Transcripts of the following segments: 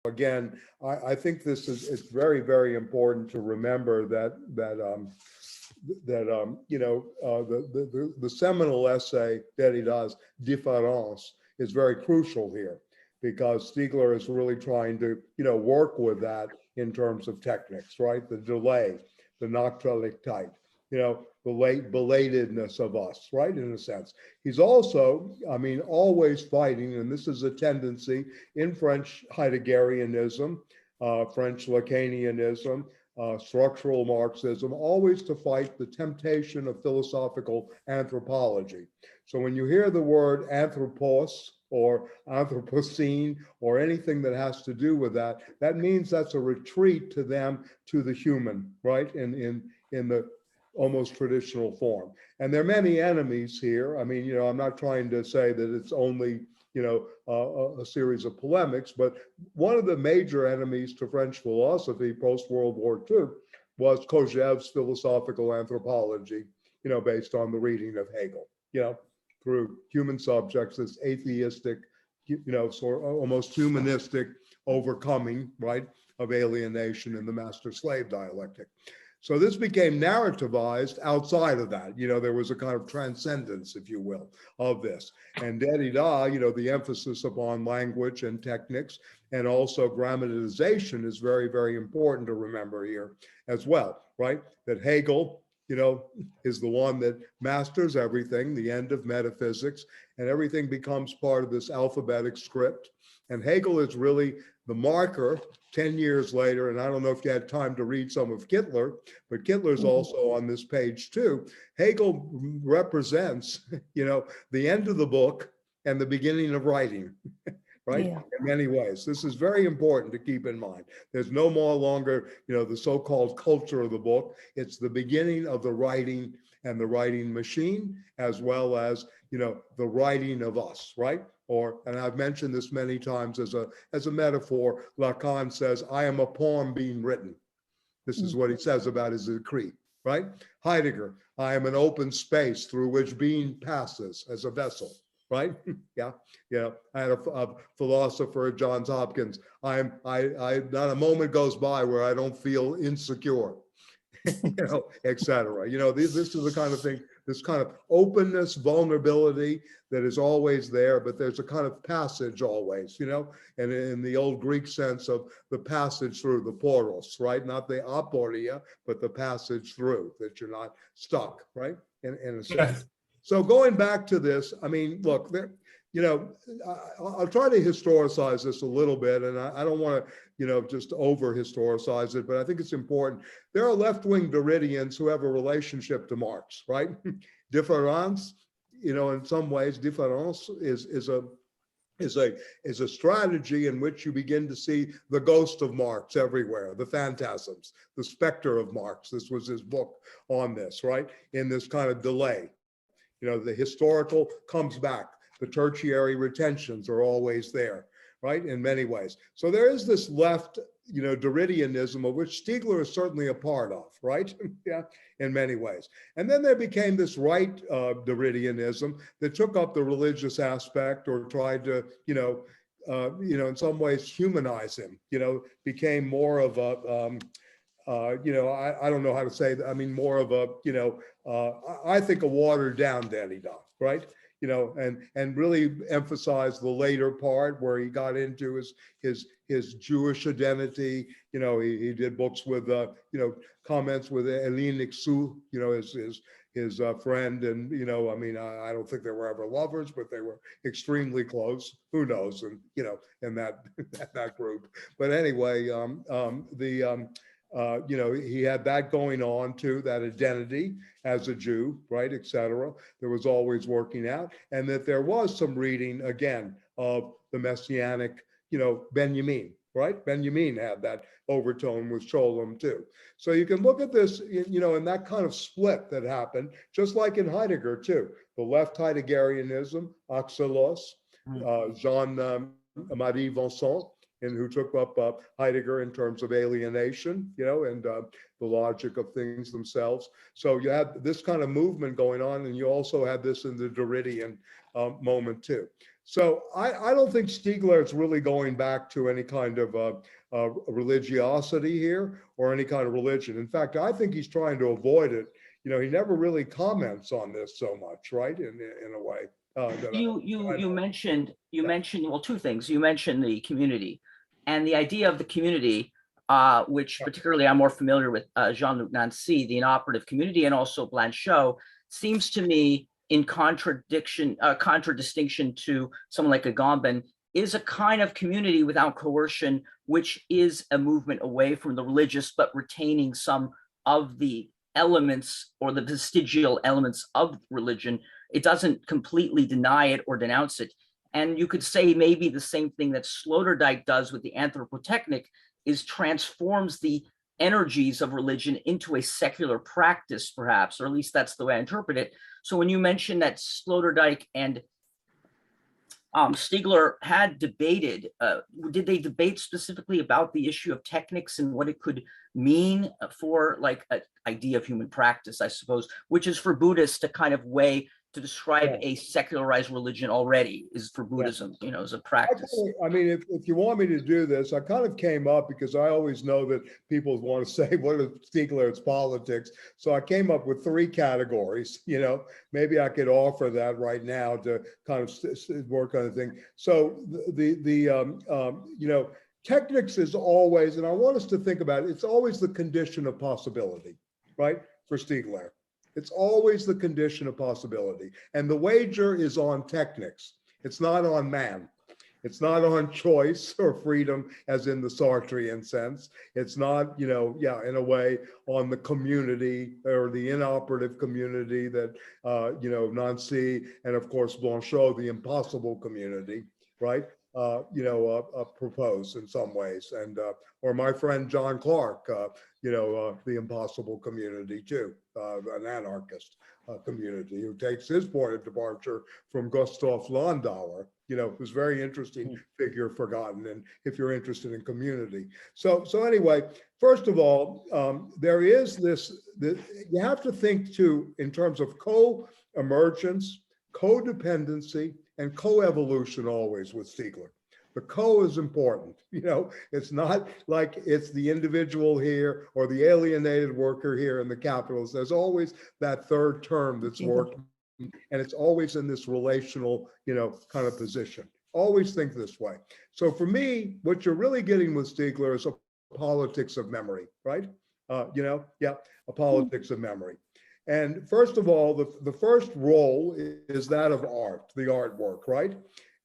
again, I think this is, it's very, very important to remember the seminal essay Derrida's Différence is very crucial here, because Stiegler is really trying to, work with that in terms of techniques, right? The delay, the Nachtraglichkeit, the late belatedness of us, right? In a sense, he's also, always fighting, and this is a tendency in French Heideggerianism, French Lacanianism, structural Marxism, always to fight the temptation of philosophical anthropology. So when you hear the word anthropos or Anthropocene or anything that has to do with that, that means that's a retreat to them, to the human, right? In the almost traditional form. And there are many enemies here. I'm not trying to say that it's only, a series of polemics, but one of the major enemies to French philosophy post-World War II was Kojelev's philosophical anthropology, based on the reading of Hegel, through human subjects, this atheistic, sort of almost humanistic overcoming, right, of alienation in the master-slave dialectic. So this became narrativized outside of that. There was a kind of transcendence, if you will, of this. And Derrida, the emphasis upon language and techniques and also grammatization is very, very important to remember here as well, right? That Hegel, is the one that masters everything, the end of metaphysics, and everything becomes part of this alphabetic script. And Hegel is really the marker 10 years later, and I don't know if you had time to read some of Kittler, but Kittler's also on this page too. Hegel represents, the end of the book and the beginning of writing, right? Yeah. In many ways. This is very important to keep in mind. There's no more longer, the so-called culture of the book. It's the beginning of the writing and the writing machine, as well as, the writing of us, right? And I've mentioned this many times as a metaphor. Lacan says, I am a poem being written. This is what he says about his decree, right? Heidegger, I am an open space through which being passes as a vessel, right? Yeah. I had a philosopher at Johns Hopkins. I not a moment goes by where I don't feel insecure, et cetera. This is the kind of thing, this kind of openness, vulnerability that is always there, but there's a kind of passage always, and in the old Greek sense of the passage through, the poros, right? Not the aporia, but the passage through, that you're not stuck, right? In a sense. Yes. So going back to this, look, I'll try to historicize this a little bit, and I don't want to, just over-historicize it, but I think it's important. There are left-wing Derridians who have a relationship to Marx, right? Difference, in some ways, difference is a strategy in which you begin to see the ghost of Marx everywhere, the phantasms, the specter of Marx. This was his book on this, right? In this kind of delay. The historical comes back. The tertiary retentions are always there, right? In many ways. So there is this left, Derridianism, of which Stiegler is certainly a part of, right? Yeah, in many ways. And then there became this right Derridianism that took up the religious aspect or tried to, in some ways humanize him, became more of a, I don't know how to say that. More of a, I think a watered down Derrida, right? And really emphasize the later part where he got into his Jewish identity. He did books with, comments with Eline Ixou, his friend. And, I don't think they were ever lovers, but they were extremely close. Who knows? And, in that group. But anyway, he had that going on too, that identity as a Jew, right, et cetera. There was always working out, and that there was some reading again of the messianic, Benjamin, right? Benjamin had that overtone with Scholem too. So you can look at this, in that kind of split that happened, just like in Heidegger too. The left Heideggerianism, Axelos, Jean-Marie Vincent, and who took up Heidegger in terms of alienation, and the logic of things themselves. So you had this kind of movement going on, and you also had this in the Derridian moment too. So I don't think Stiegler is really going back to any kind of religiosity here or any kind of religion. In fact, I think he's trying to avoid it. He never really comments on this so much, right? In a way. You mentioned well, two things. You mentioned the community, and the idea of the community, which particularly I'm more familiar with Jean-Luc Nancy, the inoperative community, and also Blanchot, seems to me in contradistinction to someone like Agamben, is a kind of community without coercion, which is a movement away from the religious, but retaining some of the elements or the vestigial elements of religion. It doesn't completely deny it or denounce it. And you could say maybe the same thing that Sloterdijk does with the Anthropotechnic is transforms the energies of religion into a secular practice, perhaps, or at least that's the way I interpret it. So when you mention that Sloterdijk and Stiegler had debated, did they debate specifically about the issue of technics and what it could mean for like an idea of human practice, I suppose, which is for Buddhists a kind of way to describe a secularized religion already is for Buddhism, as a practice. I mean, if you want me to do this, I kind of came up because I always know that people want to say, what is Stiegler's politics? So I came up with 3 categories, maybe I could offer that right now to kind of work on the thing. So technics is always, and I want us to think about it, it's always the condition of possibility, right? For Stiegler. It's always the condition of possibility. And the wager is on technics. It's not on man. It's not on choice or freedom, as in the Sartrean sense. It's not, in a way, on the community or the inoperative community that, Nancy and, of course, Blanchot, the impossible community, right? Propose in some ways. And, or my friend John Clark, the impossible community too, an anarchist community who takes his point of departure from Gustav Landauer, who's a very interesting figure, forgotten, and if you're interested in community. So anyway, first of all, there is this, you have to think too in terms of co-emergence, codependency, and co-evolution always with Stiegler. The co is important, it's not like it's the individual here or the alienated worker here in the capitalist. There's always that third term that's working, and it's always in this relational, kind of position. Always think this way. So for me, what you're really getting with Stiegler is a politics of memory, right? A politics of memory. And first of all, the first role is that of art, the artwork, right?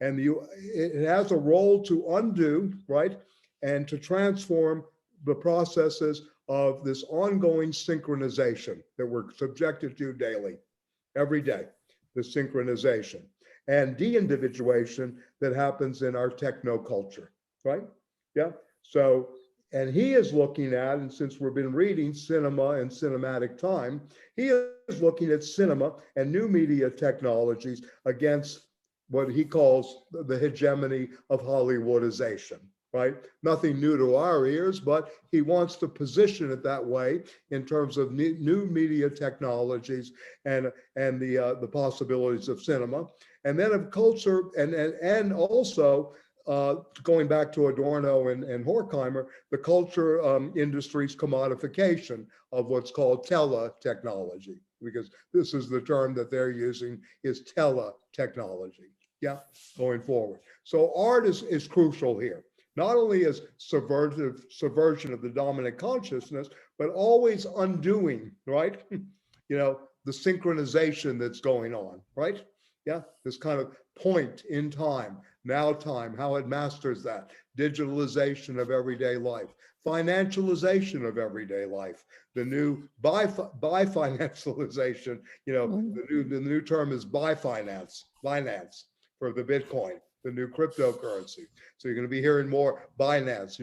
And it has a role to undo, right? And to transform the processes of this ongoing synchronization that we're subjected to daily, every day, the synchronization and de-individuation that happens in our techno-culture, right? Yeah, so, and he is looking at, and since we've been reading Cinema and Cinematic Time, he is looking at cinema and new media technologies against what he calls the hegemony of Hollywoodization, right? Nothing new to our ears, but he wants to position it that way in terms of new media technologies and the possibilities of cinema. And then of culture, and also going back to Adorno and Horkheimer, the culture industry's commodification of what's called tele-technology, because this is the term that they're using, is tele-technology, going forward. So art is crucial here, not only as subversion of the dominant consciousness, but always undoing, right? The synchronization that's going on, right? Yeah, this kind of point in time, now time, how it masters that, digitalization of everyday life, financialization of everyday life, the new bi-financialization, the new term is finance for the Bitcoin, the new cryptocurrency. So you're going to be hearing more Binance,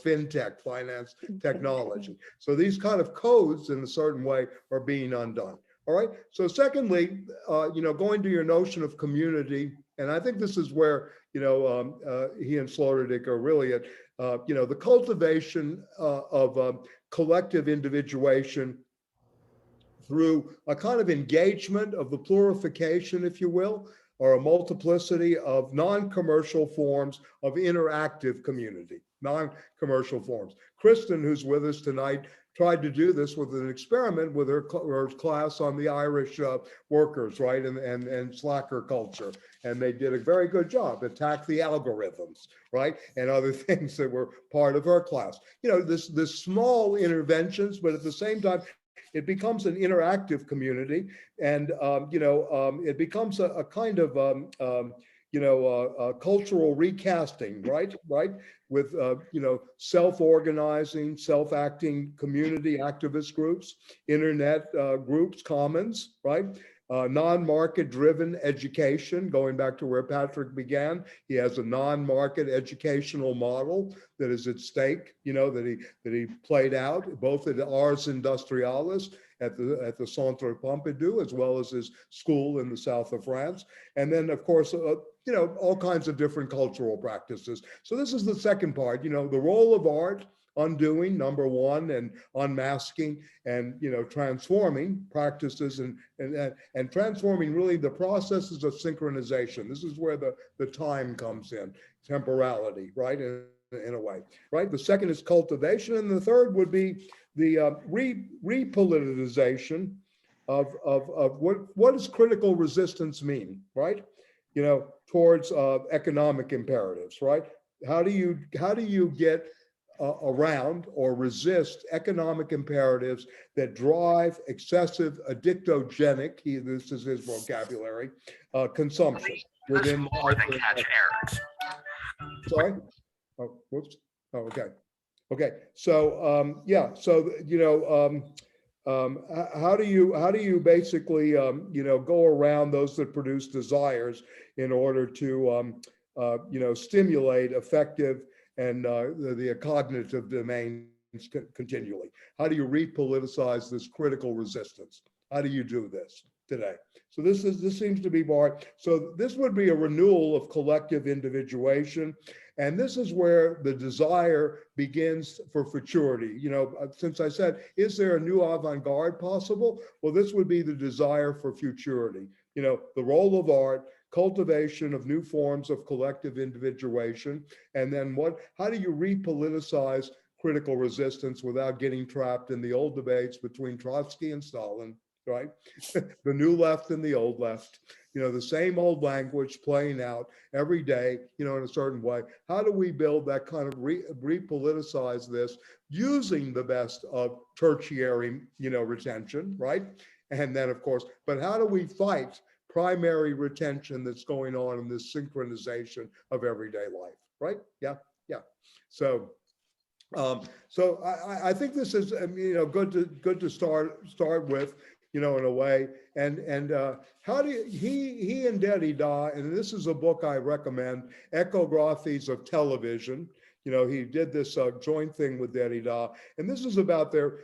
fintech, finance technology. So these kind of codes in a certain way are being undone. All right. So secondly, going to your notion of community, and I think this is where, he and Sloterdijk are really at, the cultivation of collective individuation through a kind of engagement of the plurification, if you will, are a multiplicity of non-commercial forms of interactive community, non-commercial forms. Kristen, who's with us tonight, tried to do this with an experiment with her class on the Irish workers, right, and slacker culture. And they did a very good job, attack the algorithms, right, and other things that were part of her class. You know, this small interventions, but at the same time, it becomes an interactive community, and it becomes a kind of cultural recasting, right? With self-organizing, self-acting community activist groups, internet groups, commons, right? Non-market driven education, going back to where Patrick began. He has a non-market educational model that is at stake, that he played out both at Ars Industrialis at the Centre Pompidou, as well as his school in the south of France. And then, of course, all kinds of different cultural practices. So this is the second part, the role of art, undoing, number one, and unmasking, and transforming practices and transforming really the processes of synchronization. This is where the time comes in, temporality, right? In a way, right? The second is cultivation, and the third would be the repoliticization of what does critical resistance mean, right? Towards economic imperatives, right? How do you get around or resist economic imperatives that drive excessive addictogenic, this is his vocabulary, consumption within more than catch errors. Sorry? Oh, whoops. Oh, okay. Okay. So how do you basically go around those that produce desires in order to stimulate effective and the cognitive domains continually? How do you repoliticize this critical resistance? How do you do this today? So this seems to be more. So this would be a renewal of collective individuation, and this is where the desire begins for futurity. Since I said, is there a new avant-garde possible? Well, this would be the desire for futurity. The role of art, cultivation of new forms of collective individuation, and then how do you repoliticize critical resistance without getting trapped in the old debates between Trotsky and Stalin, right? The new left and the old left, the same old language playing out every day, in a certain way. How do we build that kind of repoliticize this using the best of tertiary, retention, right? And then, of course, but how do we fight primary retention that's going on in this synchronization of everyday life, right? Yeah. So I think this is good to start with, in a way. And how do he and Derrida, and this is a book I recommend, Echographies of Television. He did this joint thing with Derrida, and this is about their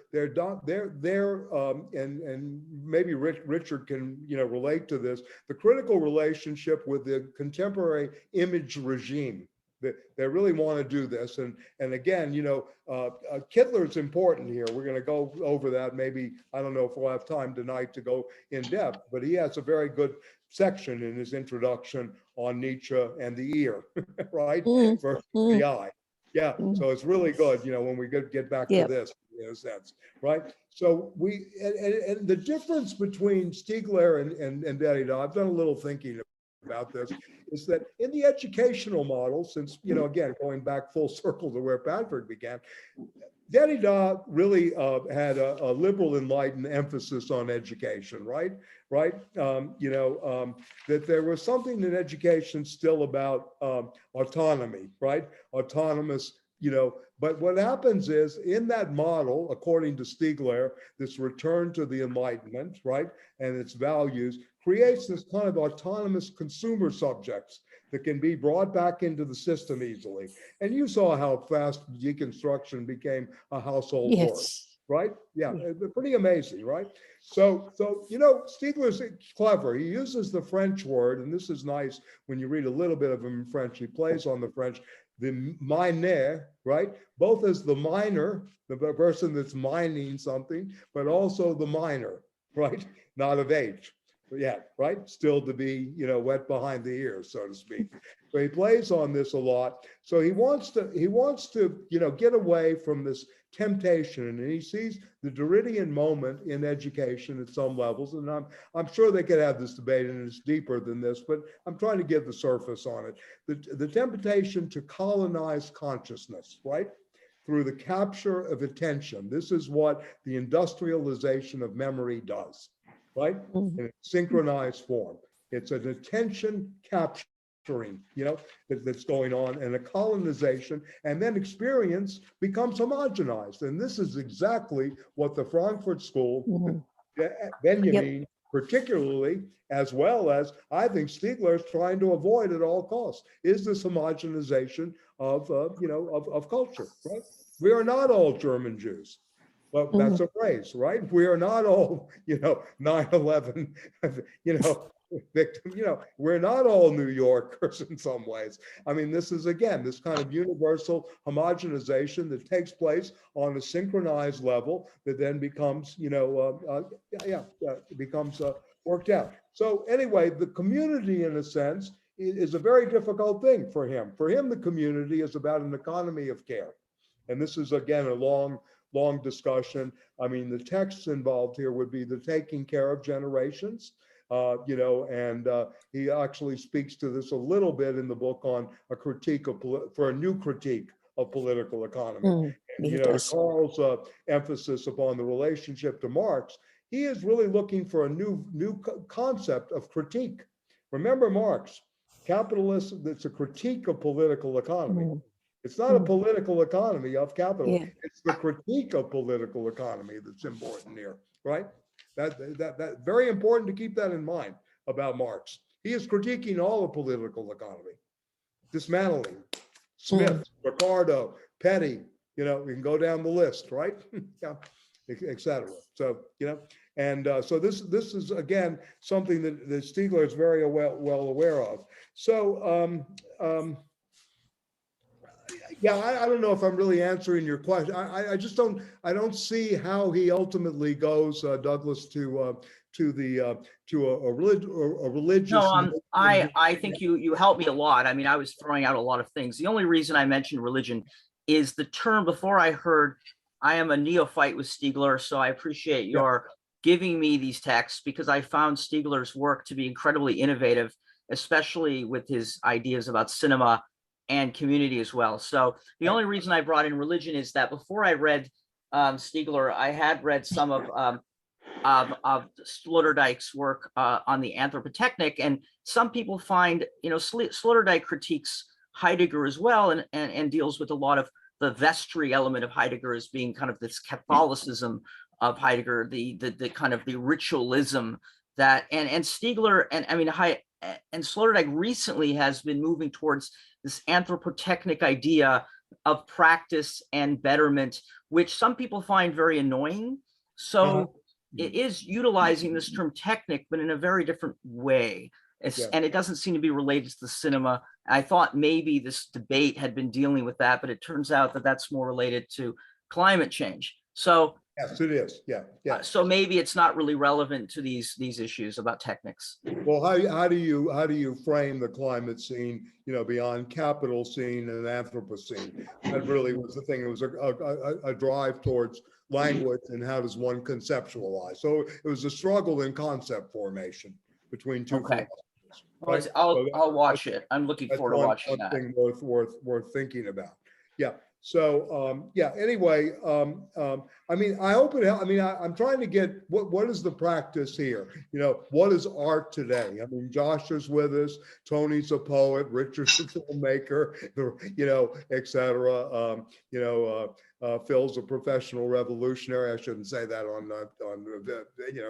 and maybe Richard can relate to this, the critical relationship with the contemporary image regime. They really want to do this, and again, Kittler is important here. We're going to go over that. Maybe I don't know if we'll have time tonight to go in depth, but he has a very good section in his introduction on Nietzsche and the ear, right? For the eye. Yeah, so it's really good, when we get back to this, in a sense, right? So and the difference between Stiegler and Derrida, I've done a little thinking about this, is that in the educational model, since, again, going back full circle to where Patrick began, Derrida really had a liberal enlightened emphasis on education, right? That there was something in education still about autonomy, right? Autonomous, but what happens is in that model, according to Stiegler, this return to the Enlightenment, right? And its values creates this kind of autonomous consumer subjects that can be brought back into the system easily. And you saw how fast deconstruction became a household word, right? Yeah, pretty amazing, right? So Stiegler's clever. He uses the French word, and this is nice when you read a little bit of him in French. He plays on the French, the miner, right? Both as the miner, the person that's mining something, but also the miner, right? Not of age. Yeah, right. Still to be, wet behind the ears, so to speak. So he plays on this a lot. So he wants to, get away from this temptation, and he sees the Derridian moment in education at some levels. And I'm sure they could have this debate, and it's deeper than this, but I'm trying to give the surface on it. The temptation to colonize consciousness, right? Through the capture of attention. This is what the industrialization of memory does, right? In a synchronized form. It's an attention capturing, that's going on, and a colonization, and then experience becomes homogenized. And this is exactly what the Frankfurt School, Benjamin, particularly, as well as I think Stiegler is trying to avoid at all costs, is this homogenization of culture, right? We are not all German Jews. Well, that's a phrase, right? We are not all, 9/11, victim, we're not all New Yorkers in some ways. I mean, this is, again, this kind of universal homogenization that takes place on a synchronized level that then becomes, becomes worked out. So anyway, the community, in a sense, is a very difficult thing for him. For him, the community is about an economy of care. And this is, again, a long discussion. I mean, the texts involved here would be the taking care of generations, and he actually speaks to this a little bit in the book on a critique of, for a new critique of political economy. Carl's emphasis upon the relationship to Marx, he is really looking for a new concept of critique. Remember Marx, capitalism, it's a critique of political economy. It's not a political economy of capital. Yeah. It's the critique of political economy that's important here, right? That very important to keep that in mind about Marx. He is critiquing all of political economy, dismantling Smith, Ricardo, Petty. We can go down the list, right? Yeah, etc. So and so this is, again, something that Stiegler is very well aware of. So. Yeah, I don't know if I'm really answering your question. I just don't see how he ultimately goes, Douglas, to a religious. No, I think you helped me a lot. I mean, I was throwing out a lot of things. The only reason I mentioned religion is the term before I heard. I am a neophyte with Stiegler, so I appreciate your giving me these texts, because I found Stiegler's work to be incredibly innovative, especially with his ideas about cinema and community as well. So the only reason I brought in religion is that before I read Stiegler, I had read some of Sloterdijk's work on the Anthropotechnic, and some people find, Sloterdijk critiques Heidegger as well, and deals with a lot of the vestry element of Heidegger as being kind of this Catholicism of Heidegger, the kind of the ritualism that, and Stiegler, and I mean, and Sloterdijk recently has been moving towards this anthropotechnic idea of practice and betterment, which some people find very annoying. So it is utilizing this term technic, but in a very different way. And it doesn't seem to be related to the cinema. I thought maybe this debate had been dealing with that, but it turns out that that's more related to climate change. So yes, it is. Yeah. So maybe it's not really relevant to these issues about technics. Well, how do you frame the climate scene, beyond capital scene and Anthropocene? That really was the thing. It was a drive towards language and how does one conceptualize. So it was a struggle in concept formation between two. Okay. Right? I'll watch it. I'm looking forward to watching that. Thing worth thinking about. Yeah. So anyway, I mean, I hope it helps. I mean, I'm trying to get what is the practice here? What is art today? I mean, Josh is with us, Tony's a poet, Richard's a filmmaker, et cetera. Phil's a professional revolutionary. I shouldn't say that on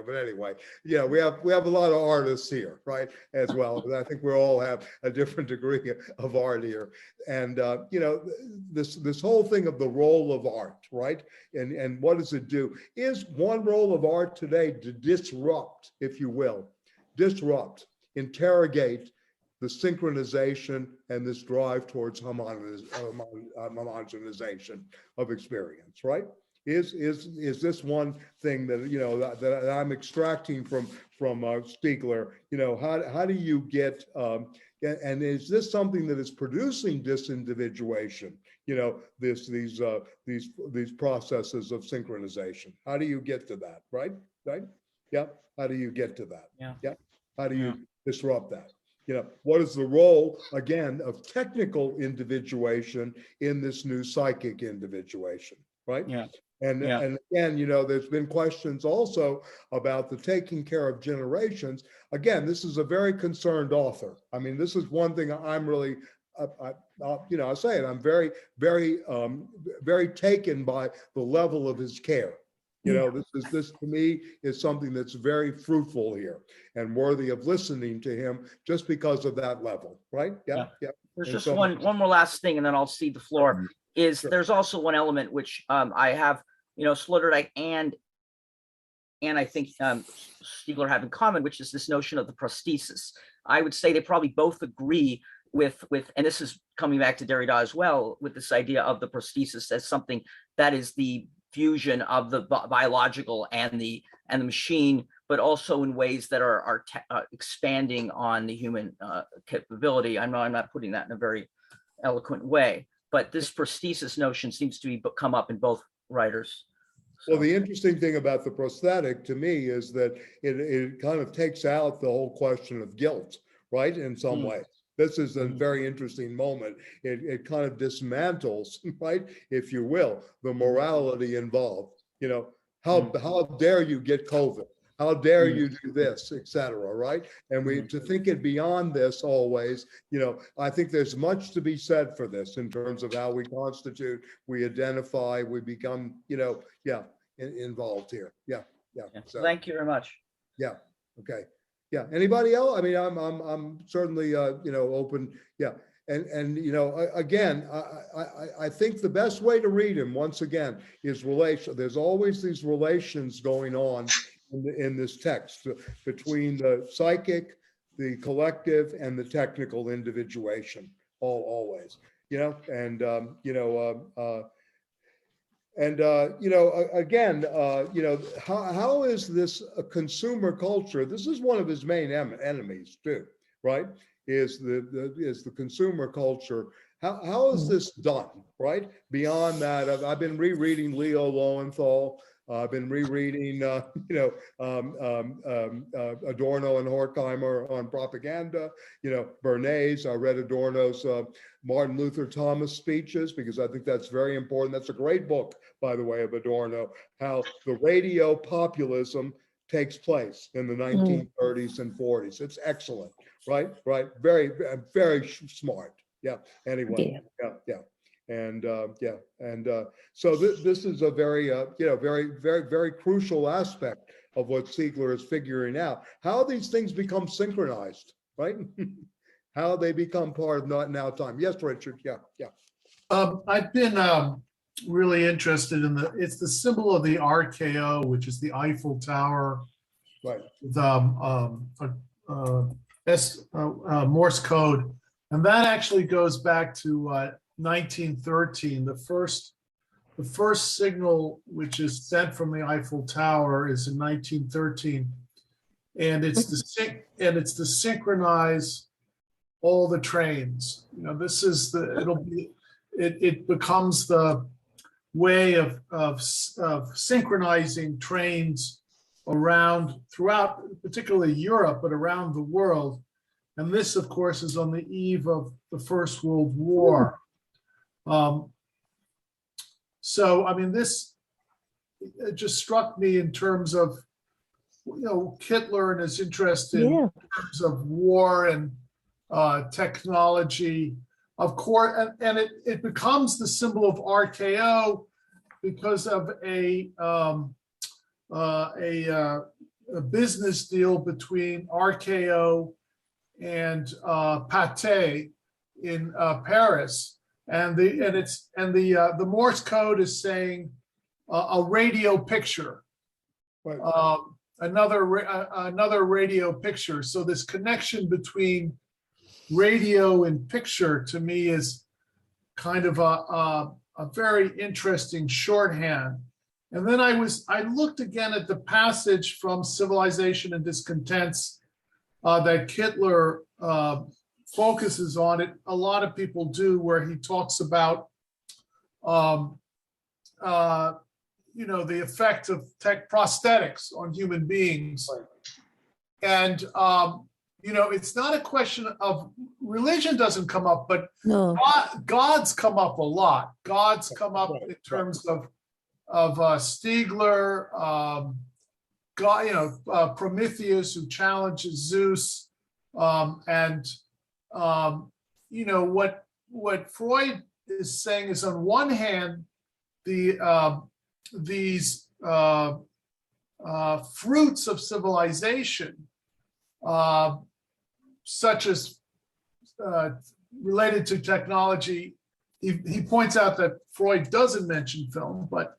but anyway, we have a lot of artists here, right? As well. I think we all have a different degree of art here. And this whole thing of the role of art, right? And what does it do? Is one role of art today to disrupt, if you will, interrogate the synchronization and this drive towards homogenization of experience, right? Is this one thing that, that I'm extracting from Stiegler? How do you get, and is this something that is producing disindividuation? These processes of synchronization. How do you get to that? Right? Yeah. How do you get to that? Yeah. How do you disrupt that? What is the role, again, of technical individuation in this new psychic individuation, right? Yeah. And again, there's been questions also about the taking care of generations. Again, this is a very concerned author. I mean, this is one thing I'm really, I say it, I'm very, very, very taken by the level of his care. This to me is something that's very fruitful here and worthy of listening to him just because of that level, right? Yeah. There's just one more last thing, and then I'll cede the floor. There's also one element which I have, Sloterdijk and I think Stiegler have in common, which is this notion of the prosthesis. I would say they probably both agree with, and this is coming back to Derrida as well, with this idea of the prosthesis as something that is the fusion of the biological and the machine, but also in ways that are expanding on the human capability. I know I'm not putting that in a very eloquent way, but this prosthesis notion seems to be come up in both writers. So. Well, the interesting thing about the prosthetic to me is that it kind of takes out the whole question of guilt, right? In some way. This is a very interesting moment. It kind of dismantles, right, if you will, the morality involved. How dare you get COVID? How dare you do this, et cetera, right? And to think it beyond this always, I think there's much to be said for this in terms of how we constitute, we identify, we become, involved here. Yeah. So, thank you very much. Yeah. Okay. Yeah. Anybody else? I mean, I'm certainly, open. Yeah. And again, I think the best way to read him, once again, is relation. There's always these relations going on in this text between the psychic, the collective, and the technical individuation. Always, again, how is this a consumer culture? This is one of his main enemies too, right? Is the consumer culture. How is this done, right? Beyond that, I've been rereading Leo Lowenthal. I've been rereading, Adorno and Horkheimer on propaganda. Bernays. I read Adorno's Martin Luther Thomas speeches because I think that's very important. That's a great book, by the way, of Adorno. How the radio populism takes place in the 1930s and 40s. It's excellent, right? Very, very smart. Yeah. Anyway. Yeah. And so this is a very, very, very, very crucial aspect of what Stiegler is figuring out. How these things become synchronized, right? How they become part of now time. Yes, Richard. Yeah. I've been really interested in it's the symbol of the RKO, which is the Eiffel Tower, right? Morse code, and that actually goes back to 1913. The first signal which is sent from the Eiffel Tower is in 1913, and it's to synchronize all the trains. This is it becomes the way of synchronizing trains throughout, particularly Europe, but around the world. And this, of course, is on the eve of the First World War. So, I mean, it just struck me in terms of, Kittler and his interest in terms of war and technology, of course, and it becomes the symbol of RKO because of a business deal between RKO and Pathé in Paris. And the Morse code is saying a radio picture, right. Another radio picture. So this connection between radio and picture to me is kind of a very interesting shorthand. And then I looked again at the passage from Civilization and Discontents that Kittler focuses on. It a lot of people do, where he talks about the effect of tech prosthetics on human beings. And it's not a question of religion doesn't come up, but No. gods come up a lot. Gods come up in terms of Stiegler, Prometheus, who challenges Zeus, what Freud is saying is, on one hand, these fruits of civilization, such as related to technology. He points out that Freud doesn't mention film, but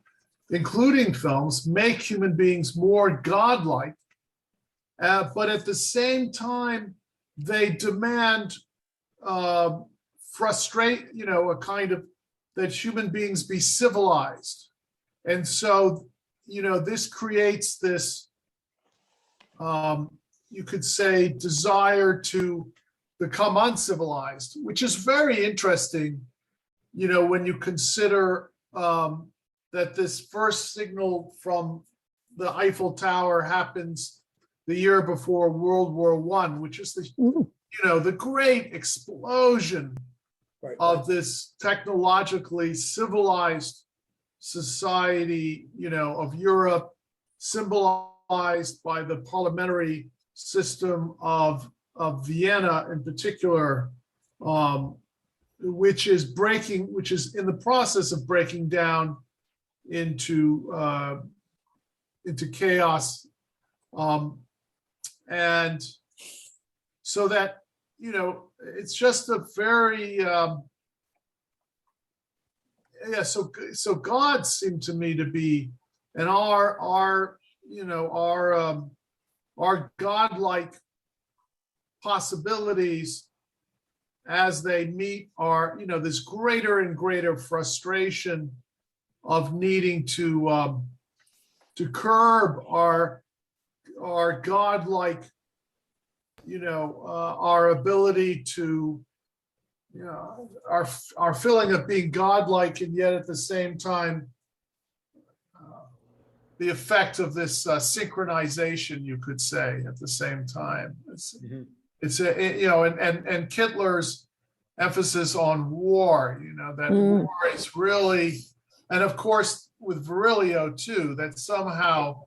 including films, make human beings more godlike. But at the same time, they demand a kind of that human beings be civilized. And so, this creates this, you could say, desire to become uncivilized, which is very interesting, when you consider that this first signal from the Eiffel Tower happens the year before World War I, which is the great explosion of this technologically civilized society, of Europe, symbolized by the parliamentary system of Vienna in particular, which is in the process of breaking down into chaos, and so that it's just a very so gods seem to me to be, and our godlike possibilities as they meet our this greater and greater frustration of needing to curb our godlike, our ability to, our feeling of being godlike, and yet at the same time, the effect of this synchronization, you could say, at the same time. It's and Kittler's emphasis on war, that war is really, and of course with Virilio too, that somehow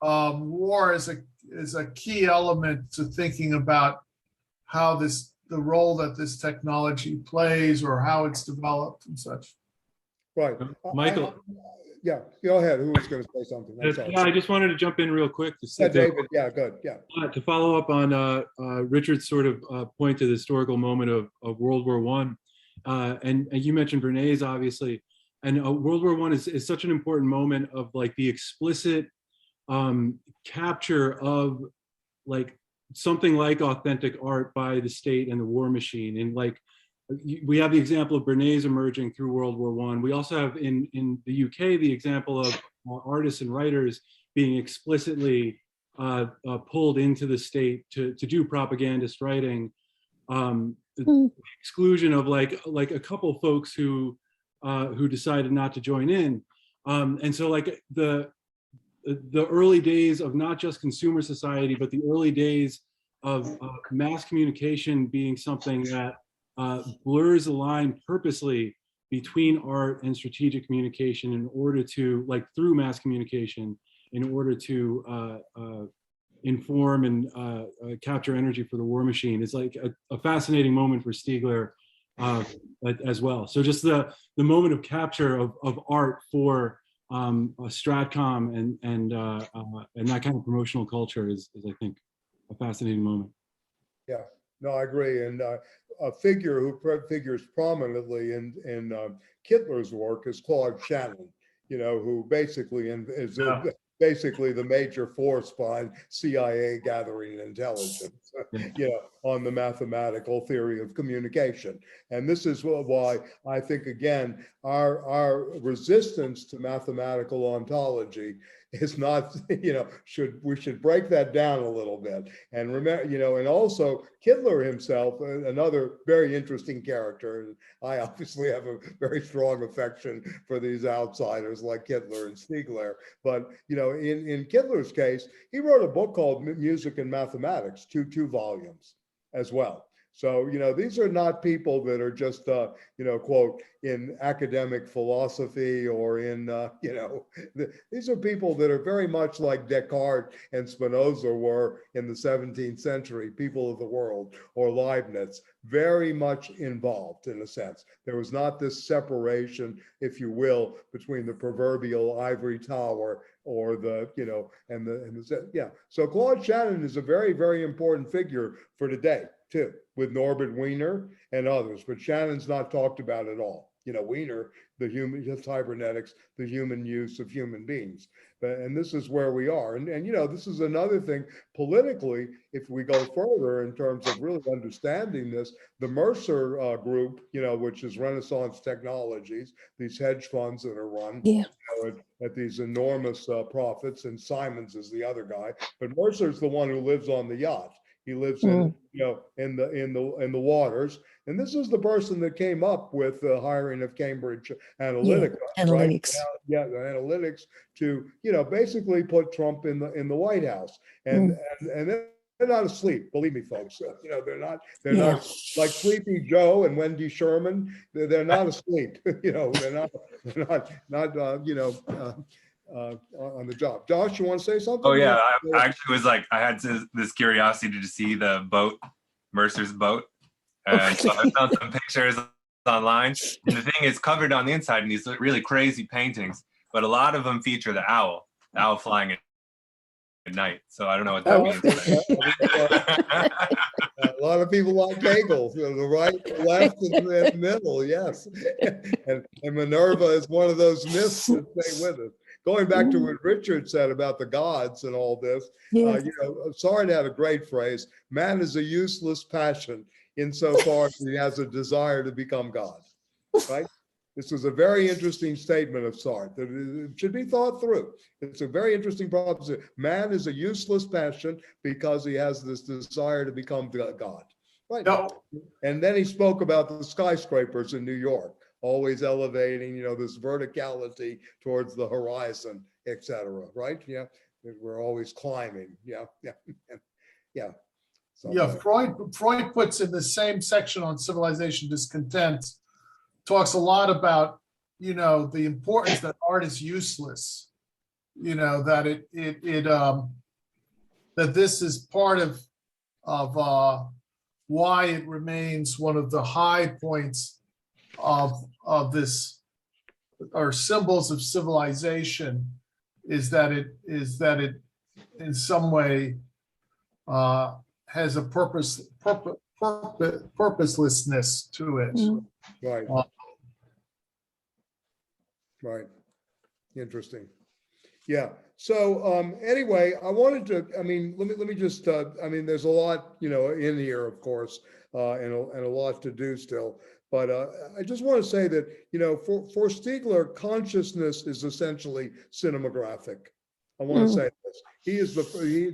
war is a key element to thinking about how the role that this technology plays, or how it's developed and such. Right. Michael. Yeah, go ahead. Who was going to say something? Yeah, I just wanted to jump in real quick to say, David. Yeah, good. Yeah. To follow up on Richard's sort of point to the historical moment of World War I, and you mentioned Bernays, obviously, and World War I is such an important moment of like the explicit capture of like something like authentic art by the state and the war machine. And like we have the example of Bernays emerging through World War I. We also have in the UK the example of artists and writers being explicitly pulled into the state to do propagandist writing. The exclusion of like a couple folks who decided not to join in, and so like the early days of not just consumer society, but the early days of mass communication being something that blurs the line purposely between art and strategic communication in order to, like through mass communication, in order to inform and capture energy for the war machine. It's like a fascinating moment for Stiegler as well. So just the moment of capture of art for Stratcom and that kind of promotional culture is I think a fascinating moment. Yeah, no, I agree. And a figure who figures prominently in Kittler's work is Claude Shannon, who basically is basically the major force behind CIA gathering intelligence, on the mathematical theory of communication. And this is why I think, again, our resistance to mathematical ontology is not, we should break that down a little bit. And remember, and also Kittler himself, another very interesting character. And I obviously have a very strong affection for these outsiders like Kittler and Stiegler. But, in Kittler's case, he wrote a book called Music and Mathematics, two volumes as well. So, these are not people that are just, quote, in academic philosophy or in, these are people that are very much like Descartes and Spinoza were in the 17th century, people of the world, or Leibniz, very much involved in a sense. There was not this separation, if you will, between the proverbial ivory tower or the, So Claude Shannon is a very, very important figure for today too, with Norbert Wiener and others, but Shannon's not talked about at all. Wiener, the human cybernetics, the human use of human beings. And this is where we are. And this is another thing politically, if we go further in terms of really understanding this, the Mercer group, which is Renaissance Technologies, these hedge funds that are run at these enormous profits, and Simons is the other guy, but Mercer's the one who lives on the yacht. He lives in, in the waters, and this is the person that came up with the hiring of Cambridge Analytica, Analytics. right? Analytics to basically put Trump in the White House, and they're not asleep, believe me, folks. They're not like Sleepy Joe and Wendy Sherman. They're not asleep. They're not on the job. Josh, you want to say something? Oh yeah, I actually was like, I had this curiosity to see the boat, Mercer's boat. So I found some pictures online. And the thing is covered on the inside in these really crazy paintings, but a lot of them feature the owl flying at night. So I don't know what that means. A lot of people like Hegel, the right, the left, and the middle, yes. And Minerva is one of those myths that stay with us. Going back to what Richard said about the gods and all this, Sartre had a great phrase: man is a useless passion insofar as he has a desire to become God, right? This was a very interesting statement of Sartre that it should be thought through. It's a very interesting proposition. Man is a useless passion because he has this desire to become God, right? No. And then he spoke about the skyscrapers in New York, always elevating, this verticality towards the horizon, et cetera, right? Yeah, we're always climbing. Yeah. So, Freud puts in the same section on civilization discontent, talks a lot about, the importance that art is useless, that that this is part of why it remains one of the high points of this, or symbols of civilization, is that it in some way has a purposelessness to it. right. Right. Interesting. Yeah. So anyway, I wanted to, let me just, there's a lot, in here, of course, and a lot to do still. But I just want to say that, for Stiegler, consciousness is essentially cinematographic. I want to say this.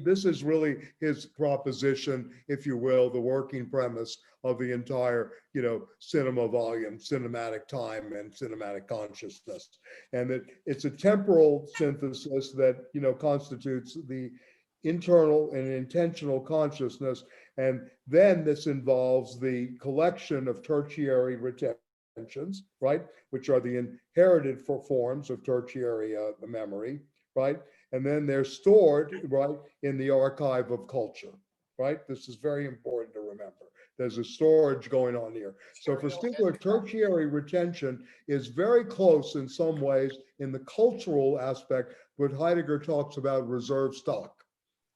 This is really his proposition, if you will, the working premise of the entire, cinema volume, cinematic time and cinematic consciousness. And that it's a temporal synthesis that, constitutes the internal and intentional consciousness. And then this involves the collection of tertiary retentions, right? Which are the inherited forms of tertiary memory, right? And then they're stored, right, in the archive of culture, right? This is very important to remember. There's a storage going on here. So for Stiegler, tertiary retention is very close in some ways in the cultural aspect, what Heidegger talks about reserve stock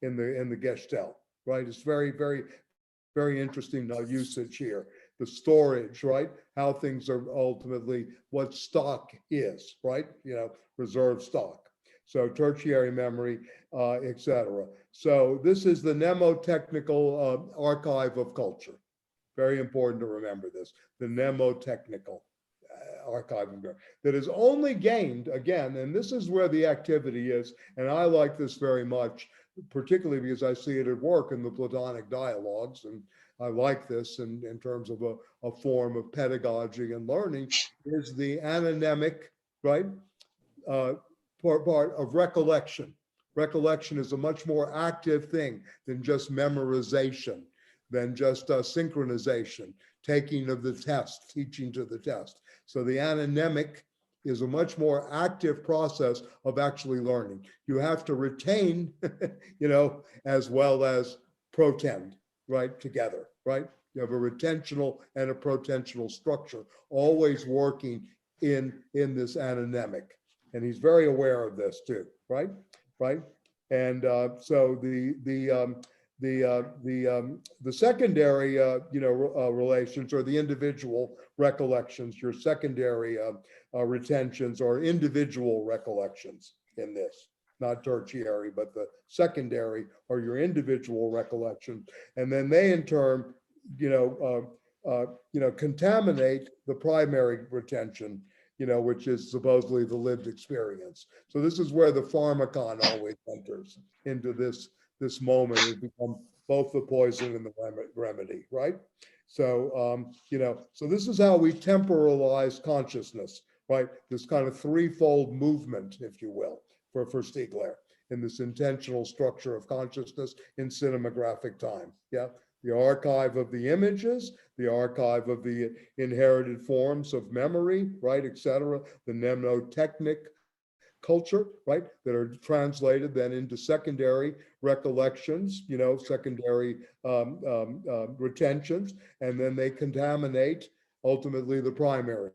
in the Gestalt, right? It's very, very, very interesting usage here. The storage, right? How things are ultimately, what stock is, right? Reserve stock. So tertiary memory, etc. So this is the mnemotechnical archive of culture. Very important to remember this, the mnemotechnical archive of memory that is only gained, again, and this is where the activity is, and I like this very much, particularly because I see it at work in the Platonic dialogues, and I like this in terms of a form of pedagogy and learning, is the anonymic, right, part of recollection. Recollection is a much more active thing than just memorization, than just synchronization, taking of the test, teaching to the test. So the anonymic is a much more active process of actually learning. You have to retain, as well as protend, right, together, right? You have a retentional and a protensional structure, always working in this anonymic. And he's very aware of this too, right? Right? And so the secondary, relations, or the individual recollections, your secondary retentions are individual recollections in this, not tertiary, but the secondary are your individual recollections. And then they in turn, contaminate the primary retention, which is supposedly the lived experience. So this is where the pharmacon always enters into this moment. It becomes both the poison and the remedy, right? So, so this is how we temporalize consciousness, right? This kind of threefold movement, if you will, for Stiegler, in this intentional structure of consciousness in cinematographic time, yeah? The archive of the images, the archive of the inherited forms of memory, right, etc. The mnemotechnic culture, right, that are translated then into secondary recollections, secondary retentions, and then they contaminate ultimately the primary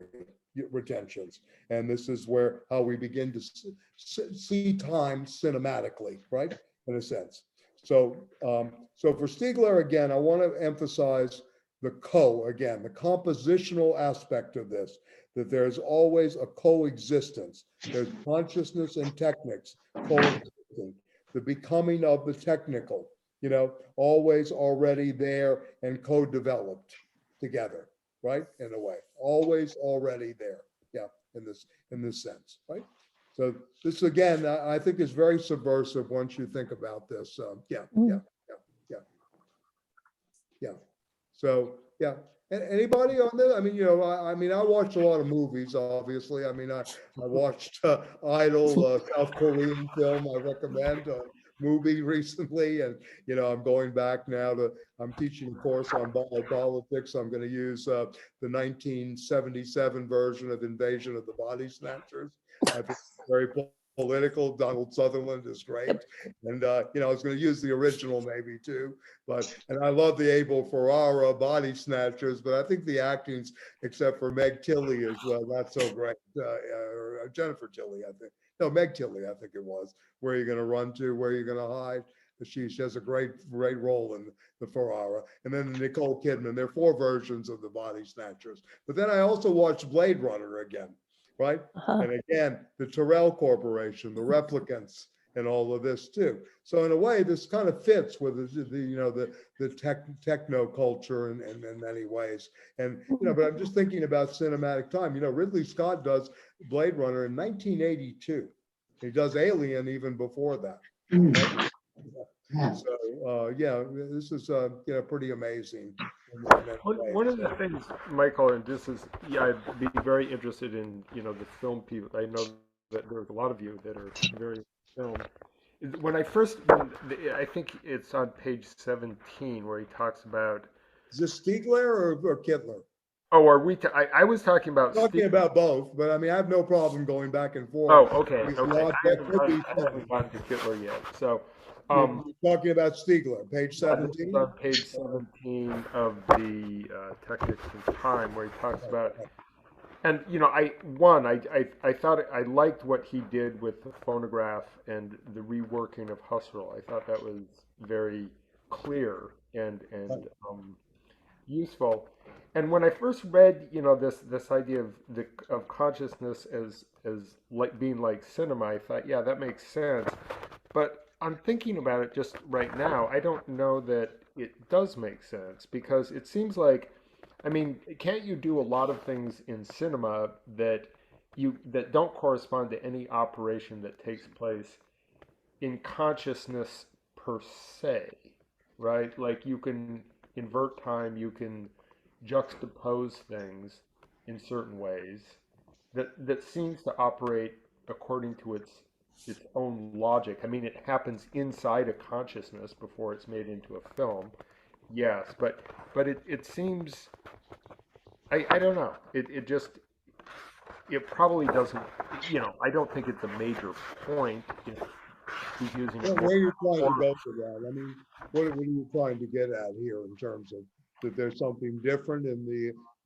retentions. And this is where how we begin to see time cinematically, right, in a sense. So, so for Stiegler, again, I want to emphasize the compositional aspect of this, that there's always a coexistence. There's consciousness and technics coexisting, the becoming of the technical, always already there and co-developed together, right? In a way, always already there. Yeah, in this sense, right? So this again, I think is very subversive once you think about this. Yeah. So yeah. Anybody on this? I mean, I watched a lot of movies, obviously. I mean, I watched Idol, South Korean film I recommend, movie recently. And, I'm going back now I'm teaching a course on biopolitics. I'm going to use the 1977 version of Invasion of the Body Snatchers. I think it's very political. Donald Sutherland is great. And, I was going to use the original maybe too. And I love the Abel Ferrara Body Snatchers, but I think the acting's, except for Meg Tilly, is not so great. Or Jennifer Tilly, I think. No, Meg Tilly, I think it was. Where are you going to run to? Where are you going to hide? She has a great role in the Ferrara. And then the Nicole Kidman. There are 4 versions of the Body Snatchers. But then I also watched Blade Runner again, right? And again, the Tyrell Corporation, the replicants, and all of this too. So in a way, this kind of fits with the techno culture in many ways. And but I'm just thinking about cinematic time. Ridley Scott does Blade Runner in 1982. He does Alien even before that. So yeah, this is pretty amazing. One of the things, Michael, and this is, I'd be very interested in the film people. I know that there's a lot of you that are very film. I think it's on page 17 where he talks about. Is this Stiegler or Kittler? Oh, are we? I was talking about. Talking about both, but I mean, I have no problem going back and forth. Oh, okay. I haven't gotten to Kittler yet. So. You're talking about Stiegler, page 17? On page 17 of the Technics in Time, where he talks about, and I thought I liked what he did with the phonograph and the reworking of Husserl. I thought that was very clear, and useful. And when I first read, this idea of consciousness as like being like cinema, I thought, yeah, that makes sense. But I'm thinking about it just right now. I don't know that it does make sense because it seems like, I mean, can't you do a lot of things in cinema that don't correspond to any operation that takes place in consciousness per se, right? Like you can invert time, you can juxtapose things in certain ways that seems to operate according to its own logic. I mean, it happens inside a consciousness before it's made into a film. Yes, but it seems I don't know. It probably doesn't, I don't think it's a major point if he's using Well, it more where are you trying to for go with that? I mean, what are you trying to get at here in terms of that there's something different in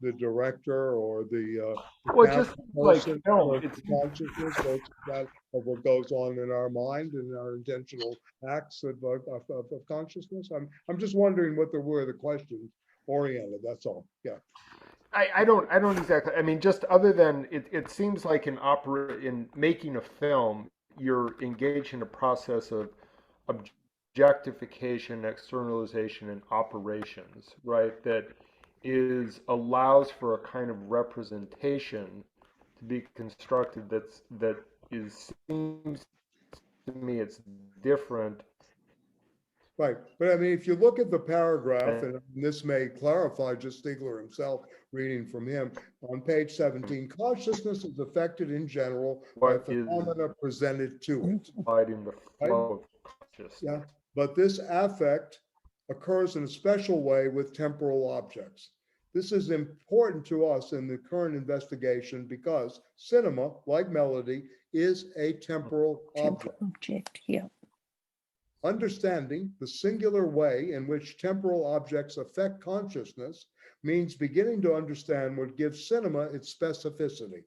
the director or the well, camera just like person film. versus consciousness versus that of what goes on in our mind and our intentional acts of consciousness? I'm just wondering where the question's oriented. That's all. Yeah. I don't exactly. I mean, just other than it seems like in making a film, you're engaged in a process of objectification, externalization, and operations, right? That allows for a kind of representation to be constructed seems to me it's different. Right. But I mean, if you look at the paragraph, Than and this may clarify just Stiegler himself reading from him, on page 17, consciousness is affected in general by what is phenomena presented to it. implied in the Right? flow of consciousness. Yeah. But this affect occurs in a special way with temporal objects. This is important to us in the current investigation because cinema, like melody, is a temporal object. Object, yeah. Understanding the singular way in which temporal objects affect consciousness means beginning to understand what gives cinema its specificity,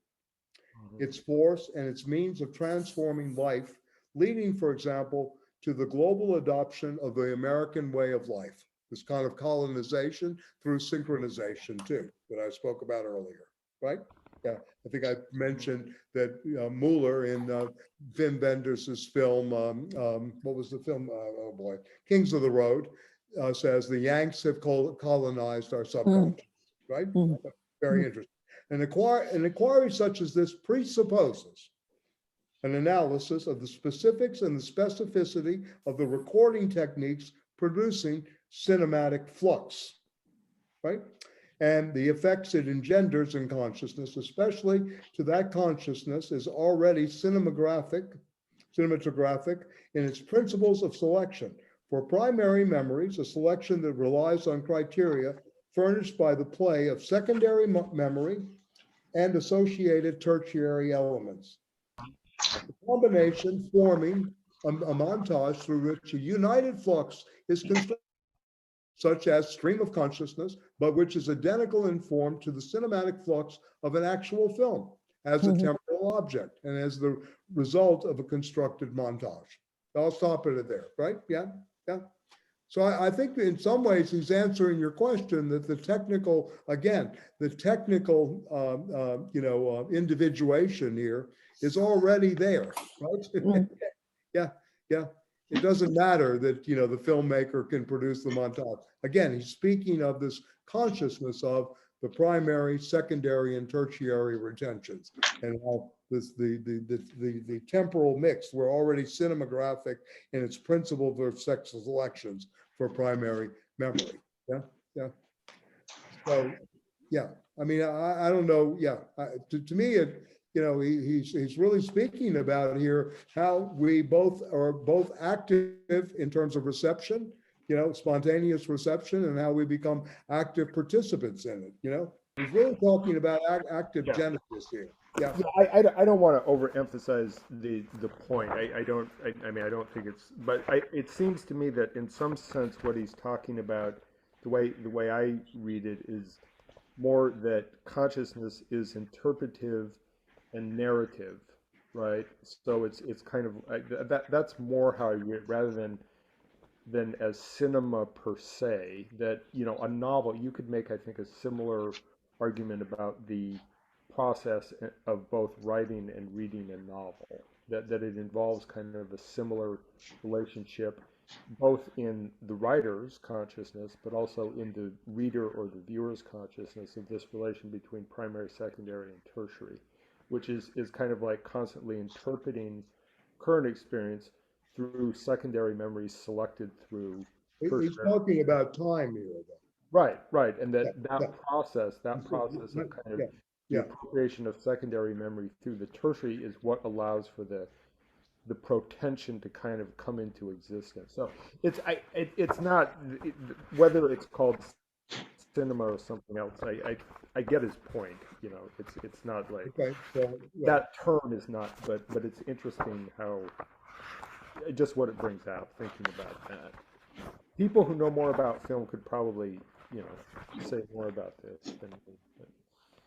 its force, and its means of transforming life, leading, for example, to the global adoption of the American way of life, this kind of colonization through synchronization, too, that I spoke about earlier, right? Yeah, I think I mentioned that Mueller in Wim Wenders' film, what was the film? Oh boy, Kings of the Road, says the Yanks have colonized our subconscious, right? Very interesting. An inquiry such as this presupposes an analysis of the specifics and the specificity of the recording techniques producing cinematic flux, right? And the effects it engenders in consciousness, especially to that consciousness, is already cinematographic in its principles of selection. For primary memories, a selection that relies on criteria furnished by the play of secondary memory and associated tertiary elements. The combination forming a montage through which a united flux is constructed, such as stream of consciousness, but which is identical in form to the cinematic flux of an actual film as a temporal object and as the result of a constructed montage. I'll stop it there, right? Yeah, yeah. So I think that in some ways he's answering your question that the technical individuation here is already there, right? Yeah, yeah. It doesn't matter that, the filmmaker can produce the montage. Again, he's speaking of this consciousness of the primary, secondary, and tertiary retentions, and how the temporal mix were already cinematographic in its principle of sex selections for primary memory. Yeah, yeah. So, yeah. I mean, I don't know. Yeah, to me, he's really speaking about here how we are active in terms of reception, spontaneous reception, and how we become active participants in it. He's really talking about active genesis here. Yeah. I don't want to overemphasize the point. I don't think it's, but it seems to me that in some sense what he's talking about, the way I read it, is more that consciousness is interpretive and narrative, right? So it's kind of that's more how I read it, rather than than as cinema per se. That, a novel, you could make, I think, a similar argument about the process of both writing and reading a novel, that it involves kind of a similar relationship, both in the writer's consciousness, but also in the reader or the viewer's consciousness, of this relation between primary, secondary, and tertiary, which is kind of like constantly interpreting current experience through secondary memories selected through He's tertiary. talking about time here, though. Right, and that Yeah. process of kind of Yeah, the yeah. appropriation of secondary memory through the tertiary is what allows for the protension to kind of come into existence. So it's not, whether it's called cinema or something else. I get his point. It's not like Okay, so yeah. that term is not, but it's interesting how just what it brings out, thinking about that. People who know more about film could probably, say more about this than me.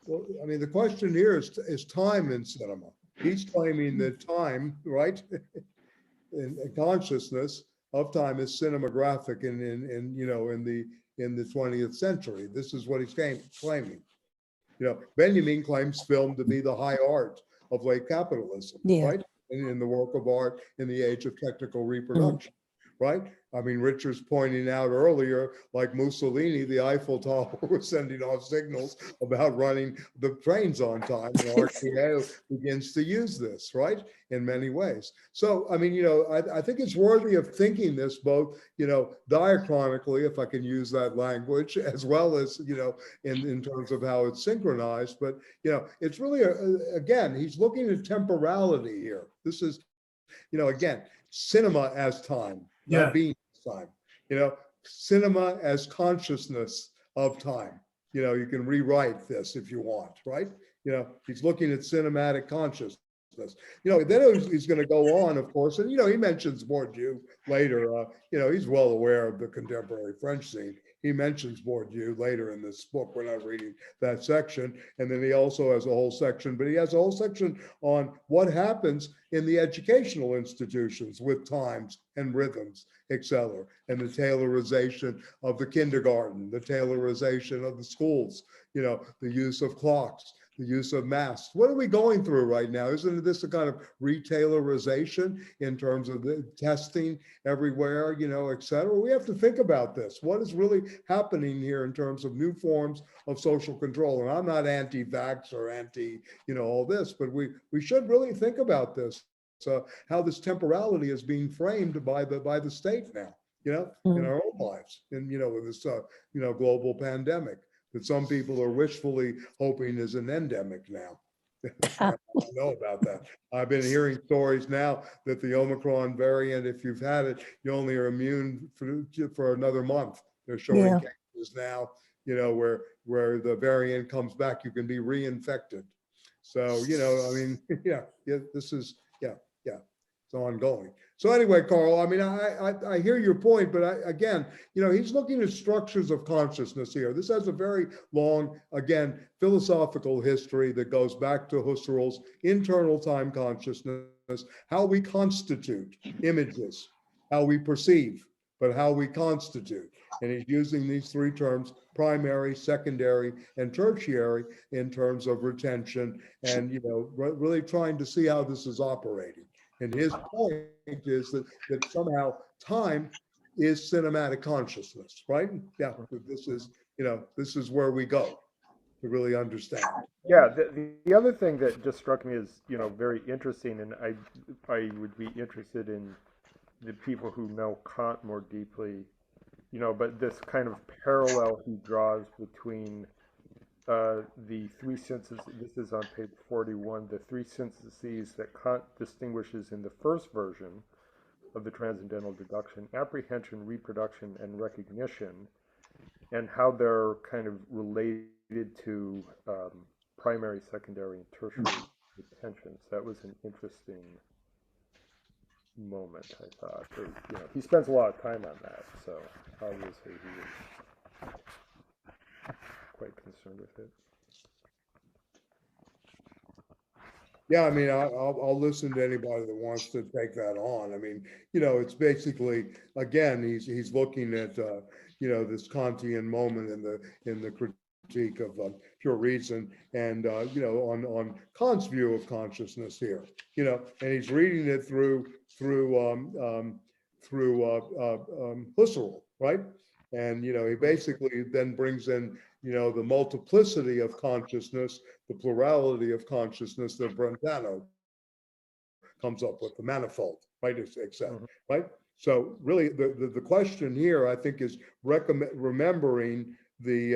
Well, I mean, the question here is time in cinema. He's claiming that time, right, in consciousness of time is cinematographic in the 20th century. This is what he's claiming. Benjamin claims film to be the high art of late capitalism, Yeah. right? In the work of art in the age of technical reproduction, right? I mean, Richard's pointing out earlier, like Mussolini, the Eiffel Tower was sending off signals about running the trains on time. And RTO begins to use this, right, in many ways. So, I mean, I think it's worthy of thinking this both, diachronically, if I can use that language, as well as, in terms of how it's synchronized. But, it's really, again, he's looking at temporality here. This is, again, cinema as time, not being time, cinema as consciousness of time. You can rewrite this if you want, right? He's looking at cinematic consciousness. Then he's going to go on, of course, and he mentions Bourdieu later. He's well aware of the contemporary French scene. He mentions Bourdieu later in this book. We're not reading that section. And then he also has a whole section, but he has a whole section on what happens in the educational institutions with times and rhythms, etc., and the taylorization of the kindergarten, the taylorization of the schools, the use of clocks, the use of masks. What are we going through right now? Isn't this a kind of retailorization in terms of the testing everywhere, et cetera? We have to think about this. What is really happening here in terms of new forms of social control? And I'm not anti-vax or anti, all this, but we should really think about this. So how this temporality is being framed by the state now, in our own lives, and with this global pandemic that some people are wishfully hoping is an endemic now. I don't know about that. I've been hearing stories now that the Omicron variant, if you've had it, you only are immune for another month. They're showing cases now, where the variant comes back, you can be reinfected. So, I mean, this is, it's ongoing. So anyway, Carl, I mean, I hear your point, but again, he's looking at structures of consciousness here. This has a very long, again, philosophical history that goes back to Husserl's internal time consciousness, how we constitute images, how we perceive, but how we constitute. And he's using these three terms, primary, secondary, and tertiary, in terms of retention and, really trying to see how this is operating. And his point is that somehow time is cinematic consciousness, right? Yeah, this is where we go to really understand. Yeah, the other thing that just struck me as, very interesting, and I would be interested in the people who know Kant more deeply, but this kind of parallel he draws between the three senses. This is on page 41, the three syntheses that Kant distinguishes in the first version of the transcendental deduction: apprehension, reproduction, and recognition, and how they're kind of related to primary, secondary, and tertiary retentions. That was an interesting moment, I thought. He spends a lot of time on that, so obviously he was quite concerned with it. Yeah, I mean, I'll listen to anybody that wants to take that on. I mean, it's basically, again, he's looking at this Kantian moment in the critique of pure reason, and on Kant's view of consciousness here, and he's reading it through Husserl, right? And he basically then brings in the multiplicity of consciousness, the plurality of consciousness that Brentano comes up with, the manifold, right? Except, right? So really, the question here, I think, is remembering the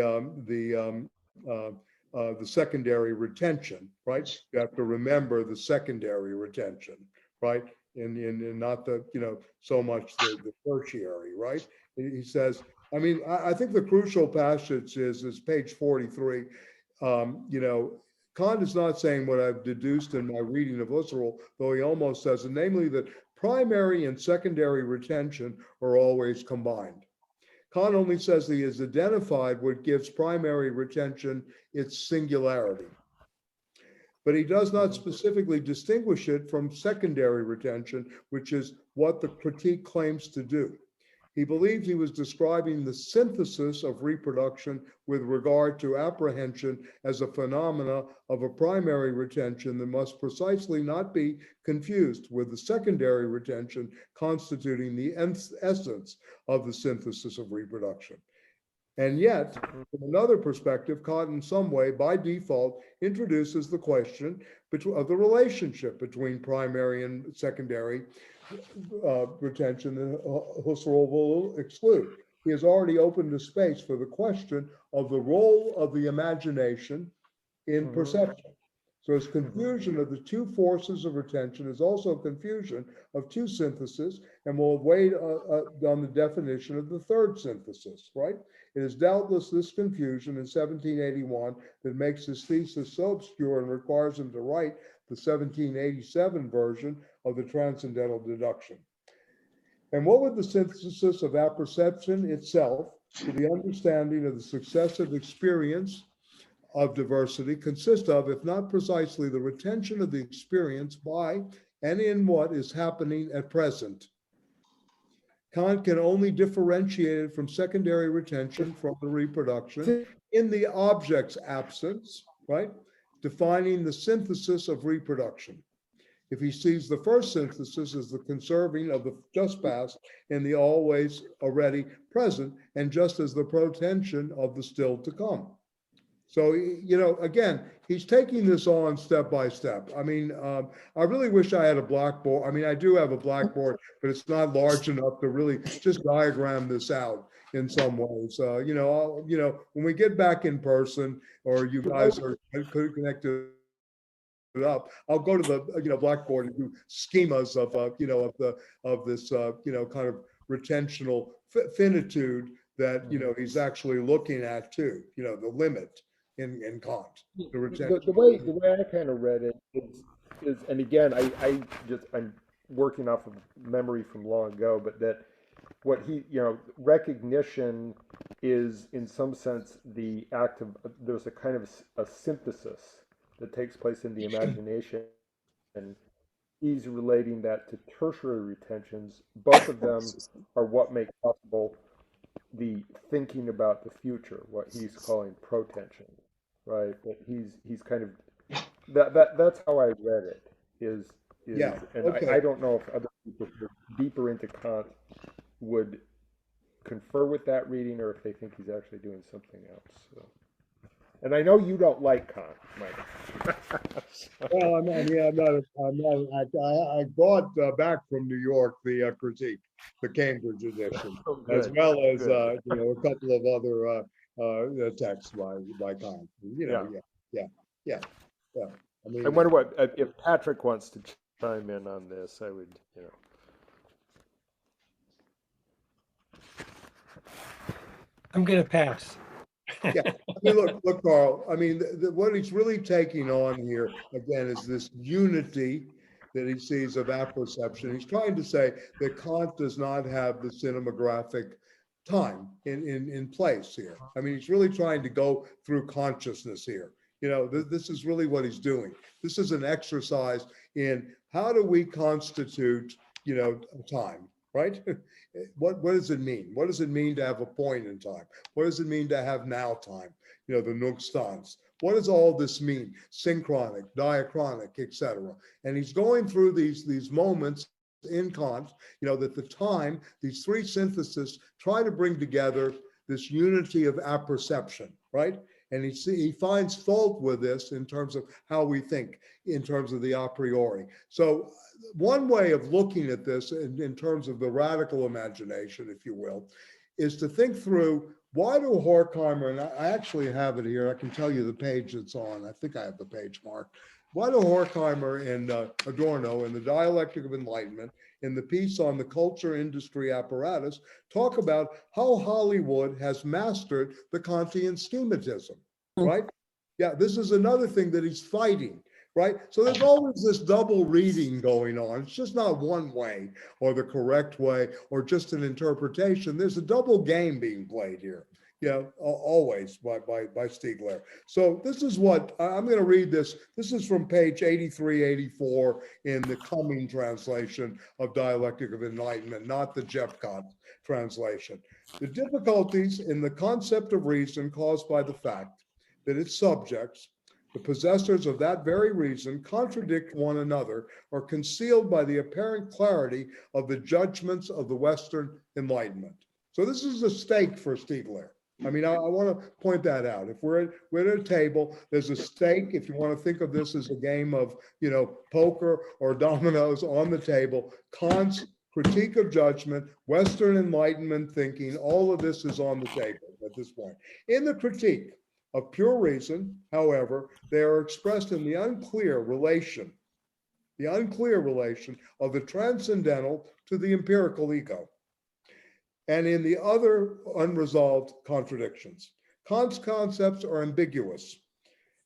secondary retention, right? You have to remember the secondary retention, right? And not the so much the tertiary, right? He says, I mean, I think the crucial passage is page 43. Kant is not saying what I've deduced in my reading of Husserl, though he almost says it, namely that primary and secondary retention are always combined. Kant only says he has identified what gives primary retention its singularity. But he does not specifically distinguish it from secondary retention, which is what the critique claims to do. He believes he was describing the synthesis of reproduction with regard to apprehension as a phenomena of a primary retention that must precisely not be confused with the secondary retention constituting the essence of the synthesis of reproduction. And yet, from another perspective, Kant in some way, by default, introduces the question of the relationship between primary and secondary retention that Husserl will exclude. He has already opened a space for the question of the role of the imagination in perception. So his confusion of the two forces of retention is also confusion of two syntheses, and will wait on the definition of the third synthesis, right? It is doubtless this confusion in 1781 that makes his thesis so obscure and requires him to write the 1787 version of the transcendental deduction. And what would the synthesis of apperception itself to the understanding of the successive experience of diversity consist of, if not precisely the retention of the experience by and in what is happening at present? Kant can only differentiate it from secondary retention from the reproduction in the object's absence, right? Defining the synthesis of reproduction. If he sees the first synthesis as the conserving of the just past in the always already present, and just as the protension of the still to come. So, again, he's taking this on step by step. I mean, I really wish I had a blackboard. I mean, I do have a blackboard, but it's not large enough to really just diagram this out in some ways. When we get back in person, or you guys are connected up, I'll go to the blackboard and do schemas of this kind of retentional finitude that he's actually looking at too. The limit in Kant. The way I kind of read it is, and again, I'm working off of memory from long ago, but that what he, recognition is in some sense the act of, there's a kind of a synthesis that takes place in the imagination, and he's relating that to tertiary retentions. Both of them are what make possible the thinking about the future, what he's calling protension, right? That he's kind of that's how I read it. Yeah, and okay. I don't know if other people who are deeper into Kant would confer with that reading, or if they think he's actually doing something else. So. And I know you don't like Kant, Mike. Well, I'm not. I brought back from New York the critique, the Cambridge edition, as well as a couple of other texts by Kant. Yeah. I mean, I wonder what if Patrick wants to chime in on this. I would, I'm going to pass. Yeah, I mean, look, Carl. I mean, what he's really taking on here again is this unity that he sees of apperception. He's trying to say that Kant does not have the cinematographic time in place here. I mean, he's really trying to go through consciousness here. This is really what he's doing. This is an exercise in how do we constitute, time, right? What does it mean? What does it mean to have a point in time? What does it mean to have now time? The Nukstans. What does all this mean? Synchronic, diachronic, etc. And he's going through these moments in Kant, that the time, these three syntheses try to bring together this unity of apperception, right? And he finds fault with this in terms of how we think, in terms of the a priori. So one way of looking at this in terms of the radical imagination, if you will, is to think through, why do Horkheimer, and I actually have it here, I can tell you the page it's on, I think I have the page marked. Why do Horkheimer and Adorno in the Dialectic of Enlightenment, in the piece on the culture industry apparatus, talk about how Hollywood has mastered the Kantian schematism, right? Yeah, this is another thing that he's fighting, right? So there's always this double reading going on. It's just not one way or the correct way or just an interpretation. There's a double game being played here. Always by Stiegler. So this is what, I'm going to read this. This is from page 83, 84 in the Cumming translation of Dialectic of Enlightenment, not the Jepcott translation. The difficulties in the concept of reason caused by the fact that its subjects, the possessors of that very reason, contradict one another or concealed by the apparent clarity of the judgments of the Western Enlightenment. So this is a stake for Stiegler. I mean, I want to point that out. If we're at a table, there's a stake. If you want to think of this as a game of, poker or dominoes on the table, Kant's critique of judgment, Western Enlightenment thinking, all of this is on the table at this point. In the critique of pure reason, however, they are expressed in the unclear relation of the transcendental to the empirical ego, and in the other unresolved contradictions. Kant's concepts are ambiguous.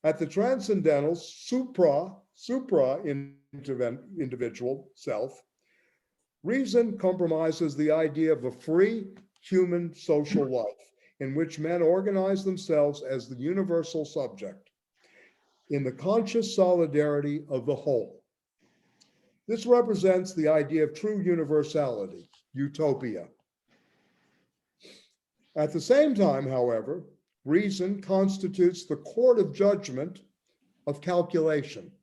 At the transcendental individual self, reason compromises the idea of a free human social life in which men organize themselves as the universal subject in the conscious solidarity of the whole. This represents the idea of true universality, utopia. At the same time, however, reason constitutes the court of judgment of calculation,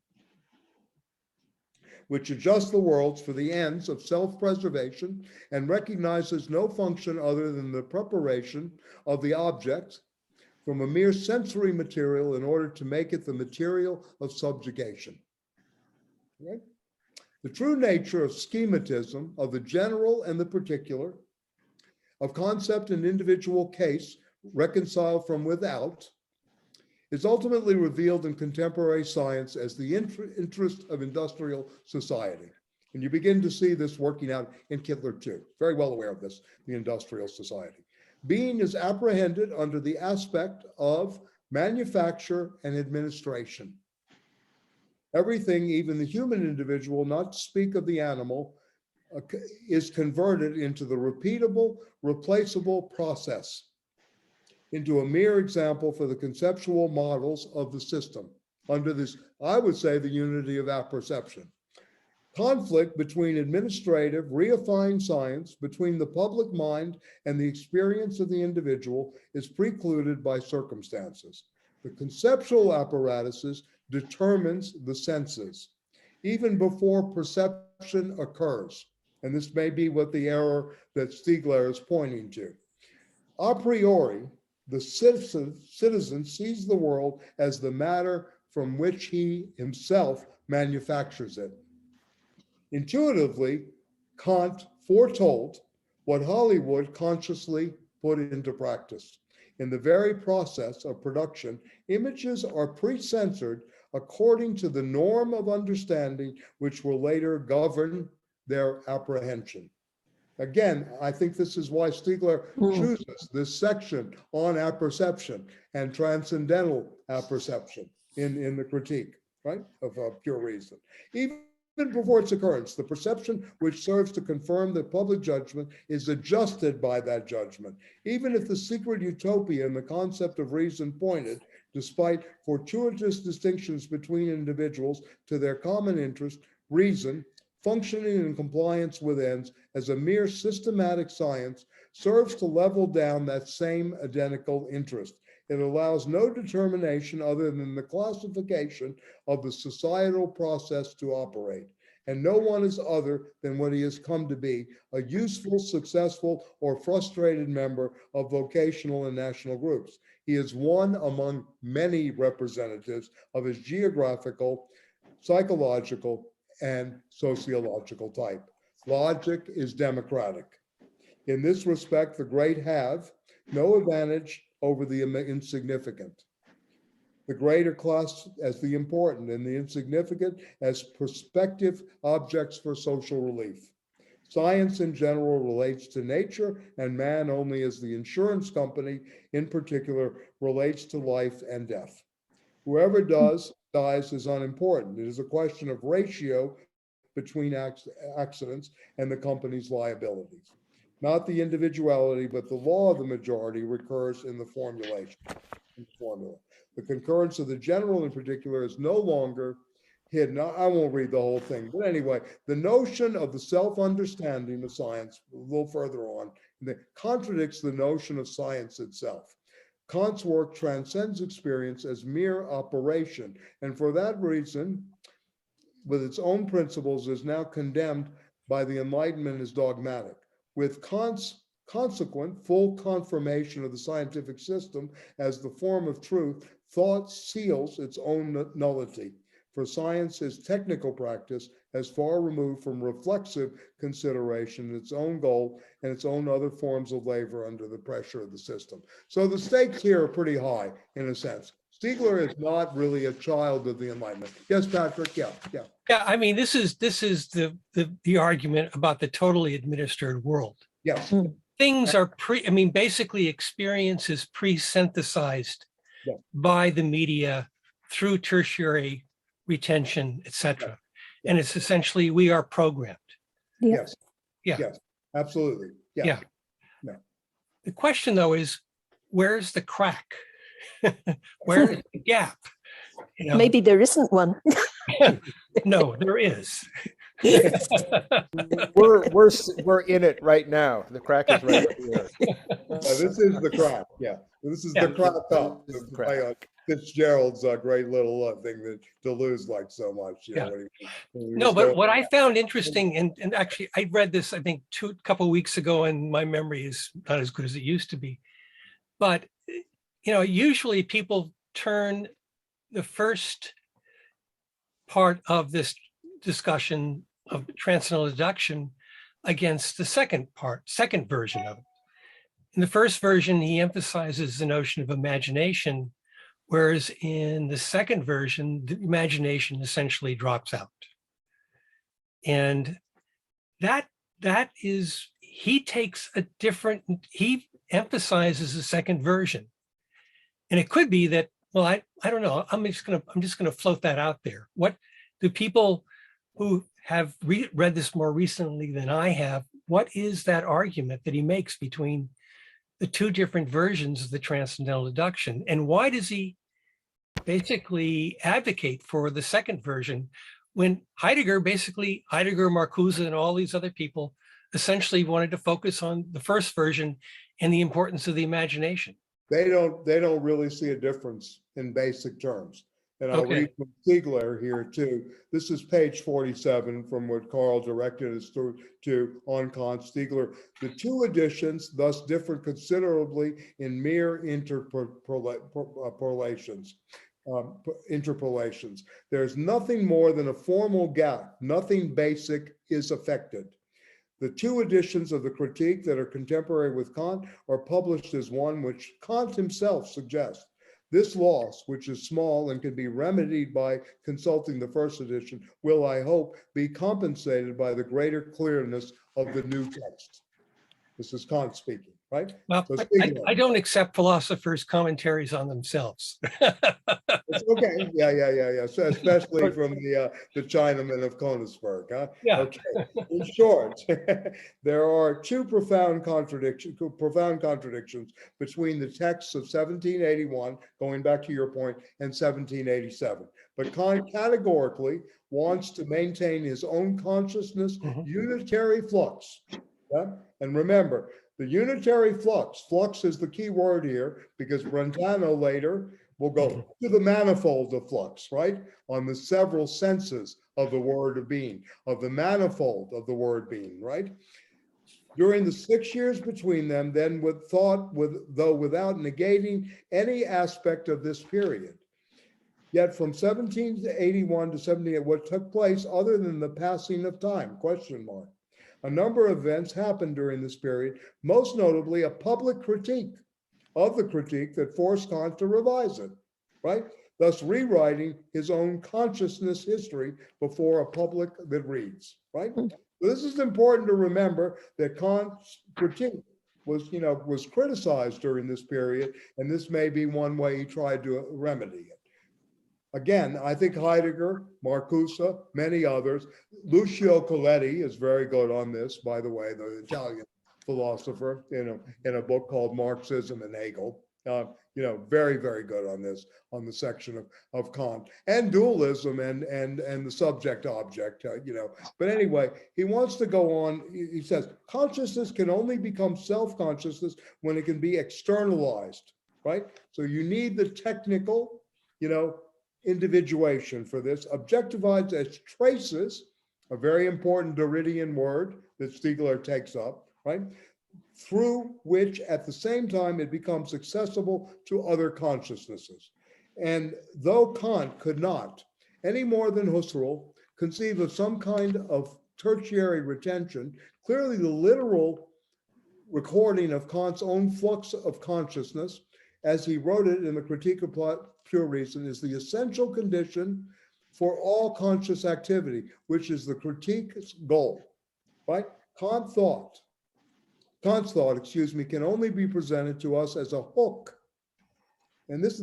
which adjusts the worlds for the ends of self-preservation and recognizes no function other than the preparation of the object from a mere sensory material in order to make it the material of subjugation. Right? The true nature of schematism, of the general and the particular, of concept and individual case reconciled from without, is ultimately revealed in contemporary science as the interest of industrial society. And you begin to see this working out in Kittler too. Very well aware of this, the industrial society. Being is apprehended under the aspect of manufacture and administration. Everything, even the human individual, not to speak of the animal, is converted into the repeatable, replaceable process, into a mere example for the conceptual models of the system, under this, I would say, the unity of apperception. Conflict between administrative, reifying science, between the public mind and the experience of the individual is precluded by circumstances. The conceptual apparatuses determines the senses, even before perception occurs. And this may be what the error that Stiegler is pointing to. A priori, the citizen sees the world as the matter from which he himself manufactures it. Intuitively, Kant foretold what Hollywood consciously put into practice. In the very process of production, images are pre-censored according to the norm of understanding which will later govern their apprehension. Again, I think this is why Stiegler chooses this section on apperception and transcendental apperception in the critique, right, of pure reason. Even before its occurrence, the perception which serves to confirm the public judgment is adjusted by that judgment. Even if the secret utopia in the concept of reason pointed despite fortuitous distinctions between individuals to their common interest, reason, functioning in compliance with ends as a mere systematic science, serves to level down that same identical interest. It allows no determination other than the classification of the societal process to operate. And no one is other than what he has come to be, a useful, successful, or frustrated member of vocational and national groups. He is one among many representatives of his geographical, psychological, and sociological type. Logic is democratic. In this respect, the great have no advantage over the insignificant. The greater class as the important and the insignificant as prospective objects for social relief. Science in general relates to nature, and man only as the insurance company in particular relates to life and death. Whoever dies is unimportant. It is a question of ratio between accidents and the company's liabilities. Not the individuality, but the law of the majority recurs in the formula. The concurrence of the general in particular is no longer hidden. I won't read the whole thing, but anyway, the notion of the self-understanding of science, a little further on, contradicts the notion of science itself. Kant's work transcends experience as mere operation, and for that reason, with its own principles, is now condemned by the Enlightenment as dogmatic. With Kant's consequent full confirmation of the scientific system as the form of truth, thought seals its own nullity. For science is technical practice as far removed from reflexive consideration, its own goal and its own other forms of labor under the pressure of the system. So the stakes here are pretty high in a sense. Stiegler is not really a child of the Enlightenment. Yes, Patrick. Yeah. Yeah, I mean, this is the argument about the totally administered world. Yes. Things are basically experience is pre-synthesized by the media through tertiary retention, etc. And it's essentially we are programmed. Yes. Yeah. Yes. Absolutely. Yeah. The question though is, where's the crack? Where's the gap? You know? Maybe there isn't one. No, there is. We're in it right now. The crack is right here. This is the crack. Yeah, this is the crack up. This is the crack. Fitzgerald's great little thing that Deleuze likes so much. You know, No, but what I found interesting, and actually I read this, I think a couple of weeks ago, and my memory is not as good as it used to be. But usually people turn the first part of this discussion of transcendental deduction against the second version of it. In the first version, he emphasizes the notion of imagination, whereas in the second version, the imagination essentially drops out. And that is, he emphasizes the second version. And it could be that, well, I don't know, I'm just gonna float that out there. What do people who have read this more recently than I have, what is that argument that he makes between the two different versions of the transcendental deduction? And why does he basically advocate for the second version when Heidegger, Marcuse, and all these other people essentially wanted to focus on the first version and the importance of the imagination? They don't really see a difference in basic terms. And I'll read from Stiegler here too. This is page 47 from what Carl directed us to on Kant. Stiegler, the two editions thus differ considerably in mere interpolations. There's nothing more than a formal gap. Nothing basic is affected. The two editions of the Critique that are contemporary with Kant are published as one which Kant himself suggests. This loss, which is small and can be remedied by consulting the first edition, will, I hope, be compensated by the greater clearness of the new text. This is Kant speaking, right? Well, So I don't accept philosophers' commentaries on themselves. it's okay. Yeah. So especially from the Chinaman of Königsberg, huh? Yeah. Okay. In short, there are two profound contradictions between the texts of 1781, going back to your point, and 1787. But Kant categorically wants to maintain his own consciousness unitary flux. Yeah? And remember, the unitary flux is the key word here, because Brentano later will go to the manifold of flux, right? On the several senses of the word of being, of the manifold of the word being, right? During the 6 years between them, then with thought, though without negating any aspect of this period. Yet from 1781 to 78, what took place other than the passing of time, question mark. A number of events happened during this period, most notably a public critique of the critique that forced Kant to revise it, right? Thus rewriting his own consciousness history before a public that reads, right? So this is important to remember, that Kant's critique was criticized during this period, and this may be one way he tried to remedy it. Again, I think Heidegger, Marcuse, many others, Lucio Coletti is very good on this, by the way, the Italian philosopher, in a book called Marxism and Hegel. Very, very good on this, on the section of Kant and dualism and the subject object, But anyway, he wants to go on. He says, consciousness can only become self-consciousness when it can be externalized, right? So you need the technical, individuation for this, objectivized as traces, a very important Derridian word that Stiegler takes up, right? Through which at the same time it becomes accessible to other consciousnesses. And though Kant could not, any more than Husserl, conceive of some kind of tertiary retention, clearly the literal recording of Kant's own flux of consciousness, as he wrote it in the Critique of Pure Reason, is the essential condition for all conscious activity, which is the critique's goal, right? Kant's thought, can only be presented to us as a hook. And this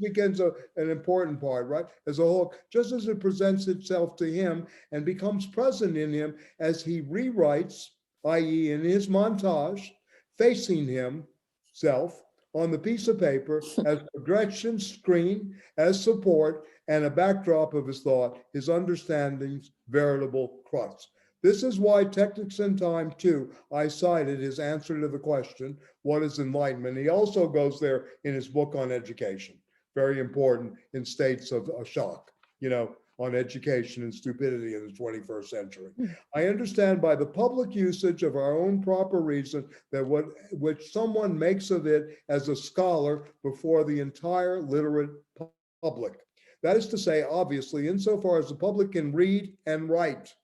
begins an important part, right? As a hook, just as it presents itself to him and becomes present in him as he rewrites, i.e. in his montage, facing himself on the piece of paper as projection screen, as support, and a backdrop of his thought, his understanding's veritable crux. This is why Technics and Time, too, I cited his answer to the question, what is enlightenment? He also goes there in his book on education, very important in states of shock, on education and stupidity in the 21st century. I understand by the public usage of our own proper reason that which someone makes of it as a scholar before the entire literate public. That is to say, obviously, insofar as the public can read and write.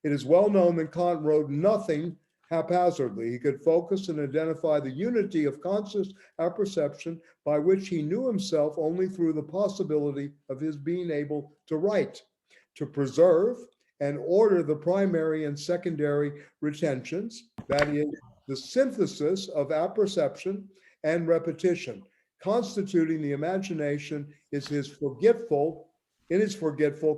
It is well known that Kant wrote nothing haphazardly. He could focus and identify the unity of conscious apperception by which he knew himself only through the possibility of his being able to write, to preserve and order the primary and secondary retentions, that is, the synthesis of apperception and repetition, constituting the imagination is his forgetful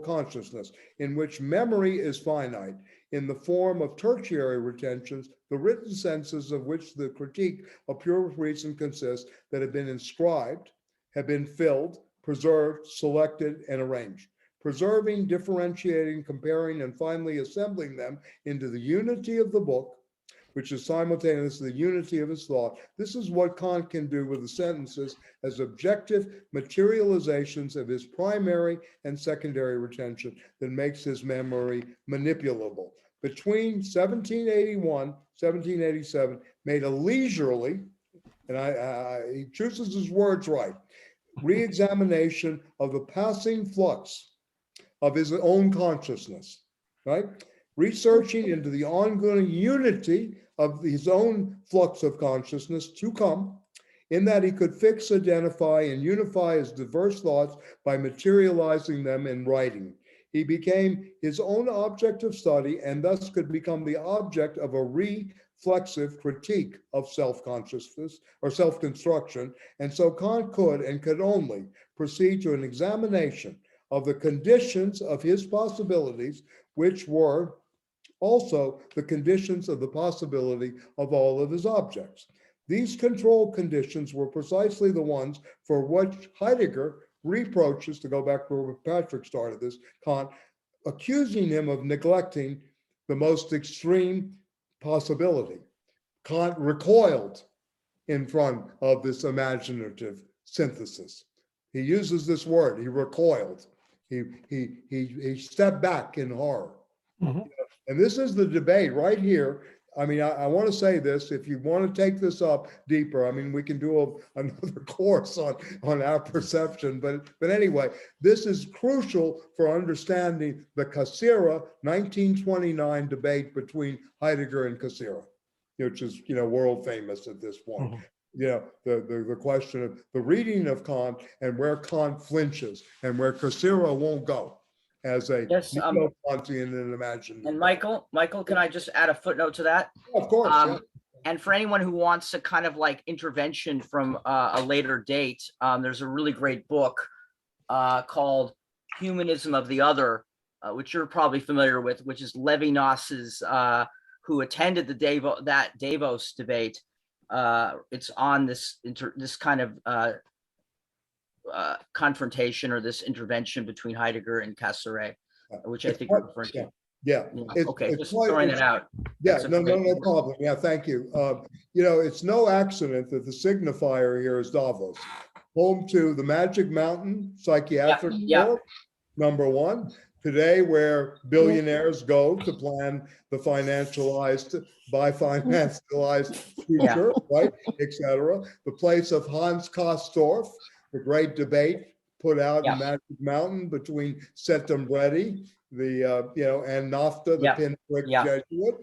consciousness, in which memory is finite, in the form of tertiary retentions, the written senses of which the critique of pure reason consists, that have been inscribed, have been filled, preserved, selected, and arranged. Preserving, differentiating, comparing, and finally assembling them into the unity of the book, which is simultaneously the unity of his thought. This is what Kant can do with the sentences as objective materializations of his primary and secondary retention that makes his memory manipulable. Between 1781, 1787, made a leisurely, and he chooses his words right, re-examination of the passing flux of his own consciousness, right? Researching into the ongoing unity of his own flux of consciousness to come, in that he could fix, identify, and unify his diverse thoughts by materializing them in writing. he became his own object of study and thus could become the object of a reflexive critique of self-consciousness or self-construction. And so Kant could and could only proceed to an examination of the conditions of his possibilities, which were also the conditions of the possibility of all of his objects. These control conditions were precisely the ones for which Heidegger reproaches, to go back to where Patrick started this, Kant, accusing him of neglecting the most extreme possibility. Kant recoiled in front of this imaginative synthesis. He uses this word, he recoiled. He stepped back in horror. Mhm. And this is the debate right here. I mean, I want to say this, if you want to take this up deeper, I mean, we can do another course on our perception, but anyway, this is crucial for understanding the Cassirer 1929 debate between Heidegger and Cassirer, which is, world famous at this point. Mhm. The question of the reading of Kant and where Kant flinches and where Cassirer won't go as a Yes, neo-Kantian and imaginative. And Michael, can I just add a footnote to that? Of course, yeah. And for anyone who wants a kind of like intervention from a later date, there's a really great book called Humanism of the Other, which you're probably familiar with, which is Levinas's, who attended the Davos debate. It's on this kind of confrontation or this intervention between Heidegger and Cassirer, which I think you're referring to. Yeah. Okay, just throwing it out. Yeah, That's a no great- problem. Yeah, thank you. It's no accident that the signifier here is Davos, home to the Magic Mountain Psychiatric Corps, number one. Today, where billionaires go to plan the financialized future, right, et cetera. The place of Hans Castorf, the great debate put out in Magic Mountain between Settembretti, and Nafta, the pinprick Jesuit,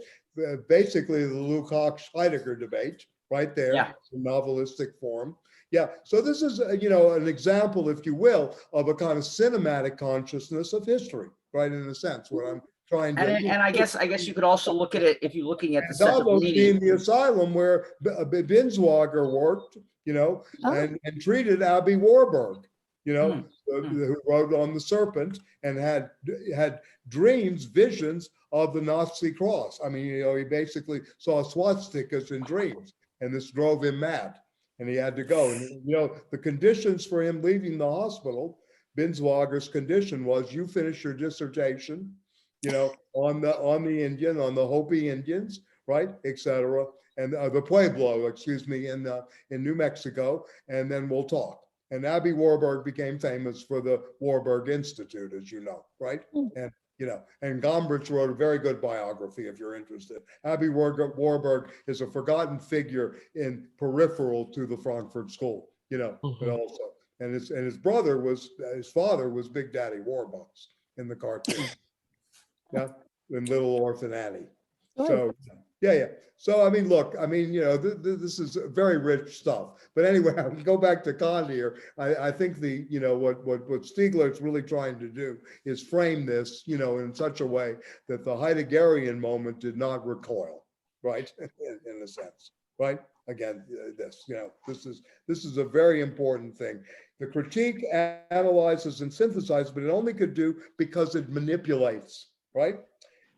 basically the Lukács Heidegger debate, right there, in novelistic form. Yeah, so this is, an example, if you will, of a kind of cinematic consciousness of history, right, in a sense, what I'm trying to... And I guess you could also look at it, if you're looking at the Davos being the asylum where Binswanger worked, and treated Abby Warburg, who wrote on the Serpent and had dreams, visions of the Nazi cross. I mean, he basically saw swastikas in dreams, and this drove him mad. And he had to go. And the conditions for him leaving the hospital, Binswager's condition was you finish your dissertation, on the Hopi Indians, right, et cetera, and the Pueblo, in New Mexico, and then we'll talk. And Abby Warburg became famous for the Warburg Institute, as you know, right? And Gombrich wrote a very good biography if you're interested. Abby Warburg is a forgotten figure in peripheral to the Frankfurt School, but also, and his father was Big Daddy Warbucks in the cartoon, in Little Orphan Annie. So So, I mean, look, this is very rich stuff. But anyway, I can go back to Kant here. I think what Stiegler is really trying to do is frame this, in such a way that the Heideggerian moment did not recoil, right? in a sense, right? Again, this is a very important thing. The critique analyzes and synthesizes, but it only could do because it manipulates, right?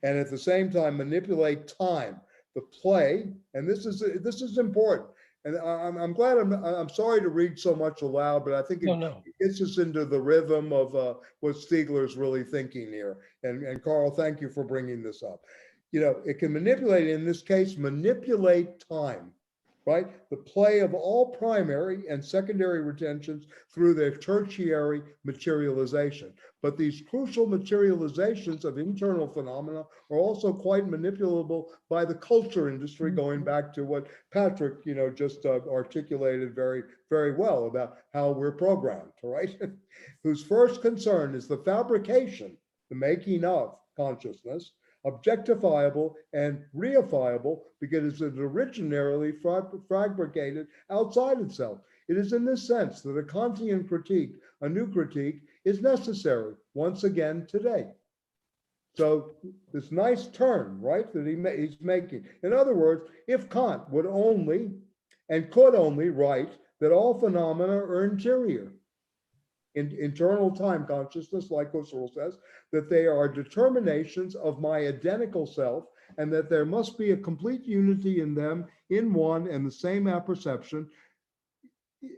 And at the same time, manipulate time. The play, and this is important. And I'm glad I'm sorry to read so much aloud, but I think it gets us into the rhythm of what Stiegler's really thinking here. And Carl, thank you for bringing this up. It can manipulate, in this case, manipulate time, right? The play of all primary and secondary retentions through their tertiary materialization. But these crucial materializations of internal phenomena are also quite manipulable by the culture industry, going back to what Patrick, just articulated very, very well about how we're programmed, right? Whose first concern is the fabrication, the making of consciousness, objectifiable and reifiable because it is originally fabricated outside itself. It is in this sense that a Kantian critique, a new critique, is necessary once again today. So this nice turn, right, that he's making. In other words, if Kant would only and could only write that all phenomena are interior, in internal time consciousness, like Husserl says, that they are determinations of my identical self, and that there must be a complete unity in them in one and the same apperception,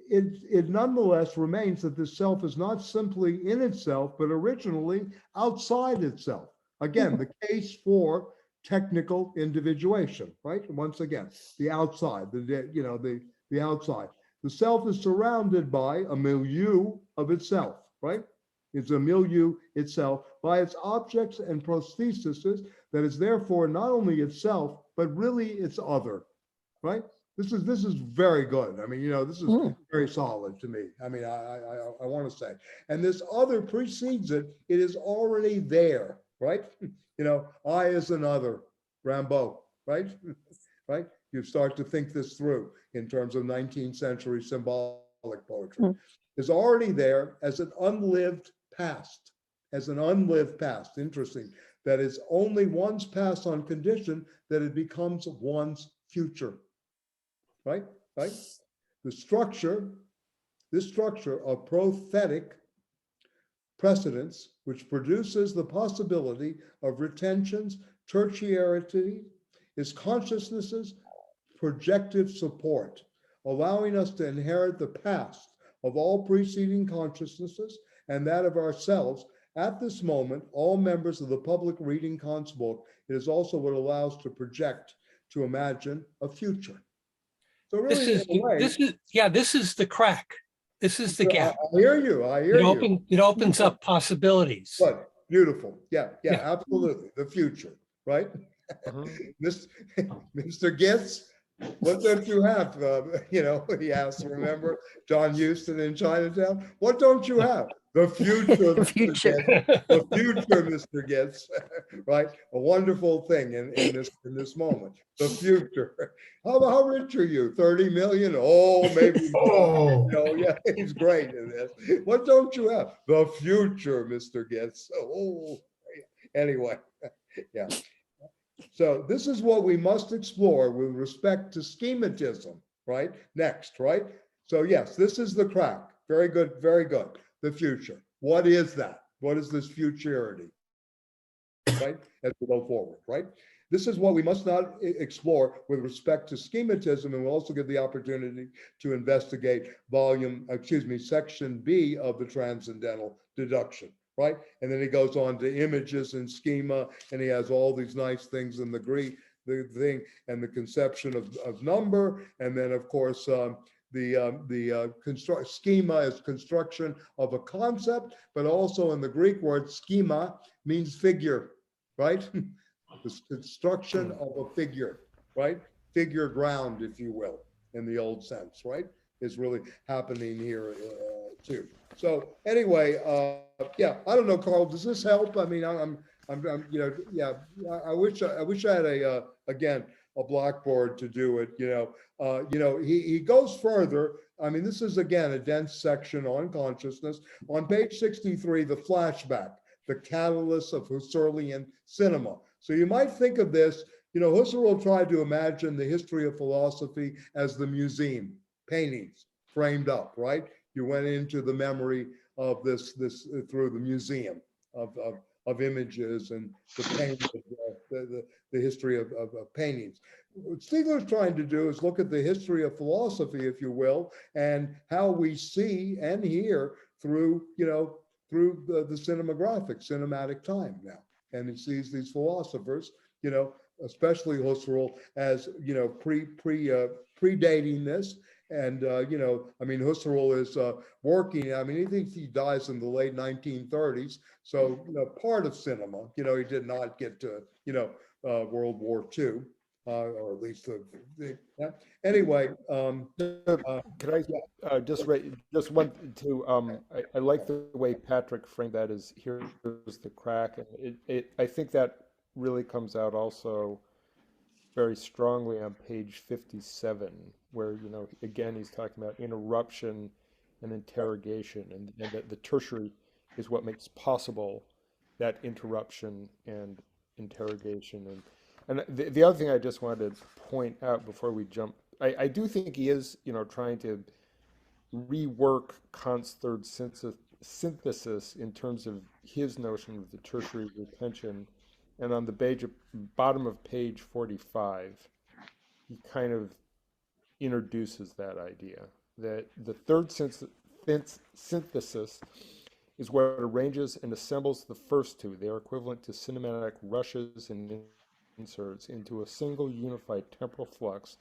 it nonetheless remains that this self is not simply in itself, but originally outside itself. Again, the case for technical individuation, right? Once again, the outside, the outside. The self is surrounded by a milieu of itself, right? It's a milieu itself by its objects and prostheses that is therefore not only itself, but really its other, right? This is very good. I mean, this is very solid to me. I mean, I want to say, and this other precedes it. It is already there, right? I is another, Rimbaud, right? Right? You start to think this through in terms of 19th century symbolic poetry. Is already there as an unlived past, Interesting. That is only one's past on condition that it becomes one's future. Right? This structure of prothetic precedence, which produces the possibility of retentions, tertiarity, is consciousness's projective support, allowing us to inherit the past of all preceding consciousnesses and that of ourselves. At this moment, all members of the public reading Kant's book, it is also what allows to project, to imagine a future. So really, this is the crack. This is the gap. I hear you. It opens up possibilities. But beautiful. Yeah, absolutely. The future, right? Mr. Gitz, what don't you have? He asked, remember John Huston in Chinatown? What don't you have? The future. The future. The future, Mr. Gitz, right? A wonderful thing in this moment. The future. How rich are you? 30 million? Oh, maybe more. Yeah, he's great in this. What don't you have? The future, Mr. Gitz. Oh, anyway, yeah. So this is what we must explore with respect to schematism, right? Next, right? So yes, this is the crack. Very good, very good. The future. What is that? What is this futurity, right? As we go forward, right? This is what we must not explore with respect to schematism, and we'll also give the opportunity to investigate section B of the transcendental deduction, right? And then he goes on to images and schema, and he has all these nice things in the Greek, the thing, and the conception of number, and then of course schema is construction of a concept, but also in the Greek word schema means figure, right? The construction of a figure, right? Figure ground, if you will, in the old sense, right? Is really happening here too. So anyway, I don't know, Carl, does this help? I mean, I wish I had again, a blackboard to do it, he goes further. I mean, this is again, a dense section on consciousness. On page 63, the flashback, the catalyst of Husserlian cinema. So you might think of this, Husserl tried to imagine the history of philosophy as the museum, paintings framed up, right? You went into the memory of this through the museum of images and the paintings, the history of paintings. What Stiegler's trying to do is look at the history of philosophy, if you will, and how we see and hear through the cinematic time now. And he sees these philosophers, especially Husserl, as predating this. And Husserl is working. I mean, he thinks he dies in the late 1930s. So part of cinema. He did not get to World War II, or at least anyway. Can I just want to? I like the way Patrick framed that as here's the crack, and I think that really comes out also very strongly on page 57, where again he's talking about interruption and interrogation, and that the tertiary is what makes possible that interruption and interrogation. And the other thing I just wanted to point out before we jump, I do think he is, trying to rework Kant's third synthesis in terms of his notion of the tertiary retention. And on the bottom of page 45, he kind of introduces that idea that the third synthesis is what arranges and assembles the first two. They are equivalent to cinematic rushes and inserts into a single unified temporal flux,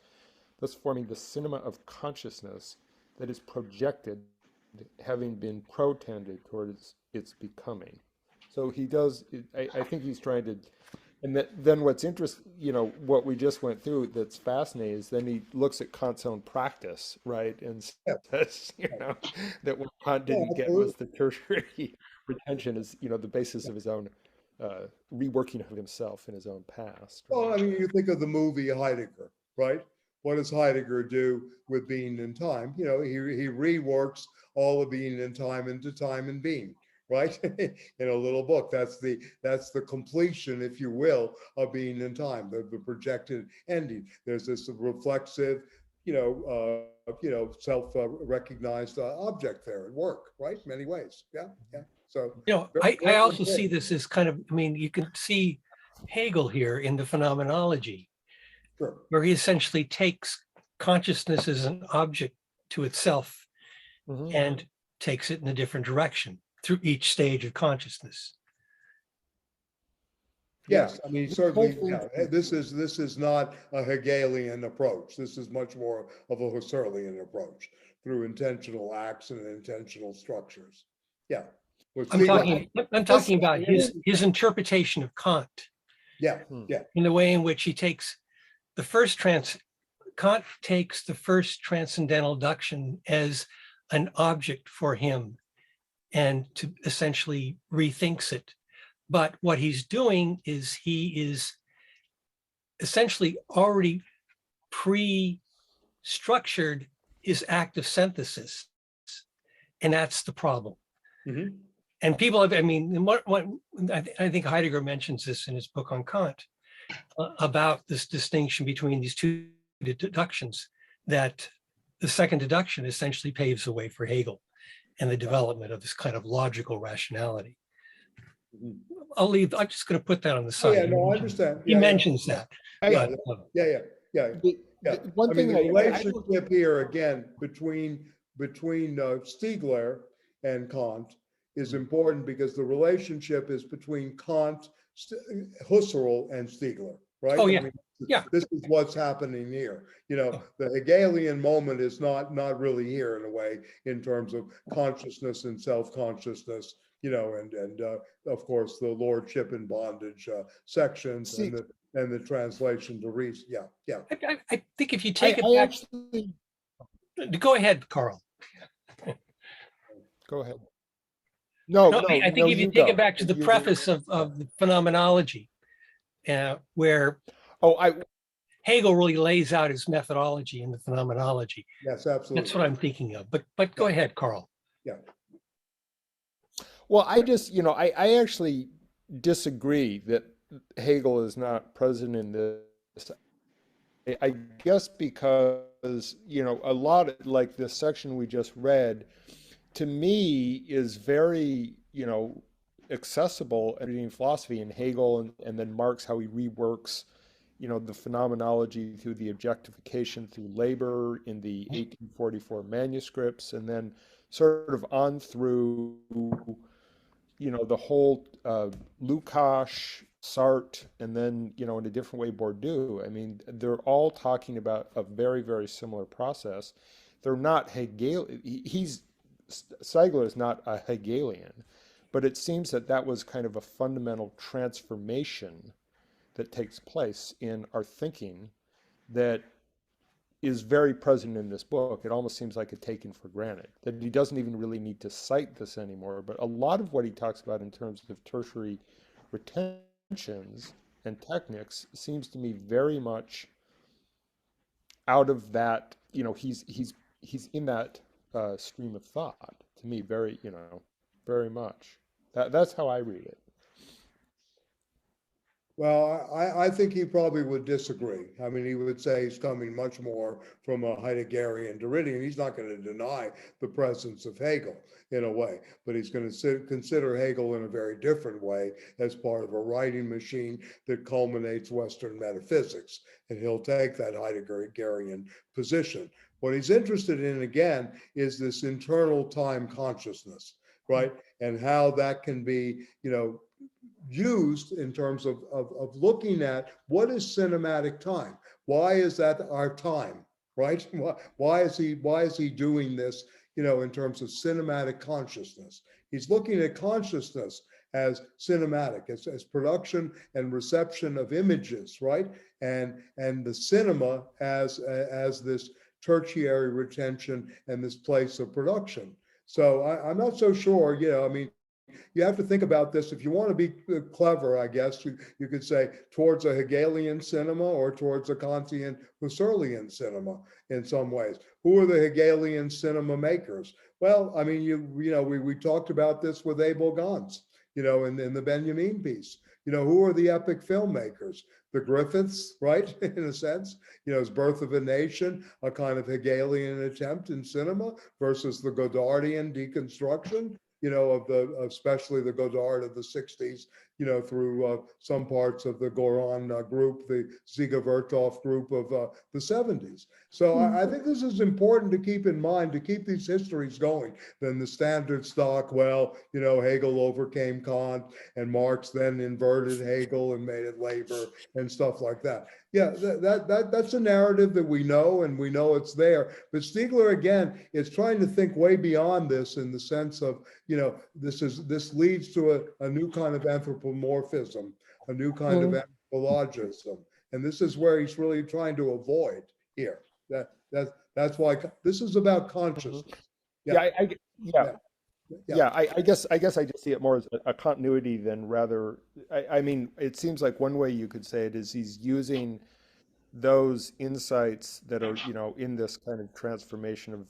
thus forming the cinema of consciousness that is projected, having been protended towards its becoming. So he does, I think he's trying to, and then what's interesting, what we just went through that's fascinating is then he looks at Kant's own practice, right? And says, that what Kant didn't get was the tertiary retention is, the basis of his own reworking of himself in his own past. Right? Well, I mean, you think of the movie Heidegger, right? What does Heidegger do with being and time? He reworks all of being and time into time and being, right? In a little book. That's the completion, if you will, of being and time, the projected ending. There's this reflexive, self-recognized object there at work, right? Many ways. Yeah. So I also see this as kind of, you can see Hegel here in the phenomenology, sure. where he essentially takes consciousness as an object to itself and takes it in a different direction through each stage of consciousness. Yes, certainly. This is not a Hegelian approach. This is much more of a Husserlian approach through intentional acts and intentional structures. Yeah. I'm talking about his interpretation of Kant. Yeah. In the way in which he takes Kant takes the first transcendental duction as an object for him and to essentially rethinks it. But what he's doing is he is essentially already pre-structured his act of synthesis. And that's the problem. Mm-hmm. And people have, I think Heidegger mentions this in his book on Kant, about this distinction between these two deductions, that the second deduction essentially paves the way for Hegel and the development of this kind of logical rationality. I'm just going to put that on the side. I understand. He mentions that. Yeah. One thing the relationship here again between Stiegler and Kant is important because the relationship is between Kant, Husserl, and Stiegler, right? Oh, yeah. This is what's happening here. The Hegelian moment is not really here in a way in terms of consciousness and self-consciousness, and of course the lordship and bondage sections and the translation to reason. Yeah. I think if you take it back, go ahead, Carl. Go ahead. I think if you take it back to the preface of the phenomenology, where Hegel really lays out his methodology in the phenomenology. Yes, absolutely. That's what I'm thinking of. But go ahead, Carl. Yeah. Well, I I actually disagree that Hegel is not present in this. I guess because, a lot of, like this section we just read, to me is very, accessible at reading philosophy in Hegel and then Marx, how he reworks, the phenomenology through the objectification through labor in the 1844 manuscripts, and then sort of on through, the whole Lukács, Sartre, and then, in a different way, Bourdieu. They're all talking about a very, very similar process. They're not Hegelian. Stiegler is not a Hegelian, but it seems that was kind of a fundamental transformation that takes place in our thinking that is very present in this book. It almost seems like a taken for granted, that he doesn't even really need to cite this anymore. But a lot of what he talks about in terms of tertiary retentions and techniques seems to me very much out of that, he's in that stream of thought, to me, very, very much. That's how I read it. Well, I think he probably would disagree. I mean, he would say he's coming much more from a Heideggerian Derridian. He's not going to deny the presence of Hegel in a way, but he's going to consider Hegel in a very different way as part of a writing machine that culminates Western metaphysics. And he'll take that Heideggerian position. What he's interested in, again, is this internal time consciousness, right? And how that can be, used in terms of looking at what is cinematic time. Why is that our time, right? Why is he doing this, in terms of cinematic consciousness? He's looking at consciousness as cinematic, as production and reception of images, right? And the cinema as this tertiary retention and this place of production. So I'm not so sure, I mean, you have to think about this. If you want to be clever, I guess you could say towards a Hegelian cinema or towards a Kantian Husserlian cinema in some ways. Who are the Hegelian cinema makers? Well, I mean, we talked about this with Abel Gance, in the Benjamin piece. Who are the epic filmmakers? The Griffiths, right? In a sense, his Birth of a Nation, a kind of Hegelian attempt in cinema versus the Godardian deconstruction. Especially the Godard of the 60s, through some parts of the Goran group, the Ziga Vertov group of the 70s. So I think this is important to keep in mind, to keep these histories going. Then the standard stock, Hegel overcame Kant and Marx then inverted Hegel and made it labor and stuff like that. Yeah, that's a narrative that we know, and we know it's there. But Stiegler, again, is trying to think way beyond this in the sense of, this leads to a new kind of anthropomorphism, a new kind of anthropologism. And this is where he's really trying to avoid here. That's why this is about consciousness. Yeah, I guess I just see it more as a continuity than rather. I mean, it seems like one way you could say it is he's using those insights that are, in this kind of transformation of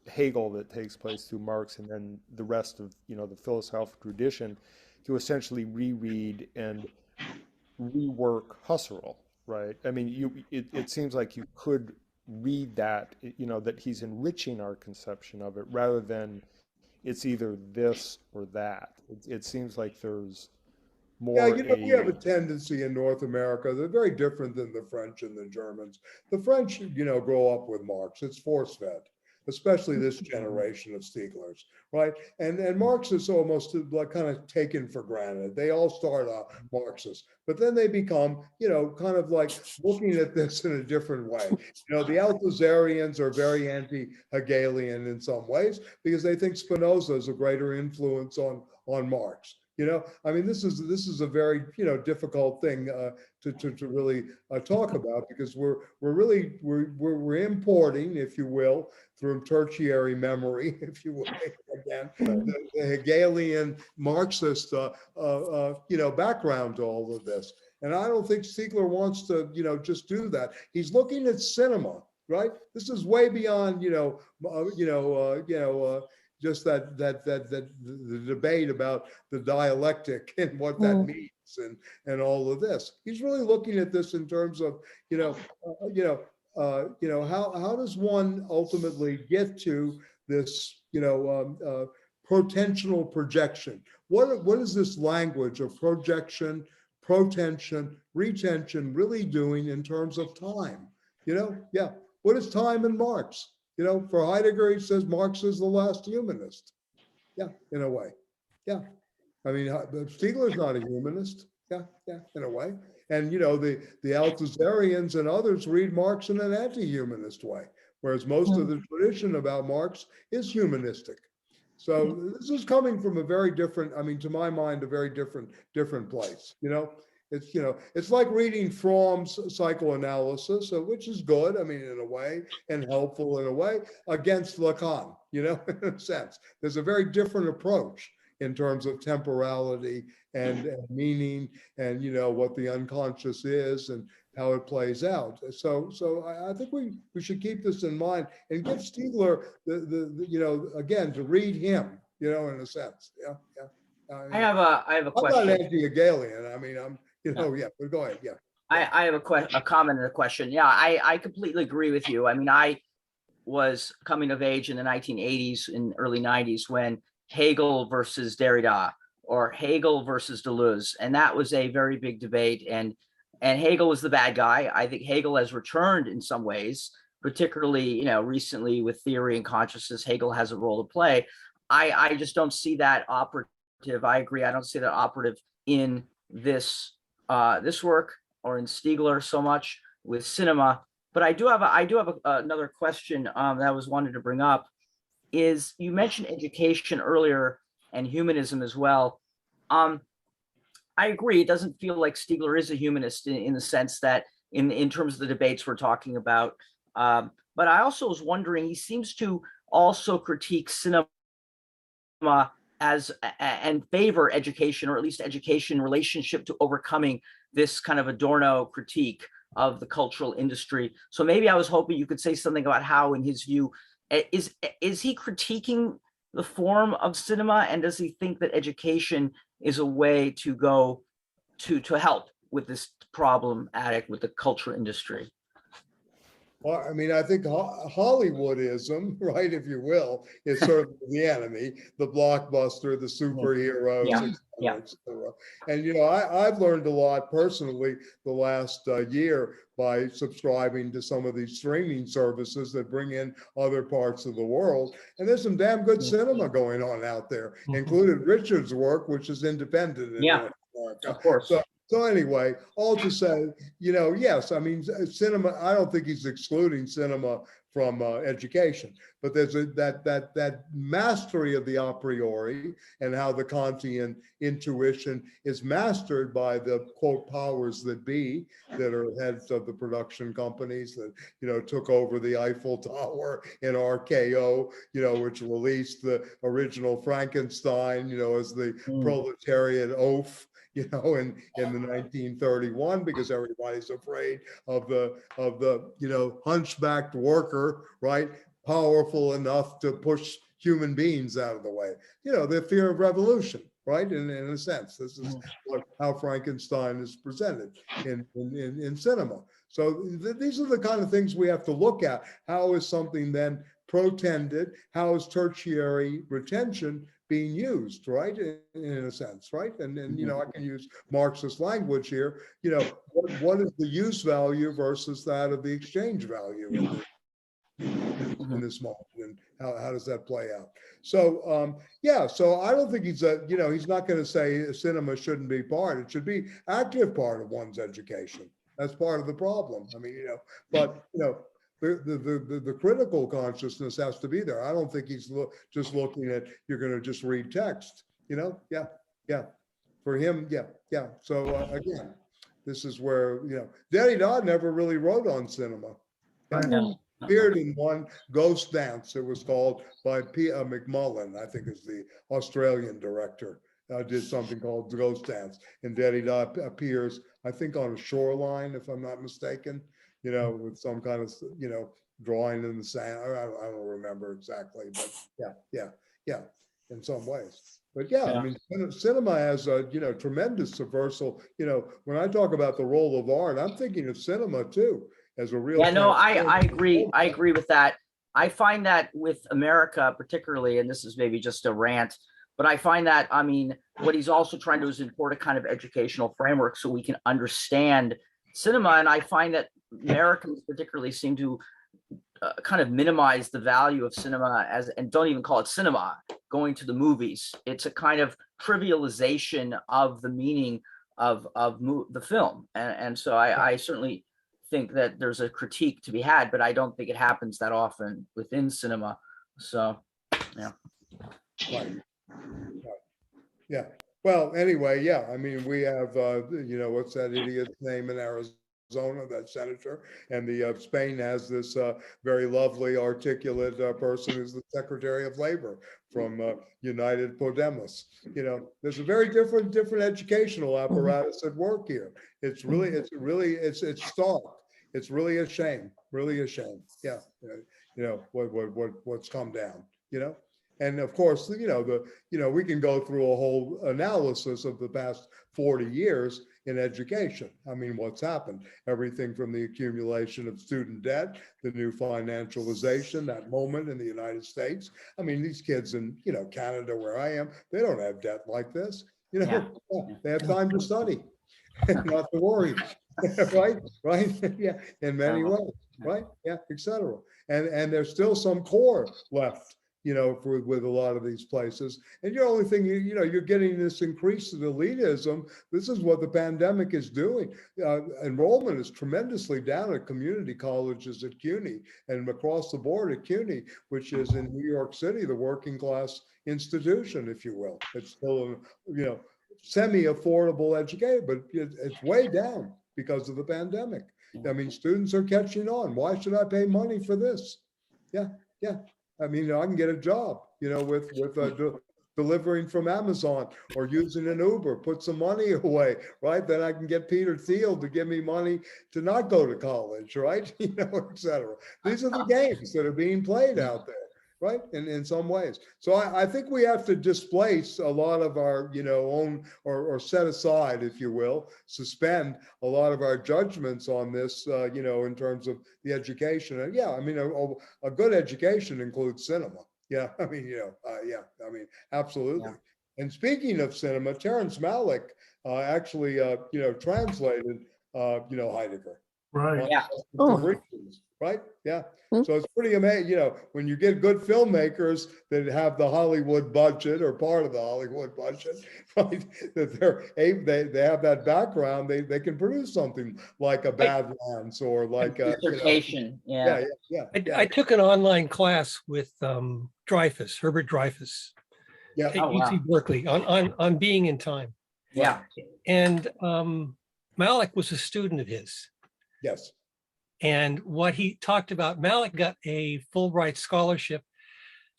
Hegel that takes place through Marx and then the rest of, the philosophical tradition to essentially reread and rework Husserl, right? I mean, it seems like you could read that, that he's enriching our conception of it rather than it's either this or that. It seems like there's more. Yeah, we have a tendency in North America. They're very different than the French and the Germans. The French, grow up with Marx. It's force-fed, especially this generation of Stieglers, right? And Marx is almost like kind of taken for granted. They all start out Marxists, but then they become, kind of like looking at this in a different way. The Althuserians are very anti-Hegelian in some ways because they think Spinoza is a greater influence on Marx. I mean, this is a very difficult thing to really talk about because we're importing, if you will, through tertiary memory, if you will, again, the Hegelian Marxist background to all of this. And I don't think Stiegler wants to just do that. He's looking at cinema, right? This is way beyond just that the debate about the dialectic and what that means and all of this. He's really looking at this in terms of how does one ultimately get to this potential projection? What is this language of projection, protension, retention really doing in terms of time? What is time in Marx? For Heidegger, he says Marx is the last humanist. Yeah, in a way. Yeah. I mean, Stiegler's not a humanist. Yeah, in a way. And, the Althuserians and others read Marx in an anti-humanist way, whereas most of the tradition about Marx is humanistic. So this is coming from a very different, I mean, to my mind, a very different place, It's like reading Fromm's psychoanalysis, which is good, I mean, in a way, and helpful in a way, against Lacan, in a sense. There's a very different approach in terms of temporality and meaning and, what the unconscious is and how it plays out. So I think we should keep this in mind and give Stiegler again, to read him, in a sense. Yeah. I have a question. I'm not anti-Hegelian. I mean, I'm Yeah, but go ahead. Yeah. I have a comment and a question. Yeah, I completely agree with you. I mean, I was coming of age in the 1980s and early 90s when Hegel versus Derrida or Hegel versus Deleuze, and that was a very big debate. And Hegel was the bad guy. I think Hegel has returned in some ways, particularly recently with theory and consciousness. Hegel has a role to play. I just don't see that operative. I agree. I don't see that operative in this work or in Stiegler so much with cinema. But I do have another question that I was wanted to bring up. Is you mentioned education earlier and humanism as well. I agree. It doesn't feel like Stiegler is a humanist in the sense that in terms of the debates we're talking about. But I also was wondering, he seems to also critique cinema as and favor education, or at least education relationship to overcoming this kind of Adorno critique of the cultural industry. So maybe I was hoping you could say something about how, in his view, is he critiquing the form of cinema, and does he think that education is a way to go to help with this problematic with the cultural industry? Well, I mean, I think Hollywoodism, right, if you will, is certainly the enemy, the blockbuster, the superheroes, et cetera. And, I've learned a lot personally the last year by subscribing to some of these streaming services that bring in other parts of the world. And there's some damn good cinema going on out there, including Richard's work, which is independent in North America. Of course. So anyway, all to say, yes, I mean, cinema, I don't think he's excluding cinema from education, but there's that mastery of the a priori and how the Kantian intuition is mastered by the quote powers that be, that are heads of the production companies that, took over the Eiffel Tower in RKO, which released the original Frankenstein, as the proletariat oaf. In the 1931, because everybody's afraid of the hunchbacked worker, right? Powerful enough to push human beings out of the way. The fear of revolution, right? In a sense, this is how Frankenstein is presented in cinema. So these are the kind of things we have to look at. How is something then protended? How is tertiary retention being used, right? In a sense, right? And I can use Marxist language here. What is the use value versus that of the exchange value in this moment, and how does that play out? So so I don't think he's he's not going to say cinema shouldn't be part. It should be active part of one's education. That's part of the problem. I mean, but the critical consciousness has to be there. I don't think he's just looking at, you're going to just read text, for him. So again, this is where, Derrida never really wrote on cinema. Appeared in one Ghost Dance, it was called, by P. McMullen, I think is the Australian director, did something called Ghost Dance. And Derrida appears, I think, on a shoreline, if I'm not mistaken, with some kind of, drawing in the sand. I don't remember exactly, but yeah, in some ways. But I mean, cinema has a, tremendous subversal. When I talk about the role of art, I'm thinking of cinema too, as a real. I agree. I agree with that. I find that with America particularly, and this is maybe just a rant, but I find that, I mean, what he's also trying to do is import a kind of educational framework so we can understand cinema. And I find that Americans particularly seem to kind of minimize the value of cinema and don't even call it cinema, going to the movies. It's a kind of trivialization of the meaning of the film. And so I certainly think that there's a critique to be had, but I don't think it happens that often within cinema. So, yeah. Right. Yeah. Well, anyway, I mean, we have, what's that idiot's name in Arizona, that senator, and Spain has this very lovely, articulate person who's the Secretary of Labor from United Podemos. There's a very different educational apparatus at work here. It's stark. It's really a shame. Yeah. What's come down. And of course, we can go through a whole analysis of the past 40 years in education. I mean, what's happened? Everything from the accumulation of student debt, the new financialization, that moment in the United States. I mean, these kids in, Canada, where I am, they don't have debt like this. They have time to study, not to worry. right, yeah, in many ways, right, yeah, etc. And there's still some core left, with a lot of these places. And the only thing, you're getting this increase in elitism. This is what the pandemic is doing. Enrollment is tremendously down at community colleges at CUNY and across the board at CUNY, which is in New York City, the working class institution, if you will. It's still, semi-affordable education, but it's way down because of the pandemic. I mean, students are catching on. Why should I pay money for this? Yeah. I mean, I can get a job, with delivering from Amazon or using an Uber, put some money away, right? Then I can get Peter Thiel to give me money to not go to college, right? Et cetera. These are the games that are being played out there, right? In some ways. So I think we have to displace a lot of our, own or set aside, if you will, suspend a lot of our judgments on this, in terms of the education. And yeah, I mean, a good education includes cinema. Yeah, I mean, absolutely. Yeah. And speaking of cinema, Terrence Malick actually, translated, Heidegger. Right. Yeah. Right. Yeah. So it's pretty amazing, when you get good filmmakers that have the Hollywood budget or part of the Hollywood budget, right? That they have that background, they can produce something like a Badlands or like a dissertation. Yeah. I took an online class with Dreyfus, Herbert Dreyfus, at UC Berkeley on being in time. Yeah. And Malick was a student of his. Yes. And what he talked about, Malick got a Fulbright scholarship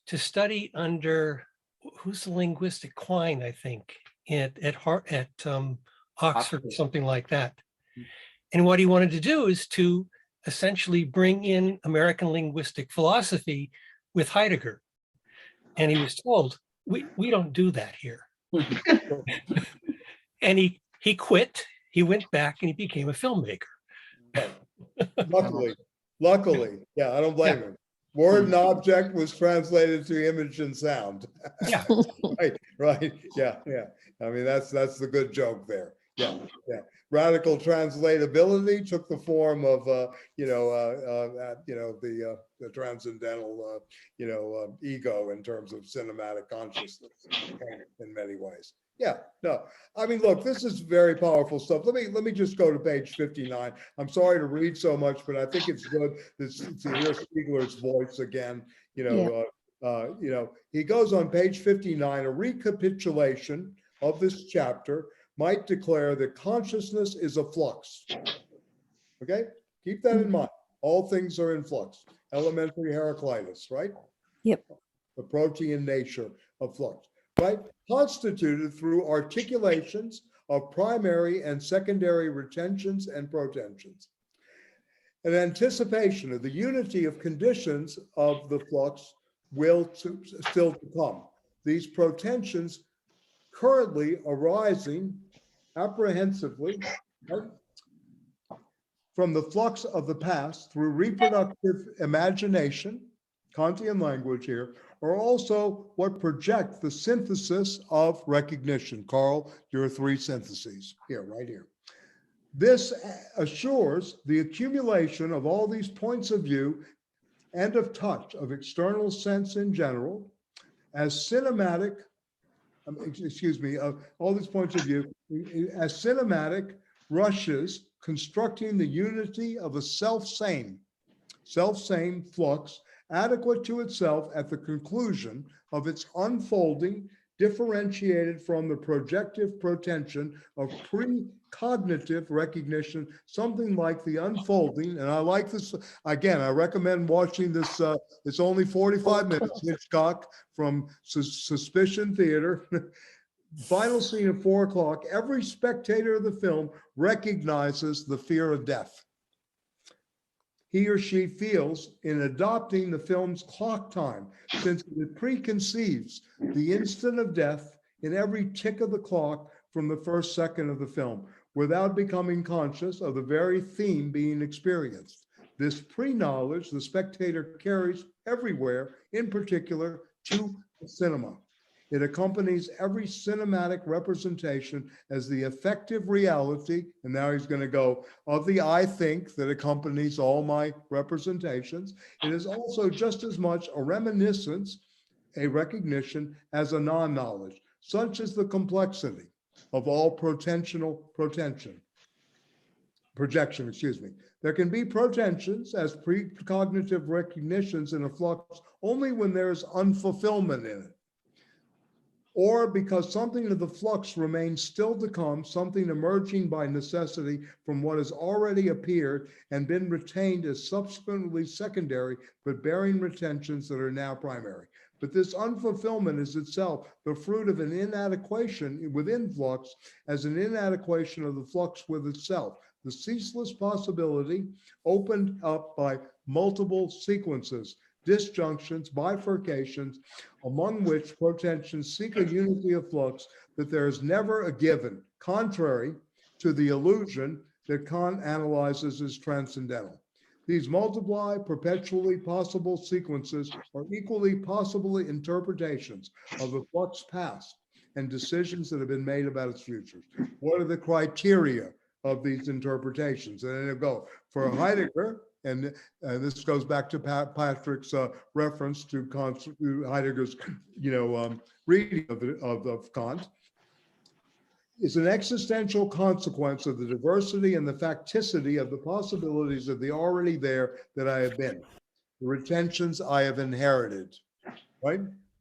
to study under, who's the linguistic, Quine, I think, at Oxford or something like that. And what he wanted to do is to essentially bring in American linguistic philosophy with Heidegger. And he was told, we don't do that here. And he quit, he went back and he became a filmmaker. Luckily, yeah, I don't blame him. Word and object was translated to image and sound. Yeah. right. Yeah. I mean, that's the good joke there. Yeah. Radical translatability took the form of, the transcendental, ego in terms of cinematic consciousness in many ways. Yeah, no, I mean, look, this is very powerful stuff. Let me just go to page 59. I'm sorry to read so much, but I think it's good to hear Stiegler's voice again. He goes on page 59, a recapitulation of this chapter might declare that consciousness is a flux. Okay, keep that in mind. All things are in flux. Elementary Heraclitus, right? Yep. The protean nature of flux. Right, constituted through articulations of primary and secondary retentions and protensions. An anticipation of the unity of conditions of the flux will still to come. These protensions currently arising apprehensively, right, from the flux of the past through reproductive imagination, Kantian language here, are also what project the synthesis of recognition. Carl, your three syntheses here, right here. This assures the accumulation of all these points of view and of touch of external sense in general as cinematic, of all these points of view as cinematic rushes constructing the unity of a self-same flux adequate to itself at the conclusion of its unfolding, differentiated from the projective protension of precognitive recognition, something like the unfolding. And I like this, again, I recommend watching this, it's only 45 minutes, Hitchcock from Suspicion Theater. Final scene at 4 o'clock, every spectator of the film recognizes the fear of death he or she feels in adopting the film's clock time, since it preconceives the instant of death in every tick of the clock from the first second of the film. without becoming conscious of the very theme being experienced. This pre-knowledge the spectator carries everywhere, in particular to the cinema. It accompanies every cinematic representation as the effective reality, and now he's going to go, of the I think that accompanies all my representations. It is also just as much a reminiscence, a recognition, as a non-knowledge. Such is the complexity of all projection. There can be protensions as precognitive recognitions in a flux only when there is unfulfillment in it, or because something of the flux remains still to come, something emerging by necessity from what has already appeared and been retained as subsequently secondary, but bearing retentions that are now primary. But this unfulfillment is itself the fruit of an inadequation within flux, as an inadequation of the flux with itself, the ceaseless possibility opened up by multiple sequences, disjunctions, bifurcations, among which protensions seek a unity of flux that there is never a given, contrary to the illusion that Kant analyzes as transcendental. These multiply, perpetually possible sequences are equally possible interpretations of the flux past and decisions that have been made about its futures. What are the criteria of these interpretations? And then it'll go for Heidegger, and this goes back to Patrick's reference to Heidegger's, reading of Kant, is an existential consequence of the diversity and the facticity of the possibilities of the already there that I have been, the retentions I have inherited, right?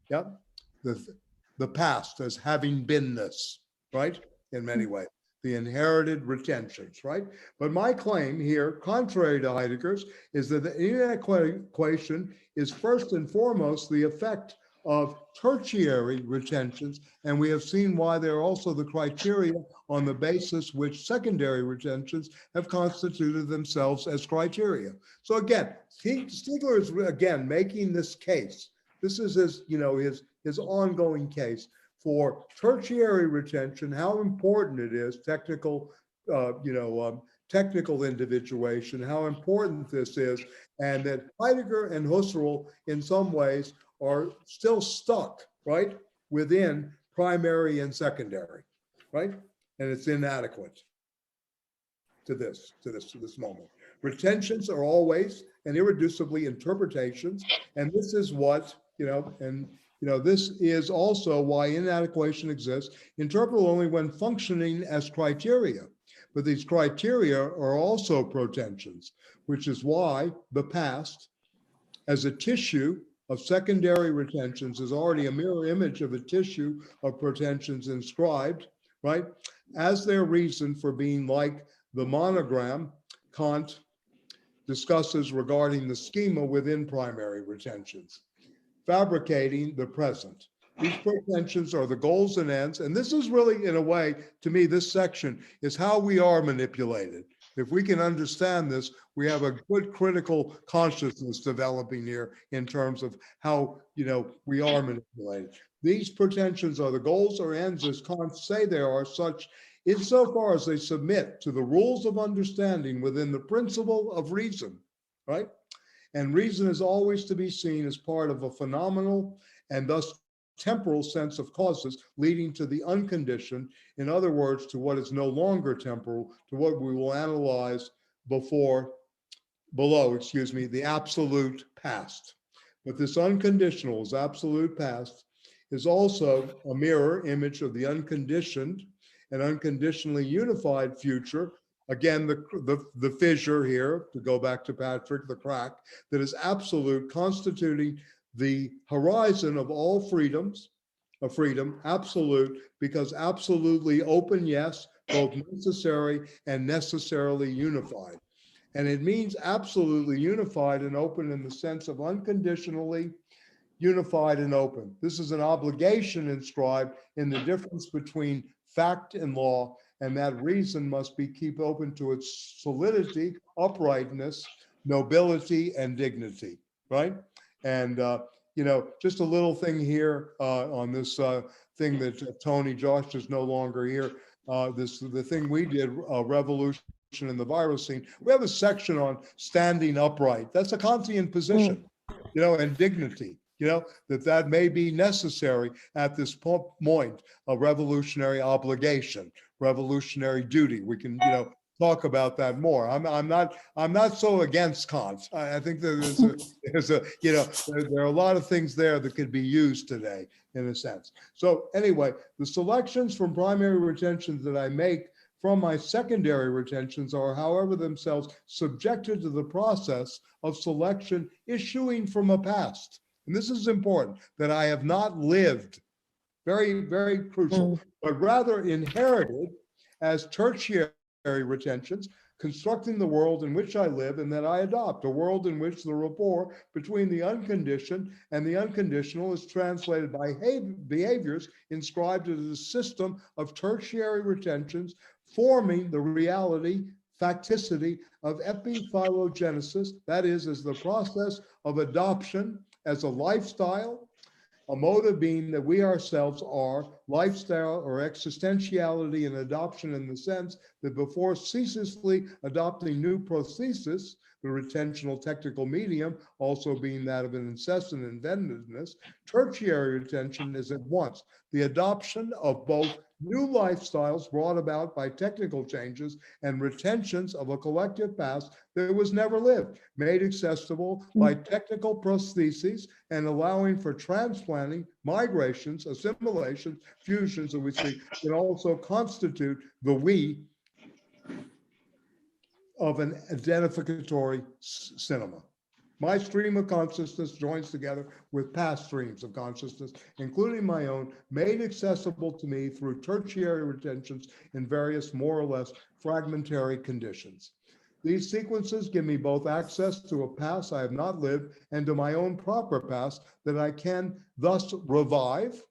Yep. The past as having beenness, right? In many ways, the inherited retentions, right? But my claim here, contrary to Heidegger's, is that the inequation is first and foremost the effect of tertiary retentions, and we have seen why they're also the criteria on the basis which secondary retentions have constituted themselves as criteria. So again, Stiegler is again making this case. This is his ongoing case for tertiary retention, how important it is, technical individuation, how important this is, and that Heidegger and Husserl in some ways are still stuck, right, within primary and secondary, right? And it's inadequate to this moment. Retentions are always and irreducibly interpretations, and this is what, this is also why inadequation exists, interpretable only when functioning as criteria. But these criteria are also protensions, which is why the past, as a tissue of secondary retentions, is already a mirror image of a tissue of protensions inscribed, right, as their reason for being like the monogram Kant discusses regarding the schema within primary retentions, fabricating the present. These protensions are the goals and ends, and this is really, in a way, to me, this section is how we are manipulated. If we can understand this, we have a good critical consciousness developing here in terms of how, we are manipulated. These pretensions are the goals or ends, as Kant say they are, such insofar as they submit to the rules of understanding within the principle of reason, right? And reason is always to be seen as part of a phenomenal and thus temporal sense of causes leading to the unconditioned, in other words, to what is no longer temporal, to what we will analyze below, the absolute past. But this unconditional, is absolute past, is also a mirror image of the unconditioned and unconditionally unified future. Again, the fissure here, to go back to Patrick, the crack, that is absolute, constituting the horizon of all freedoms, a freedom, absolute, because absolutely open, yes, both necessary and necessarily unified. And it means absolutely unified and open in the sense of unconditionally unified and open. This is an obligation inscribed in the difference between fact and law, and that reason must be keep open to its solidity, uprightness, nobility, and dignity, right? And, just a little thing here on this thing that Tony Josh is no longer here. the thing we did, revolution in the viral scene. We have a section on standing upright. That's a Kantian position, and dignity. That may be necessary at this point of revolutionary obligation, revolutionary duty. We can, talk about that more. I'm not so against Kant. I think that there are a lot of things there that could be used today in a sense. So anyway, the selections from primary retentions that I make from my secondary retentions are, however, themselves subjected to the process of selection issuing from a past. And this is important, that I have not lived, very, very crucial, but rather inherited as tertiary retentions, constructing the world in which I live and that I adopt, a world in which the rapport between the unconditioned and the unconditional is translated by behaviors inscribed as a system of tertiary retentions, forming the reality, facticity of epiphylogenesis, that is, as the process of adoption as a lifestyle, a mode of being that we ourselves are, lifestyle or existentiality and adoption in the sense that before ceaselessly adopting new prosthesis, the retentional technical medium also being that of an incessant inventiveness, tertiary retention is at once the adoption of both new lifestyles brought about by technical changes and retentions of a collective past that was never lived, made accessible by technical prostheses and allowing for transplanting, migrations, assimilations, fusions that we see can also constitute the we of an identificatory cinema. My stream of consciousness joins together with past streams of consciousness, including my own, made accessible to me through tertiary retentions in various more or less fragmentary conditions. These sequences give me both access to a past I have not lived and to my own proper past that I can thus revive,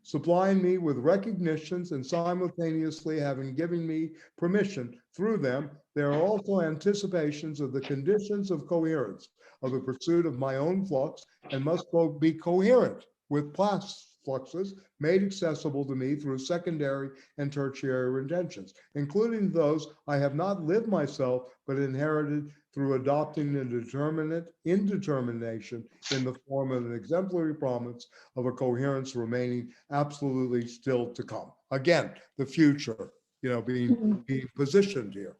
supplying me with recognitions and simultaneously having given me permission through them. There are also anticipations of the conditions of coherence of the pursuit of my own flux and must both be coherent with past fluxes made accessible to me through secondary and tertiary retentions, including those I have not lived myself, but inherited through adopting the determinate indetermination in the form of an exemplary promise of a coherence remaining absolutely still to come. Again, the future, being positioned here,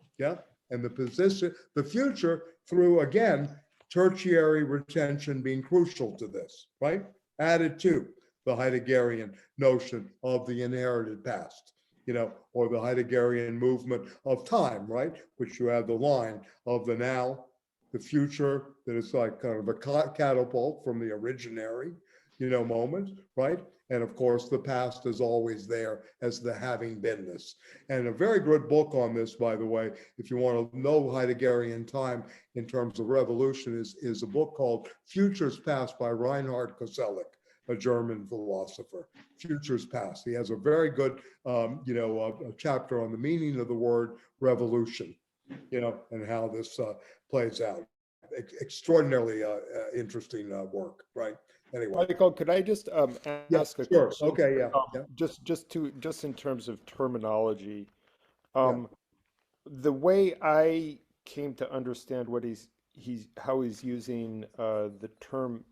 and the future through, again, tertiary retention being crucial to this, right? Added to the Heideggerian notion of the inherited past, or the Heideggerian movement of time, right? Which you have the line of the now, the future, that is like kind of a catapult from the originary, moment, right? And of course, the past is always there as the having beenness. And a very good book on this, by the way, if you want to know Heideggerian time in terms of revolution, is a book called Futures Past by Reinhard Koselleck, a German philosopher. Futures Past. He has a very good, a chapter on the meaning of the word revolution, and how this plays out. Extraordinarily interesting work, right? Anyway, Michael, could I just ask a sure. question? Okay, yeah. Just in terms of terminology, the way I came to understand what how he's using the term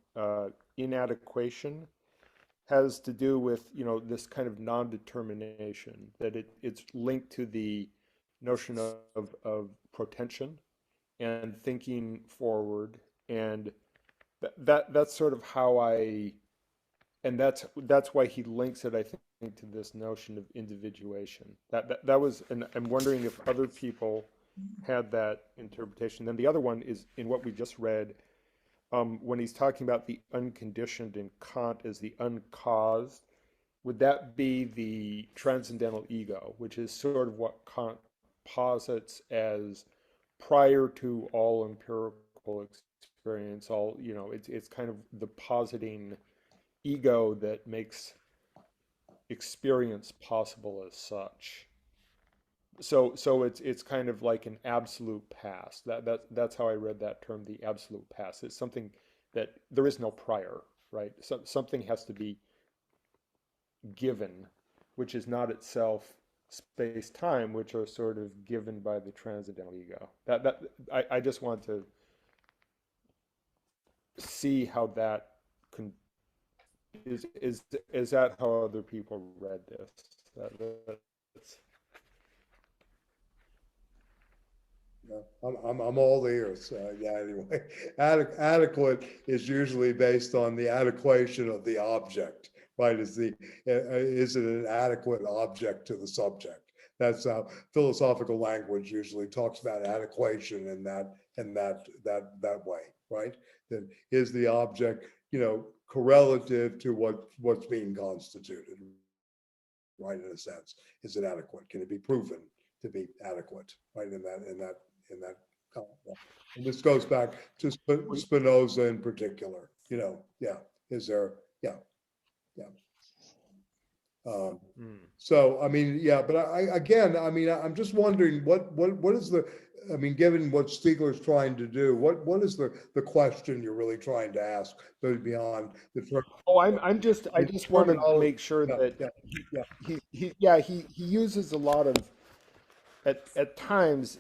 inadequation has to do with this kind of non-determination, that it's linked to the notion of protension and thinking forward, and that's sort of how and that's why he links it, I think, to this notion of individuation. That was, and I'm wondering if other people had that interpretation. Then the other one is in what we just read, when he's talking about the unconditioned in Kant as the uncaused. Would that be the transcendental ego, which is sort of what Kant posits as prior to all empirical experience, it's kind of the positing ego that makes experience possible as such. So it's kind of like an absolute past. That's how I read that term, the absolute past. It's something that there is no prior, right? Something has to be given, which is not itself space-time, which are sort of given by the transcendental ego. I just want to see how that can, is that how other people read this? That's, Yeah, I'm all ears. Yeah, anyway, adequate is usually based on the adequation of the object, right? Is it an adequate object to the subject? That's how philosophical language usually talks about adequation in that way, right? That is the object, correlative to what's being constituted, right? In a sense, is it adequate? Can it be proven to be adequate, right? In that. And this goes back to Spinoza in particular. Yeah. Is there? Yeah. So I mean, yeah, but I'm just wondering what is the, given what Stiegler's trying to do, what is the question you're really trying to ask, beyond the term? Oh, I just want to make sure that he uses a lot of, at times,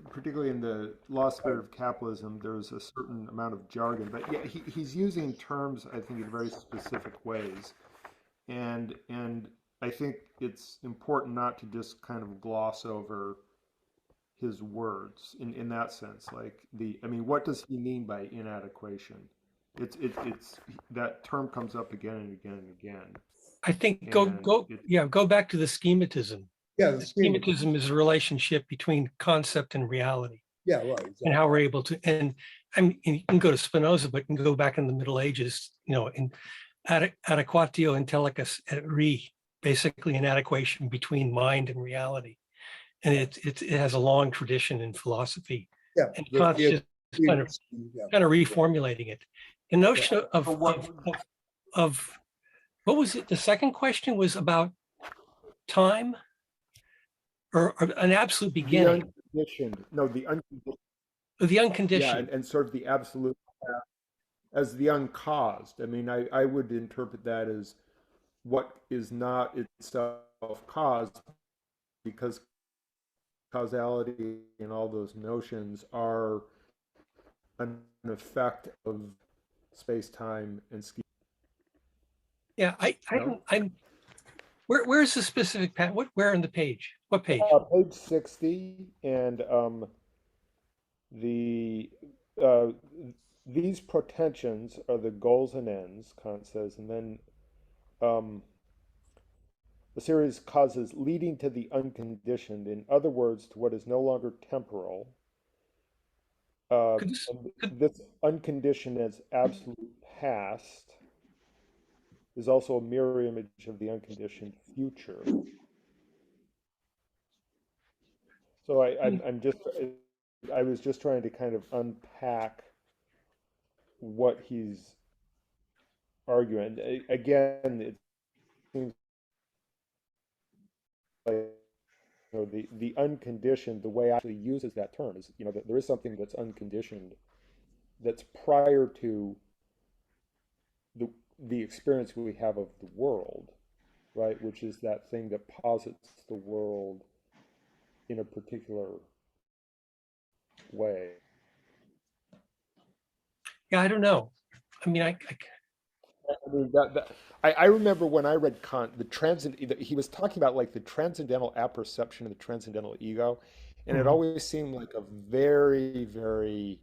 particularly in the Lost Spirit of Capitalism, there's a certain amount of jargon, but yeah, he's using terms, I think, in very specific ways. And I think it's important not to just kind of gloss over his words in that sense. Like what does he mean by inadequation? It's that term comes up again and again and again. I think go back to the schematism. Yeah, the schematism is a relationship between concept and reality. Yeah, right. Exactly. And how we're able to, and you can go to Spinoza, but you can go back in the Middle Ages, in adequatio intellectus et re, basically an adequation between mind and reality. And it has a long tradition in philosophy. Yeah. And Kant's just kind of reformulating it. The notion of what was it? The second question was about time. Or an absolute beginning. The unconditioned. No, the unconditioned. The unconditioned. Yeah, and sort of the absolute as the uncaused. I would interpret that as what is not itself caused, because causality and all those notions are an effect of space-time and schema. Yeah, I'm. Where's the specific path? Where on the page? What page? Page 60, and these pretensions are the goals and ends, Kant says, and then the series causes leading to the unconditioned, in other words, to what is no longer temporal. This unconditioned as absolute past is also a mirror image of the unconditioned future. So I was just trying to kind of unpack what he's arguing. Again, it seems like the unconditioned, the way I actually uses that term is, that there is something that's unconditioned, that's prior to the experience we have of the world, right? Which is that thing that posits the world in a particular way. Yeah, I don't know. I remember when I read Kant, he was talking about like the transcendental apperception of the transcendental ego, and it always seemed like a very, very.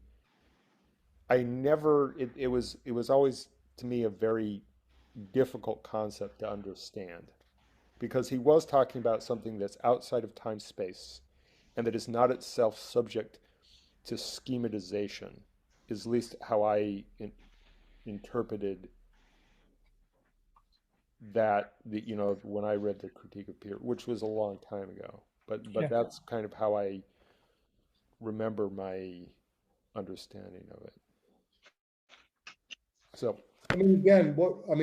It was always to me a very difficult concept to understand, because he was talking about something that's outside of time space and that is not itself subject to schematization, is at least how I interpreted that, when I read the Critique of Peter, which was a long time ago, but that's kind of how I remember my understanding of it. So again, I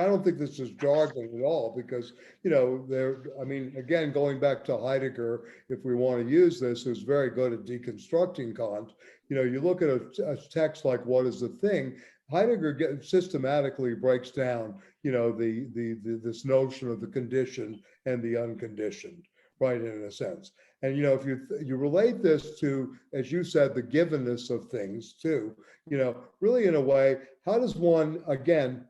don't think this is jargon at all, because, again, going back to Heidegger, if we want to use this, who's very good at deconstructing Kant, you look at a text like What is the Thing? Heidegger systematically breaks down, this notion of the conditioned and the unconditioned, right, in a sense. And, if you relate this to, as you said, the givenness of things too, really in a way, how does one, again,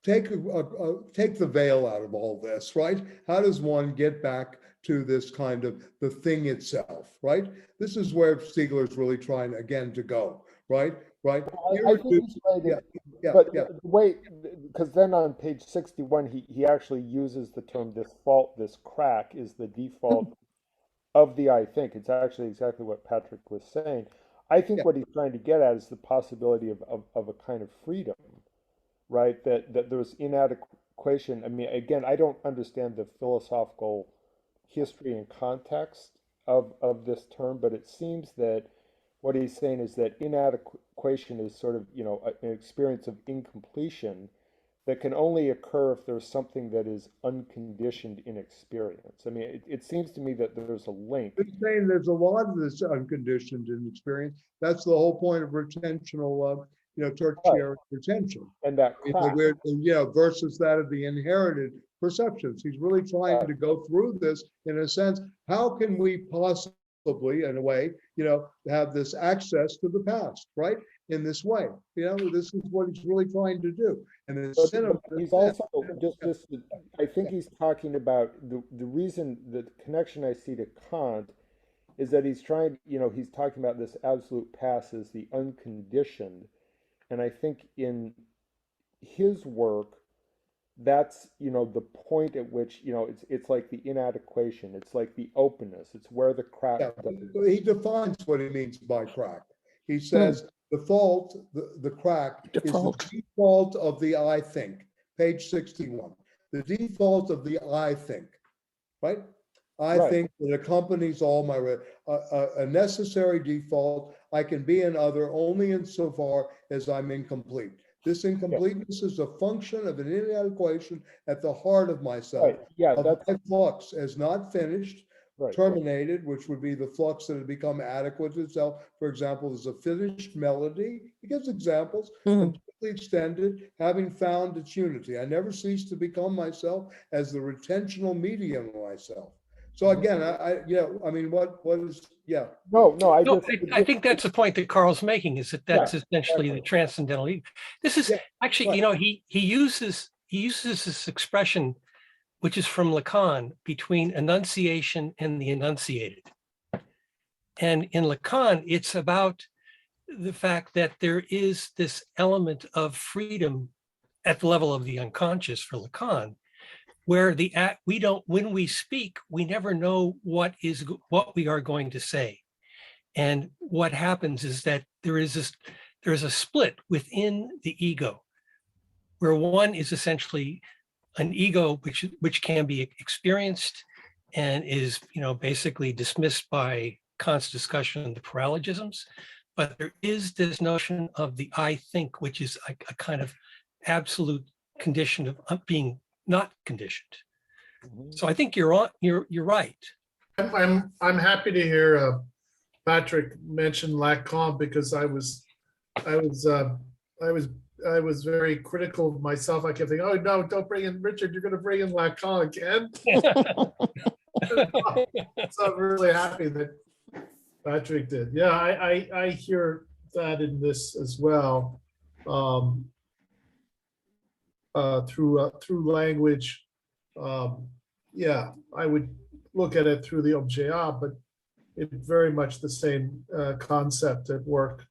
take the veil out of all this, right? How does one get back to this kind of the thing itself, right? This is where Stiegler is really trying again to go, right? Right. I think he's right. But the way, because then on page 61, he actually uses the term this fault, this crack is the default of the I think. It's actually exactly what Patrick was saying. I think what he's trying to get at is the possibility of a kind of freedom, right? That there's inadequation. I mean, again, I don't understand the philosophical history and context of this term, but it seems that what he's saying is that inadequation is sort of, an experience of incompletion that can only occur if there's something that is unconditioned in experience. I mean, it seems to me that there's a link. He's saying there's a lot of this unconditioned in experience. That's the whole point of retentional, tertiary retention. And that crack. Versus that of the inherited perceptions. He's really trying to go through this in a sense. How can we possibly, in a way, have this access to the past, right? In this way, this is what he's really trying to do. And he's also just I think he's talking about the reason, the connection I see to Kant is that he's trying, he's talking about this absolute past as the unconditioned. And I think in his work, that's, the point at which, it's like the inadequation, it's like the openness, it's where the crack. He defines what he means by crack. He says the fault, the crack is the default of the I think, page 61. The default of the I think, right? I think that accompanies all my, a necessary default. I can be an other only insofar as I'm incomplete. This incompleteness is a function of an inadequation at the heart of myself. Of my flux as not finished, terminated, which would be the flux that had become adequate to itself. For example, there's a finished melody. He gives examples, completely extended, having found its unity. I never cease to become myself as the retentional medium of myself. So again, what is, I think that's the point that Carl's making, is that's essentially the transcendental. This is actually, he uses this expression, which is from Lacan, between enunciation and the enunciated. And in Lacan, it's about the fact that there is this element of freedom at the level of the unconscious for Lacan, where when we speak, we never know what we are going to say. And what happens is that there's a split within the ego, where one is essentially an ego which can be experienced and is basically dismissed by Kant's discussion of the paralogisms. But there is this notion of the I think, which is a kind of absolute condition of being not conditioned. So I think you're right. I'm happy to hear Patrick mention Lacan, because I was very critical of myself. I kept thinking, oh no, don't bring in Richard, you're going to bring in Lacan again. So I'm really happy that Patrick did. Yeah, I hear that in this as well. Through language, I would look at it through the objet, but it's very much the same concept at work.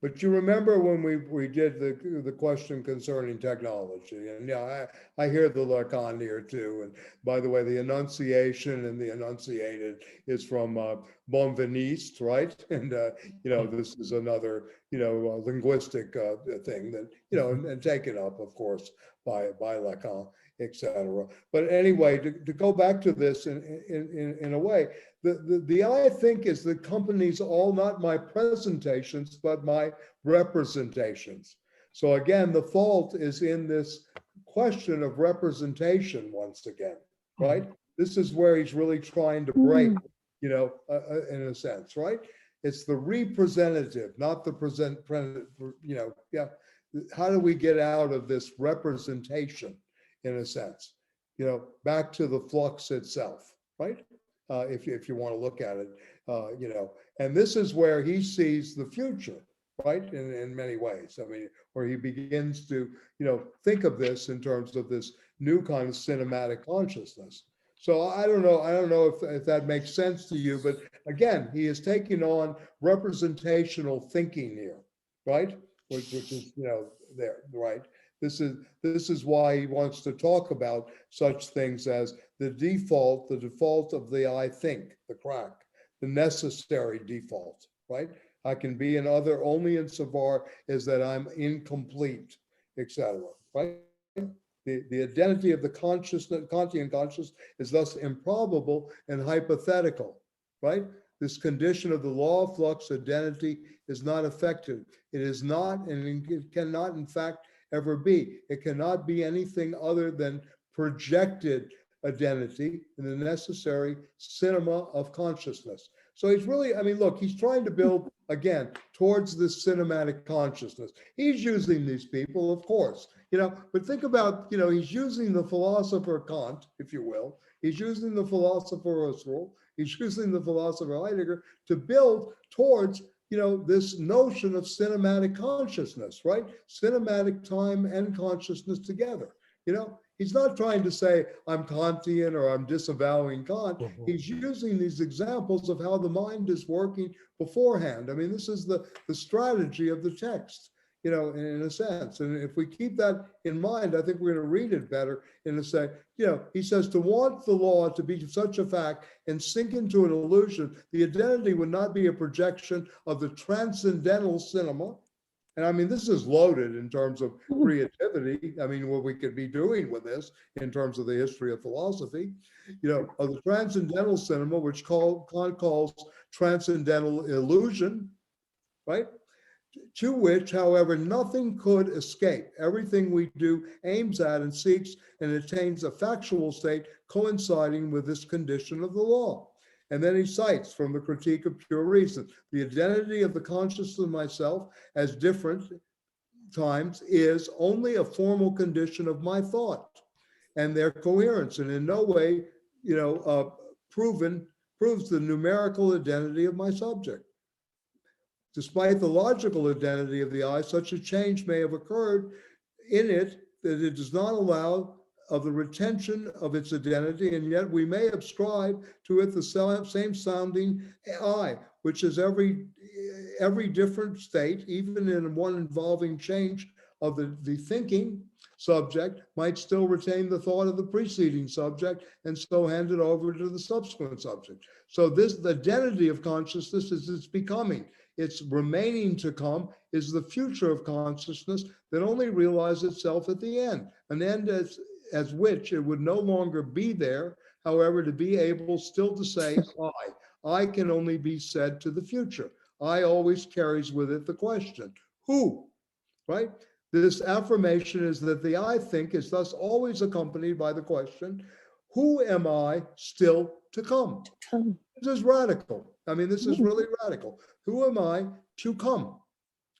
But you remember when we did the question concerning technology, and I hear the Lacan here too. And by the way, the enunciation and the enunciated is from Bonveniste, right? And this is another linguistic thing that and taken up, of course, by Lacan, etc. But anyway, to go back to this in a way, the I think is the company's all not my presentations, but my representations. So again, the fault is in this question of representation once again, right? This is where he's really trying to break, in a sense, right? It's the representative, not the yeah. How do we get out of this representation, in a sense? Back to the flux itself, right? If you want to look at it, and this is where he sees the future, right? In many ways, I mean, where he begins to, think of this in terms of this new kind of cinematic consciousness. So I don't know if that makes sense to you, but again, he is taking on representational thinking here, right? Which is, there, right? This is why he wants to talk about such things as the default of the I think, the crack, the necessary default, right? I can be in other only insofar as that I'm incomplete, etc. Right? The identity of the consciousness, Kantian consciousness, is thus improbable and hypothetical, right? This condition of the law of flux identity is not effective. It is not, and it cannot, in fact, ever be. It cannot be anything other than projected identity in the necessary cinema of consciousness. So he's really, I mean, look, he's trying to build, again, towards this cinematic consciousness. He's using these people, of course, but think about, he's using the philosopher Kant, if you will. He's using the philosopher Husserl. He's using the philosopher Heidegger to build towards, this notion of cinematic consciousness, right? Cinematic time and consciousness together. He's not trying to say I'm Kantian or I'm disavowing Kant. He's using these examples of how the mind is working beforehand. I mean, this is the strategy of the text, in a sense. And if we keep that in mind, I think we're going to read it better in a say, he says, to want the law to be such a fact and sink into an illusion, the identity would not be a projection of the transcendental cinema. And I mean, this is loaded in terms of creativity. I mean, what we could be doing with this in terms of the history of philosophy, of the transcendental cinema, which Kant calls transcendental illusion, right? To which, however, nothing could escape. Everything we do aims at and seeks and attains a factual state coinciding with this condition of the law. And then he cites from the Critique of Pure Reason, the identity of the consciousness of myself as different times is only a formal condition of my thought and their coherence, and in no way, proves the numerical identity of my subject. Despite the logical identity of the I, such a change may have occurred in it that it does not allow of the retention of its identity, and yet we may ascribe to it the same sounding I, which is every different state, even in one involving change of the thinking subject, might still retain the thought of the preceding subject and so hand it over to the subsequent subject. So the identity of consciousness is its becoming. Its remaining to come is the future of consciousness that only realizes itself at the end, an end as which it would no longer be there, however, to be able still to say I can only be said to the future. I always carries with it the question, who, right? This affirmation is that the I think is thus always accompanied by the question, who am I still to come? This is radical. I mean, this is really radical. Who am I to come?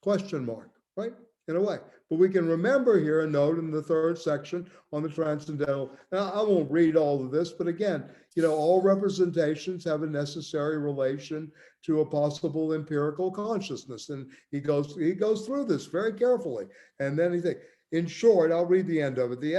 Question mark, right? In a way. But we can remember here a note in the third section on the transcendental. Now, I won't read all of this, but again, all representations have a necessary relation to a possible empirical consciousness. And he goes through this very carefully. And then he thinks, in short, I'll read the end of it. The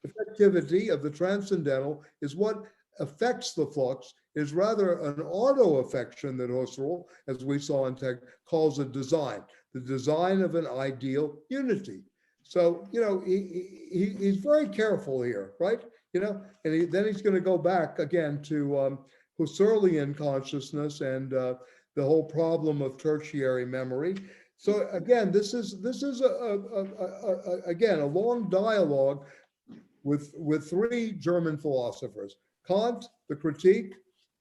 effectivity of the transcendental is what affects the flux, is rather an auto-affection that Husserl, as we saw in Tech, calls a design, the design of an ideal unity. So, he's very careful here, right? And then he's going to go back again to Husserlian consciousness and the whole problem of tertiary memory. So again, this is again a long dialogue with three German philosophers: Kant, the Critique,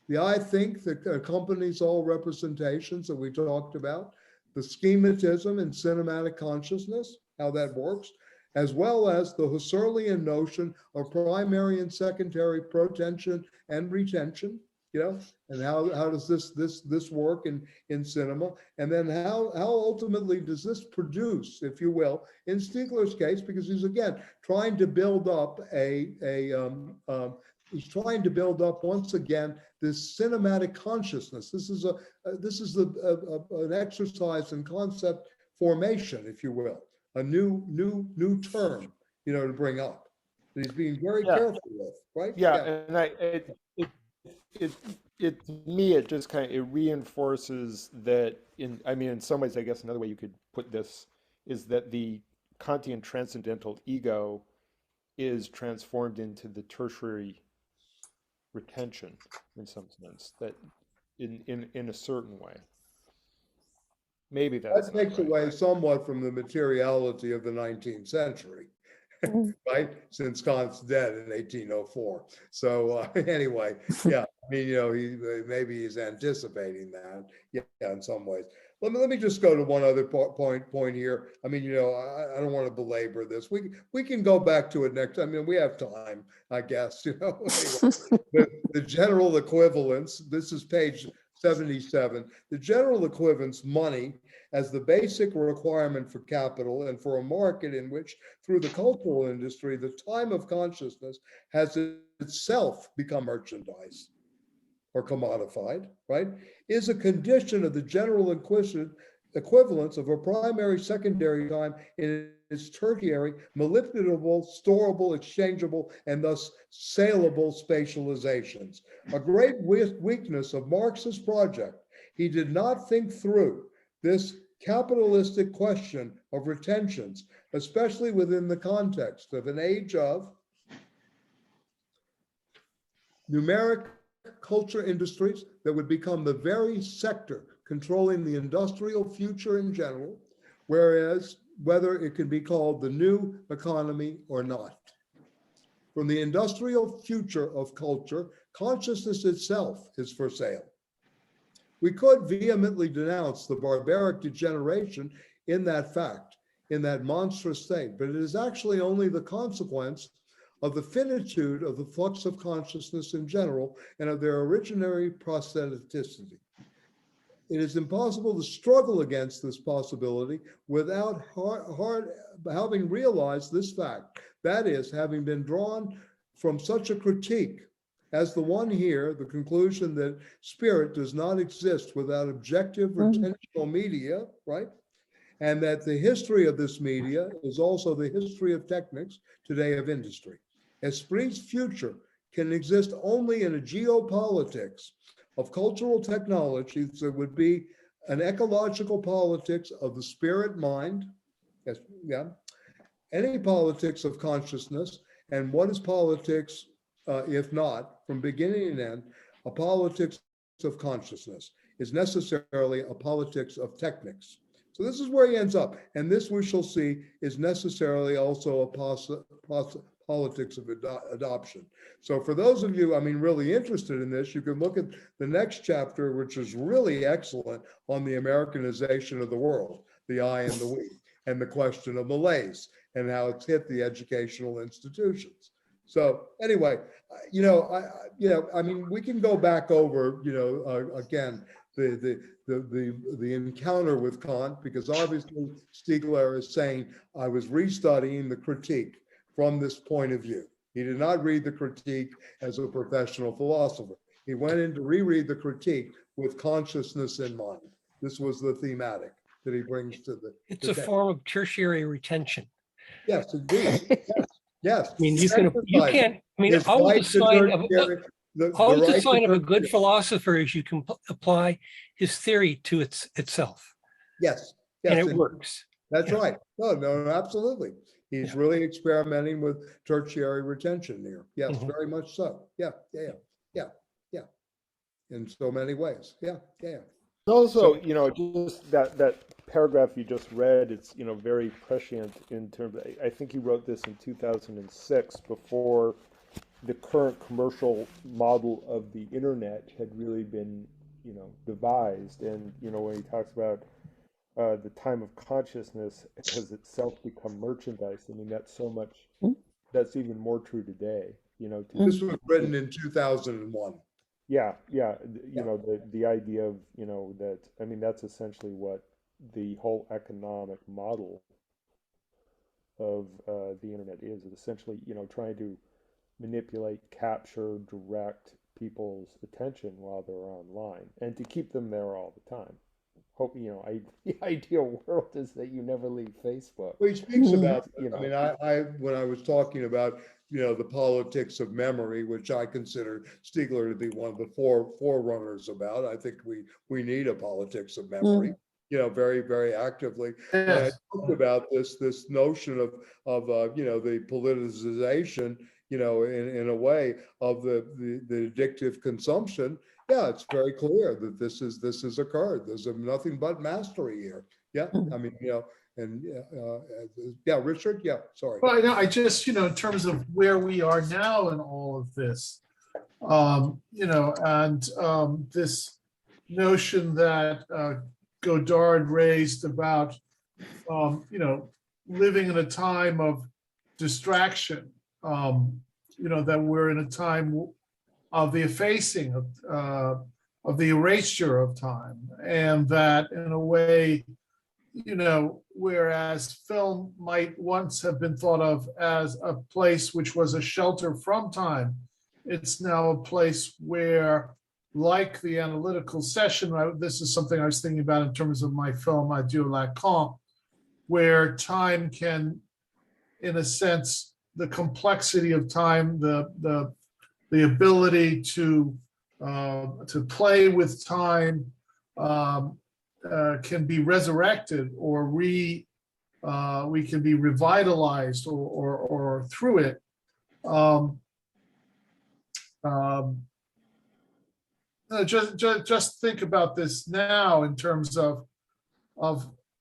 the I think that accompanies all representations that we talked about, the schematism and cinematic consciousness, how that works, as well as the Husserlian notion of primary and secondary protension and retention, you know, and how does this work in cinema, and then how ultimately does this produce, if you will, in Stiegler's case, because he's again trying to build up he's trying to build up once again this cinematic consciousness. This is an exercise in concept formation, if you will, a new term, you know, to bring up. That he's being very careful with, right? And it to me, it just kind of, it reinforces that in some ways, I guess another way you could put this is that the Kantian transcendental ego is transformed into the tertiary retention in some sense, that in a certain way. Maybe that takes away somewhat from the materiality of the 19th century. Right, since Kant's dead in 1804. So anyway, yeah, I mean, you know, maybe he's anticipating that, yeah, in some ways. Let me just go to one other point here. I mean, you know, I don't want to belabor this. We can go back to it next. I mean, we have time, I guess. You know, anyway, the general equivalence. This is page 77. The general equivalence, money, as the basic requirement for capital and for a market in which, through the cultural industry, the time of consciousness has itself become merchandise or commodified, right, is a condition of the general equivalence of a primary secondary time in its tertiary, manipulable, storable, exchangeable, and thus saleable spatializations. A great weakness of Marx's project, he did not think through this capitalistic question of retentions, especially within the context of an age of numeric culture industries that would become the very sector controlling the industrial future in general, whereas whether it can be called the new economy or not. From the industrial future of culture, consciousness itself is for sale. We could vehemently denounce the barbaric degeneration in that fact, in that monstrous state, but it is actually only the consequence of the finitude of the flux of consciousness in general and of their originary prostheticity. It is impossible to struggle against this possibility without having realized this fact, that is, having been drawn from such a critique as the one here, the conclusion that spirit does not exist without objective retentional media, right? And that the history of this media is also the history of technics, today of industry. Esprit's future can exist only in a geopolitics of cultural technologies that would be an ecological politics of the spirit mind, yes, yeah, any politics of consciousness, and what is politics, if not, from beginning to end, a politics of consciousness is necessarily a politics of technics. So this is where he ends up. And this, we shall see, is necessarily also a politics of adoption. So for those of you, I mean, really interested in this, you can look at the next chapter, which is really excellent, on the Americanization of the world, the I and the we, and the question of malaise and how it's hit the educational institutions. So anyway, I mean, we can go back over, again, the encounter with Kant, because obviously Stiegler is saying, I was restudying the critique from this point of view. He did not read the critique as a professional philosopher. He went in to reread the critique with consciousness in mind. This was the thematic that he brings to the It's a form of tertiary retention. Yes, indeed. Yes. I mean, you can't, I mean, always the sign of a good philosopher is you can apply his theory to itself. Yes. And it works. That's right. No, absolutely. He's really experimenting with tertiary retention here. Yes, very much so. Yeah. In so many ways. Yeah. Also, just that paragraph you just read, it's, very prescient in terms of, I think he wrote this in 2006 before the current commercial model of the internet had really been, devised. And, when he talks about the time of consciousness has itself become merchandise, I mean, that's even more true today, This was written in 2001. Yeah, yeah, you know, the idea of, you know, that, I mean, that's essentially what the whole economic model of the internet is. It's essentially, you know, trying to manipulate, capture, direct people's attention while they're online and to keep them there all the time. Hope, you know, the ideal world is that you never leave Facebook. Well, he speaks about, You I know, mean, when I was talking about, the politics of memory, which I consider Stiegler to be one of the forerunners about, I think we need a politics of memory, very, very actively. And I Yes. talked about this notion of the politicization, in a way of the addictive consumption. Yeah, it's very clear that this has occurred. There's nothing but mastery here. Yeah, I mean, and yeah, Richard, yeah, sorry. Well, I just, in terms of where we are now in all of this, and this notion that Godard raised about, living in a time of distraction, that we're in a time of the effacing of the erasure of time, and that in a way, whereas film might once have been thought of as a place which was a shelter from time, it's now a place where, like the analytical session, this is something I was thinking about in terms of my film, Adieu Lacan, where time can, in a sense, the complexity of time, the ability to play with time, can be resurrected, or we can be revitalized, or through it. Just think about this now in terms of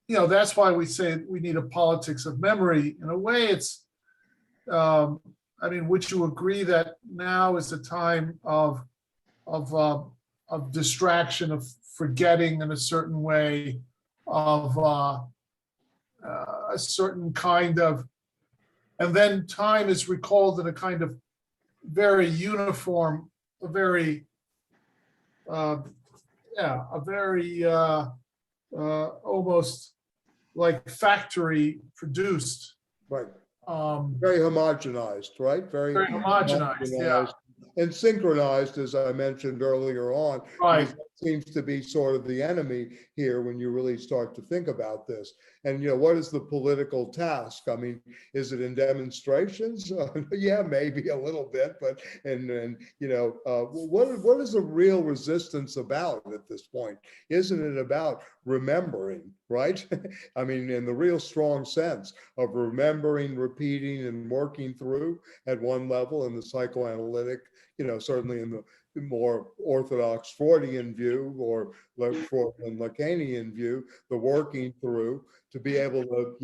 that's why we say we need a politics of memory. In a way, it's would you agree that now is a time of distraction, of forgetting in a certain way, of a certain kind of, and then time is recalled in a kind of very uniform, a very almost like factory produced, right? Very homogenized, right? Very homogenized, yeah. And synchronized, as I mentioned earlier on. Right. That seems to be sort of the enemy here when you really start to think about this. And, what is the political task? I mean, is it in demonstrations? Yeah, maybe a little bit, but, what is the real resistance about at this point? Isn't it about remembering, right? I mean, in the real strong sense of remembering, repeating, and working through at one level in the psychoanalytic, certainly in the more orthodox Freudian view, or Freudian Lacanian view, the working through to be able to,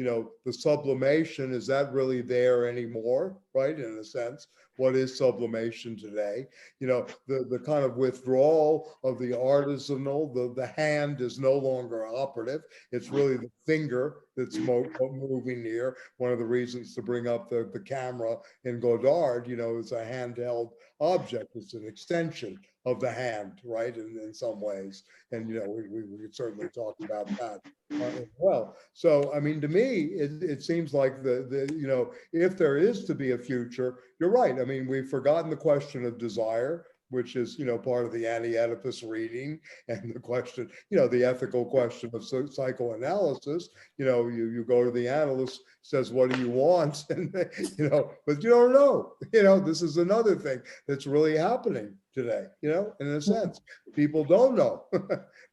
the sublimation, is that really there anymore, right? In a sense, what is sublimation today? The kind of withdrawal of the artisanal, the hand is no longer operative. It's really the finger that's moving here. One of the reasons to bring up the camera in Godard, is a handheld object. It's an extension of the hand, right? In some ways. And, we could certainly talk about that as well. So, I mean, to me, it seems like if there is to be a future, you're right. I mean, we've forgotten the question of desire, which is, part of the anti-Oedipus reading, and the question, the ethical question of psychoanalysis. You go to the analyst, says, what do you want? And, but you don't know. This is another thing that's really happening today, in a sense. People don't know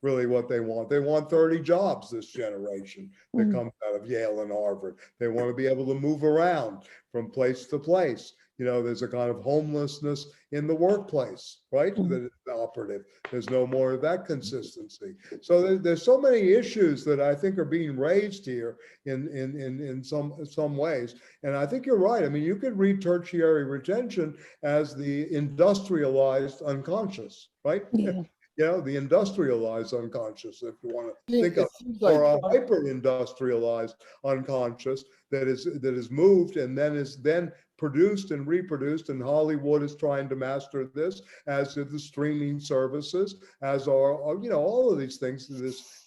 really what they want. They want 30 jobs, this generation that comes out of Yale and Harvard. They want to be able to move around from place to place. There's a kind of homelessness in the workplace, right? That is operative. There's no more of that consistency. So there's so many issues that I think are being raised here in some ways. And I think you're right. I mean, you could read tertiary retention as the industrialized unconscious, right? Yeah. the industrialized unconscious, if you want to Yeah, think it of, seems like or a hyper-industrialized unconscious that is moved and then is then produced and reproduced, and Hollywood is trying to master this, as do the streaming services, as are all of these things.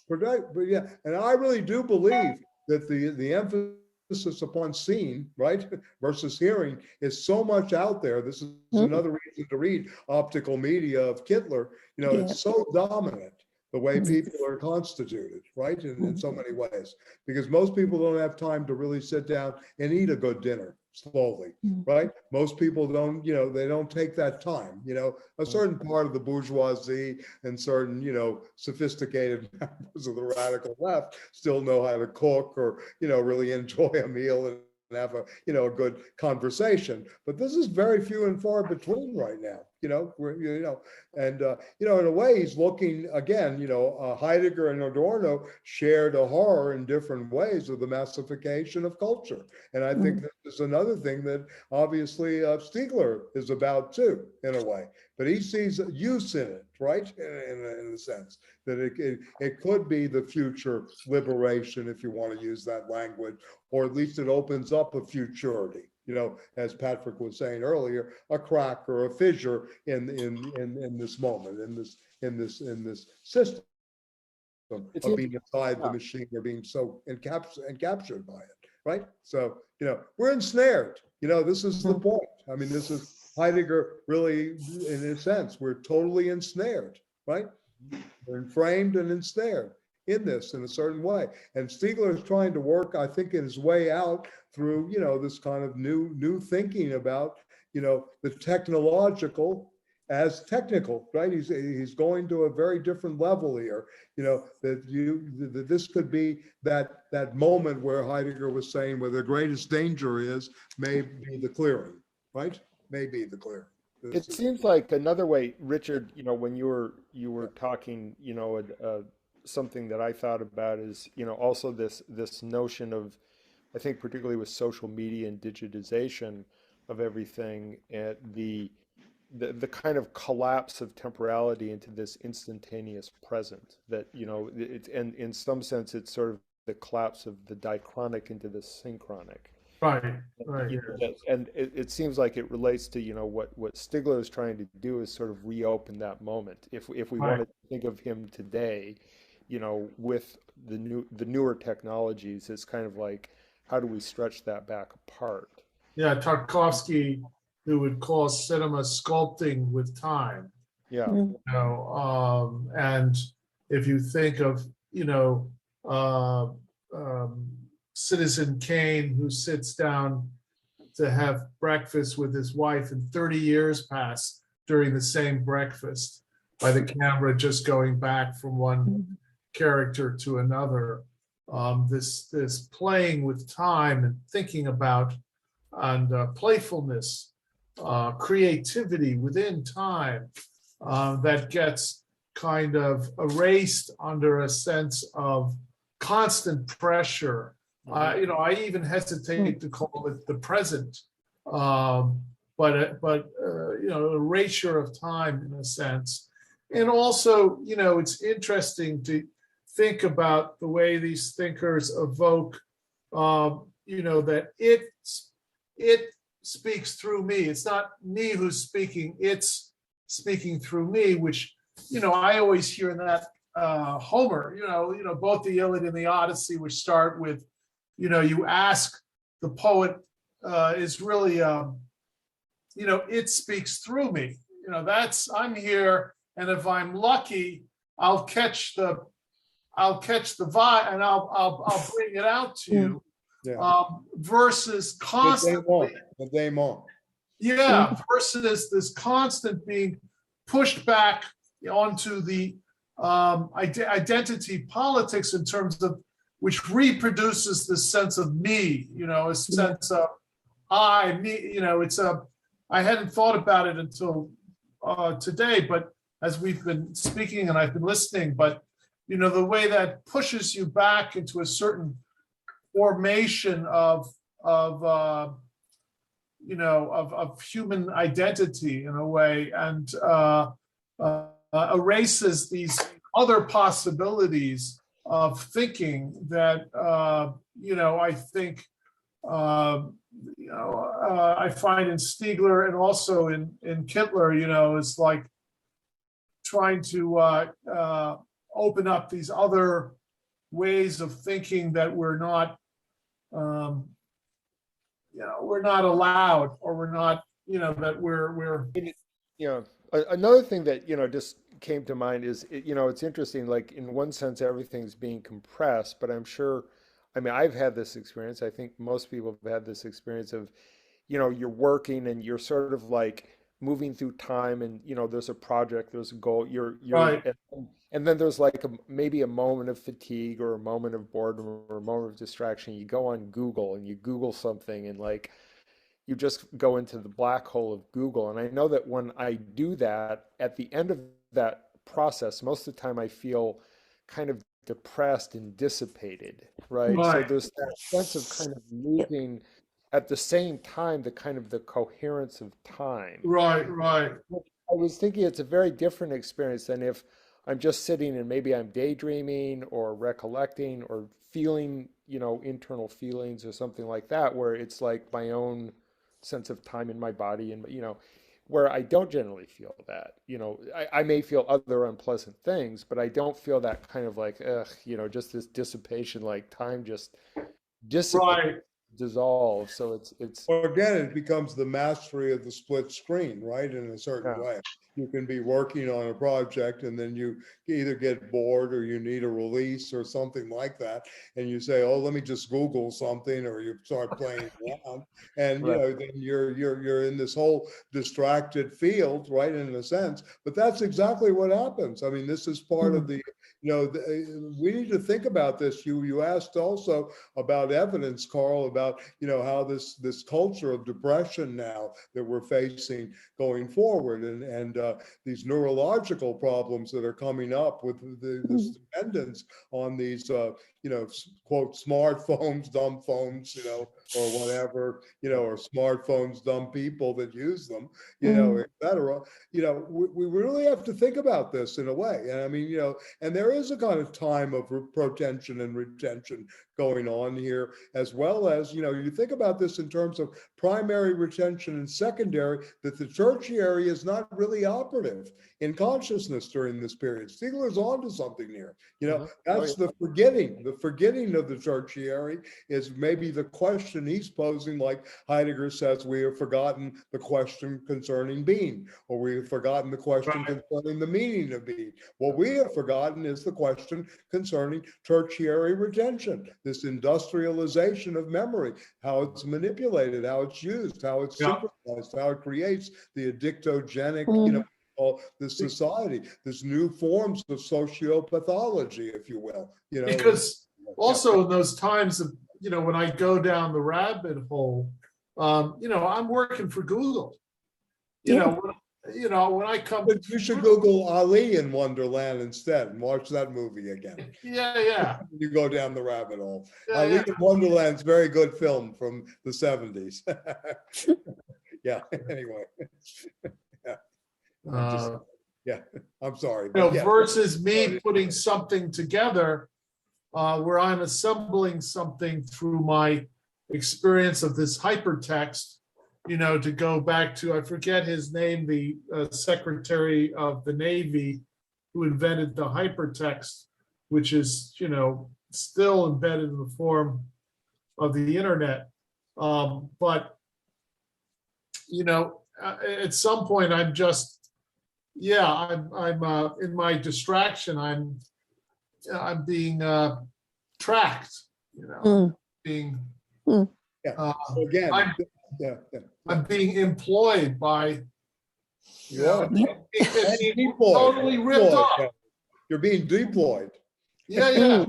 But yeah, and I really do believe that the emphasis upon seeing, right, versus hearing is so much out there. This is another reason to read Optical Media of Kittler. It's so dominant the way people are constituted, right, in so many ways, because most people don't have time to really sit down and eat a good dinner slowly, right? Most people don't, they don't take that time. A certain part of the bourgeoisie and certain, sophisticated members of the radical left still know how to cook or, really enjoy a meal and have a good conversation. But this is very few and far between right now. In a way, he's looking again. Heidegger and Adorno shared a horror in different ways of the massification of culture, and I think this is another thing that obviously Stiegler is about too, in a way. But he sees use in it, right? In a sense that it could be the future liberation, if you want to use that language, or at least it opens up a futurity. As Patrick was saying earlier, a crack or a fissure in this moment, in this system of being inside the machine or being so captured by it, right? So we're ensnared. This is the point. I mean, this is Heidegger really, in a sense, we're totally ensnared, right? We're enframed and ensnared in this in a certain way. And Stiegler is trying to work, I think, in his way out through, this kind of new thinking about, the technological as technical, right? He's going to a very different level here, that this could be that moment where Heidegger was saying where the greatest danger is may be the clearing, right? May be the clearing. It seems like another way, Richard, when you were talking, something that I thought about is, also this notion of, I think particularly with social media and digitization of everything, and the kind of collapse of temporality into this instantaneous present that, and in some sense, it's sort of the collapse of the dichronic into the synchronic. Right. And it seems like it relates to, what Stiegler is trying to do is sort of reopen that moment. If we want to think of him today, with the newer technologies, it's kind of like, how do we stretch that back apart? Yeah, Tarkovsky, who would call cinema sculpting with time. Yeah. And if you think of, Citizen Kane, who sits down to have breakfast with his wife, and 30 years pass during the same breakfast by the camera just going back from one character to another. This playing with time and thinking about and playfulness, creativity within time, that gets kind of erased under a sense of constant pressure. I even hesitate to call it the present, but erasure of time in a sense. And also, it's interesting to think about the way these thinkers evoke, that it speaks through me. It's not me who's speaking, it's speaking through me, which, I always hear in that Homer, both the Iliad and the Odyssey, which start with, you ask the poet, is really, it speaks through me. I'm here, and if I'm lucky, I'll catch the vibe, and I'll bring it out to you. Yeah. Versus constantly, versus this constant being pushed back onto the identity politics in terms of which reproduces this sense of me, a sense of I, me, I hadn't thought about it until today, but as we've been speaking and I've been listening, but the way that pushes you back into a certain formation of human identity in a way, and erases these other possibilities of thinking that, I think, I find in Stiegler and also in Kittler, it's like trying to open up these other ways of thinking that we're not allowed, or we're not, that we're. Another thing that, just came to mind is, it's interesting, like in one sense, everything's being compressed, but I'm sure, I've had this experience. I think most people have had this experience of, you're working and you're sort of like moving through time, and, there's a project, there's a goal, you're Right. and then there's like maybe a moment of fatigue or a moment of boredom or a moment of distraction. You go on Google and you Google something, and like, you just go into the black hole of Google. And I know that when I do that, at the end of that process, most of the time I feel kind of depressed and dissipated, right? So Right. there's that sense of kind of moving at the same time, the kind of the coherence of time. Right. I was thinking it's a very different experience than if I'm just sitting and maybe I'm daydreaming or recollecting or feeling, internal feelings or something like that, where it's like my own sense of time in my body, and where I don't generally feel that. I may feel other unpleasant things, but I don't feel that kind of like, just this dissipation, like time just dissipates, Right. dissolves. So it's Well, again, it becomes the mastery of the split screen, right? In a certain Yeah. way. You can be working on a project and then you either get bored or you need a release or something like that. And you say, oh, let me just Google something, or you start playing around. And, Right. then you're in this whole distracted field, right? In a sense, but that's exactly what happens. This is part of the, we need to think about this. You asked also about evidence, Carl, about, how this culture of depression now that we're facing going forward, and these neurological problems that are coming up with this dependence on these, quote, smartphones, dumb phones, or whatever, or smartphones, dumb people that use them, et cetera. We really have to think about this in a way. And and there is a kind of time of protension and retention going on here, as well as, you think about this in terms of primary retention and secondary, that the tertiary is not really operative in consciousness during this period. Stiegler's onto something here. That's the forgetting of the tertiary is maybe the question he's posing, like Heidegger says, we have forgotten the question concerning being, or we have forgotten the question concerning the meaning of being. What we have forgotten is the question concerning tertiary retention, this industrialization of memory, how it's manipulated, how it's used, how it's synchronized, how it creates the addictogenic, this society, this new forms of sociopathology, if you will. Because also in those times of, when I go down the rabbit hole, I'm working for Google. When I come. But you should Google Ali in Wonderland instead and watch that movie again. Yeah. You go down the rabbit hole. Yeah, Ali in Wonderland's very good film from the 70s. Yeah. Anyway. I'm sorry. Versus me putting something together where I'm assembling something through my experience of this hypertext, to go back to, I forget his name, the Secretary of the Navy who invented the hypertext, which is, still embedded in the form of the internet. But, at some point I'm just, I'm in my distraction, I'm being tracked, being Again, I'm being employed by totally ripped off. You're being deployed. Yeah.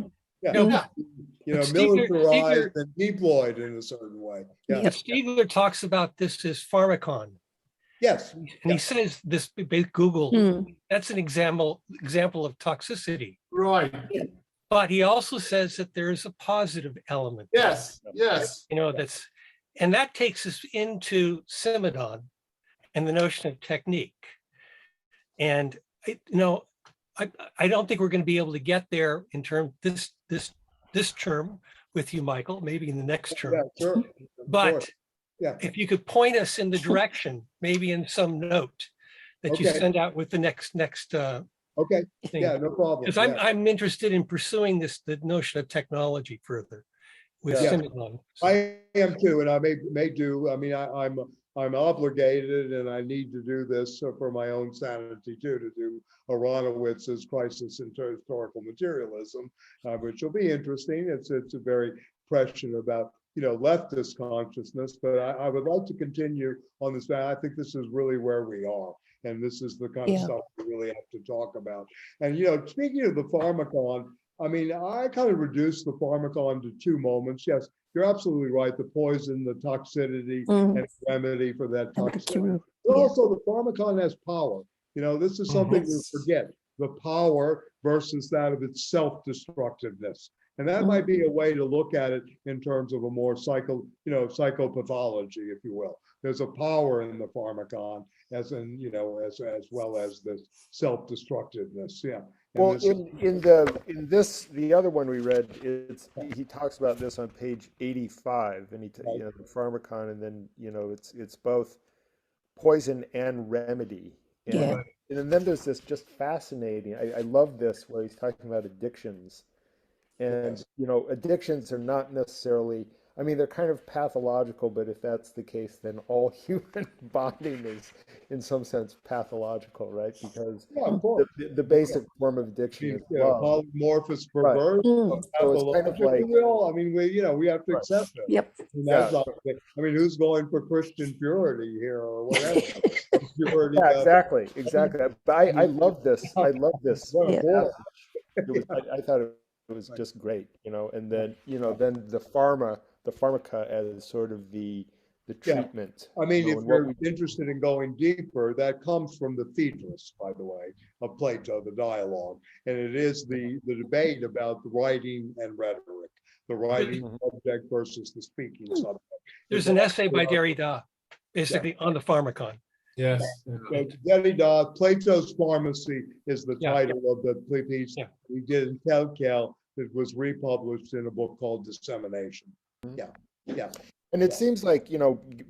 Militarized and deployed in a certain way. Stiegler talks about this as pharmacon. Yes. And he says this Google, that's an example of toxicity. Right. But he also says that there is a positive element. Yes. And that takes us into Simondon and the notion of technique. And I don't think we're going to be able to get there in term this term with you, Michael, maybe in the next term. Yeah, sure. Of But course. Yeah. if you could point us in the direction, maybe in some note that you Okay. send out with the next Okay. thing. Yeah, no problem. Because Yeah. I'm interested in pursuing the notion of technology further with Yeah. seminal. I am too, and I may do. I mean, I'm obligated, and I need to do this for my own sanity too. To do Aronowitz's Crisis in Historical Materialism, which will be interesting. It's a very question about leftist consciousness, but I would like to continue on this. I think this is really where we are, and this is the kind of stuff we really have to talk about. And speaking of the pharmacon. I mean, I kind of reduced the pharmacon to two moments. Yes, you're absolutely right. The poison, the toxicity, and remedy for that toxicity. But also the pharmacon has power. This is something we forget. The power versus that of its self-destructiveness. And that might be a way to look at it in terms of a more psychopathology, if you will. There's a power in the pharmacon as as well as the self-destructiveness. Yeah. Well, in this, the other one we read, he talks about this on page 85, and the pharmacon, and then it's both poison and remedy. And then there's this just fascinating. I love this where he's talking about addictions, and addictions are not necessarily. I mean, they're kind of pathological, but if that's the case, then all human bonding is, in some sense, pathological, right? Because the basic form of addiction is love. Polymorphous, perverse, So it's kind of like, I mean, we have to accept it. Yep. I mean, who's going for Christian purity here or whatever? Purity. Yeah, exactly. But I love this. I love this. I thought it was just great, and then then the pharmaca as sort of the treatment. I mean, if you're interested in going deeper, that comes from the Phaedrus, by the way, of Plato, the dialogue, and it is the debate about the writing and rhetoric, the writing subject versus the speaking subject. There's an essay by Derrida, basically on the pharmacon. Yes. So Derrida, Plato's Pharmacy is the title of the piece we did in Telkel that was republished in a book called Dissemination. Yeah. And it seems like,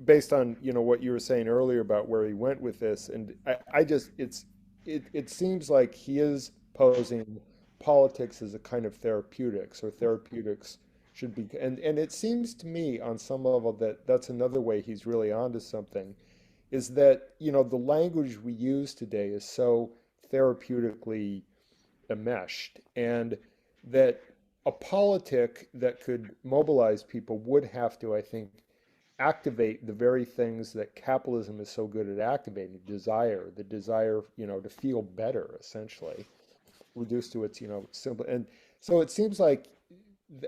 based on, what you were saying earlier about where he went with this, and it seems like he is posing politics as a kind of therapeutics, or therapeutics should be, and it seems to me on some level that that's another way he's really onto something, is that, the language we use today is so therapeutically enmeshed, and that a politic that could mobilize people would have to, I think, activate the very things that capitalism is so good at activating: the desire, to feel better, essentially, reduced to its, simple. And so it seems like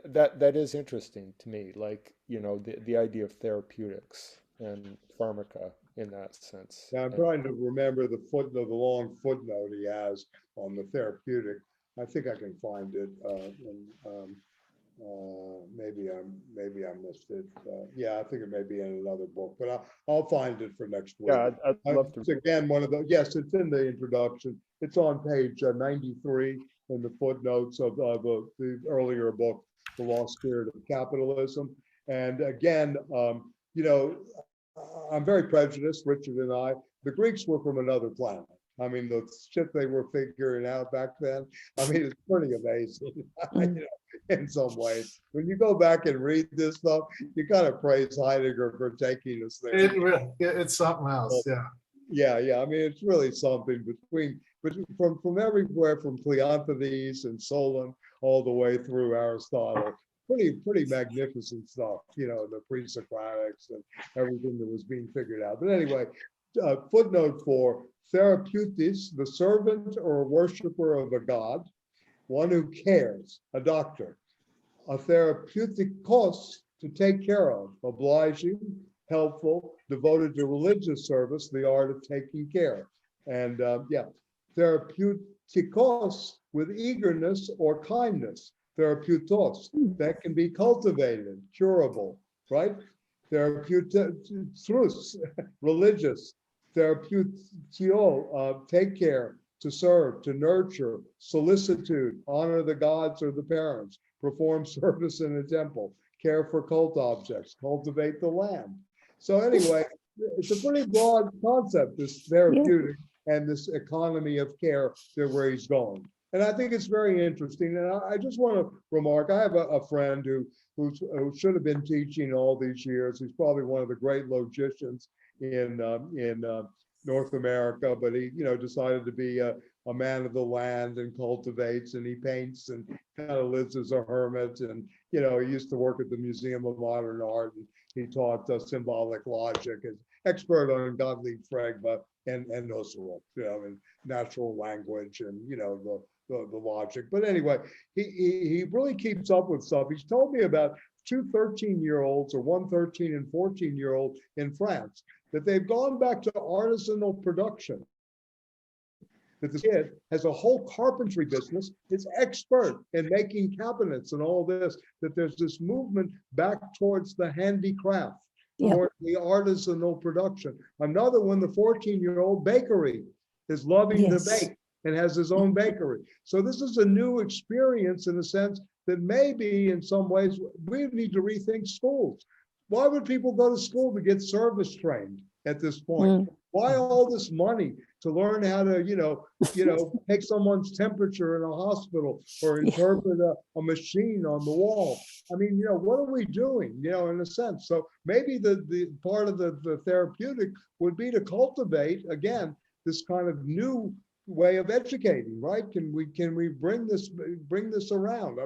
that is interesting to me, like, the idea of therapeutics and pharmaca in that sense. Now I'm trying to remember the long footnote he has on the therapeutic. I think I can find it. Maybe I missed it. I think it may be in another book, but I'll find it for next week. Yeah, I'd love to. It's again one of the. Yes, it's in the introduction. It's on page 93 in the footnotes of the earlier book, The Lost Spirit of Capitalism. And again, I'm very prejudiced, Richard and I. The Greeks were from another planet. I mean, the shit they were figuring out back then, I mean, it's pretty amazing, in some ways. When you go back and read this stuff, you got to praise Heidegger for taking us there. It's something else, Yeah. I mean, it's really something from everywhere, from Cleanthes and Solon all the way through Aristotle. Pretty magnificent stuff, the pre-Socratics and everything that was being figured out. But anyway, footnote 4, therapeutis, the servant or worshiper of a god, one who cares, a doctor. A therapeutikos, to take care of, obliging, helpful, devoted to religious service, the art of taking care. And therapeutikos, with eagerness or kindness. Therapeutos, that can be cultivated, curable, right? Therapeutos, religious. Therapeutio, take care, to serve, to nurture, solicitude, honor the gods or the parents, perform service in a temple, care for cult objects, cultivate the land. So anyway, it's a pretty broad concept, this therapeutic and this economy of care that where he's going. And I think it's very interesting. And I just want to remark, I have a friend who should have been teaching all these years. He's probably one of the great logicians in North America, but he, decided to be a man of the land and cultivates, and he paints and kind of lives as a hermit. And, he used to work at the Museum of Modern Art, and he taught symbolic logic, as expert on godly fragma and Husserl, and natural language and, the logic. But anyway, he really keeps up with stuff. He's told me about two 13-year-olds or one 13 and 14-year-old in France, that they've gone back to artisanal production. That this kid has a whole carpentry business, is expert in making cabinets and all this, that there's this movement back towards the handicraft, towards the artisanal production. Another one, the 14-year-old bakery, is loving to bake and has his own bakery. So this is a new experience in a sense that maybe in some ways we need to rethink schools. Why would people go to school to get service trained at this point? Why all this money to learn how to, take someone's temperature in a hospital or interpret a machine on the wall? I mean, what are we doing, in a sense? So maybe the part of the therapeutic would be to cultivate, again, this kind of new way of educating, right? Can we bring this around?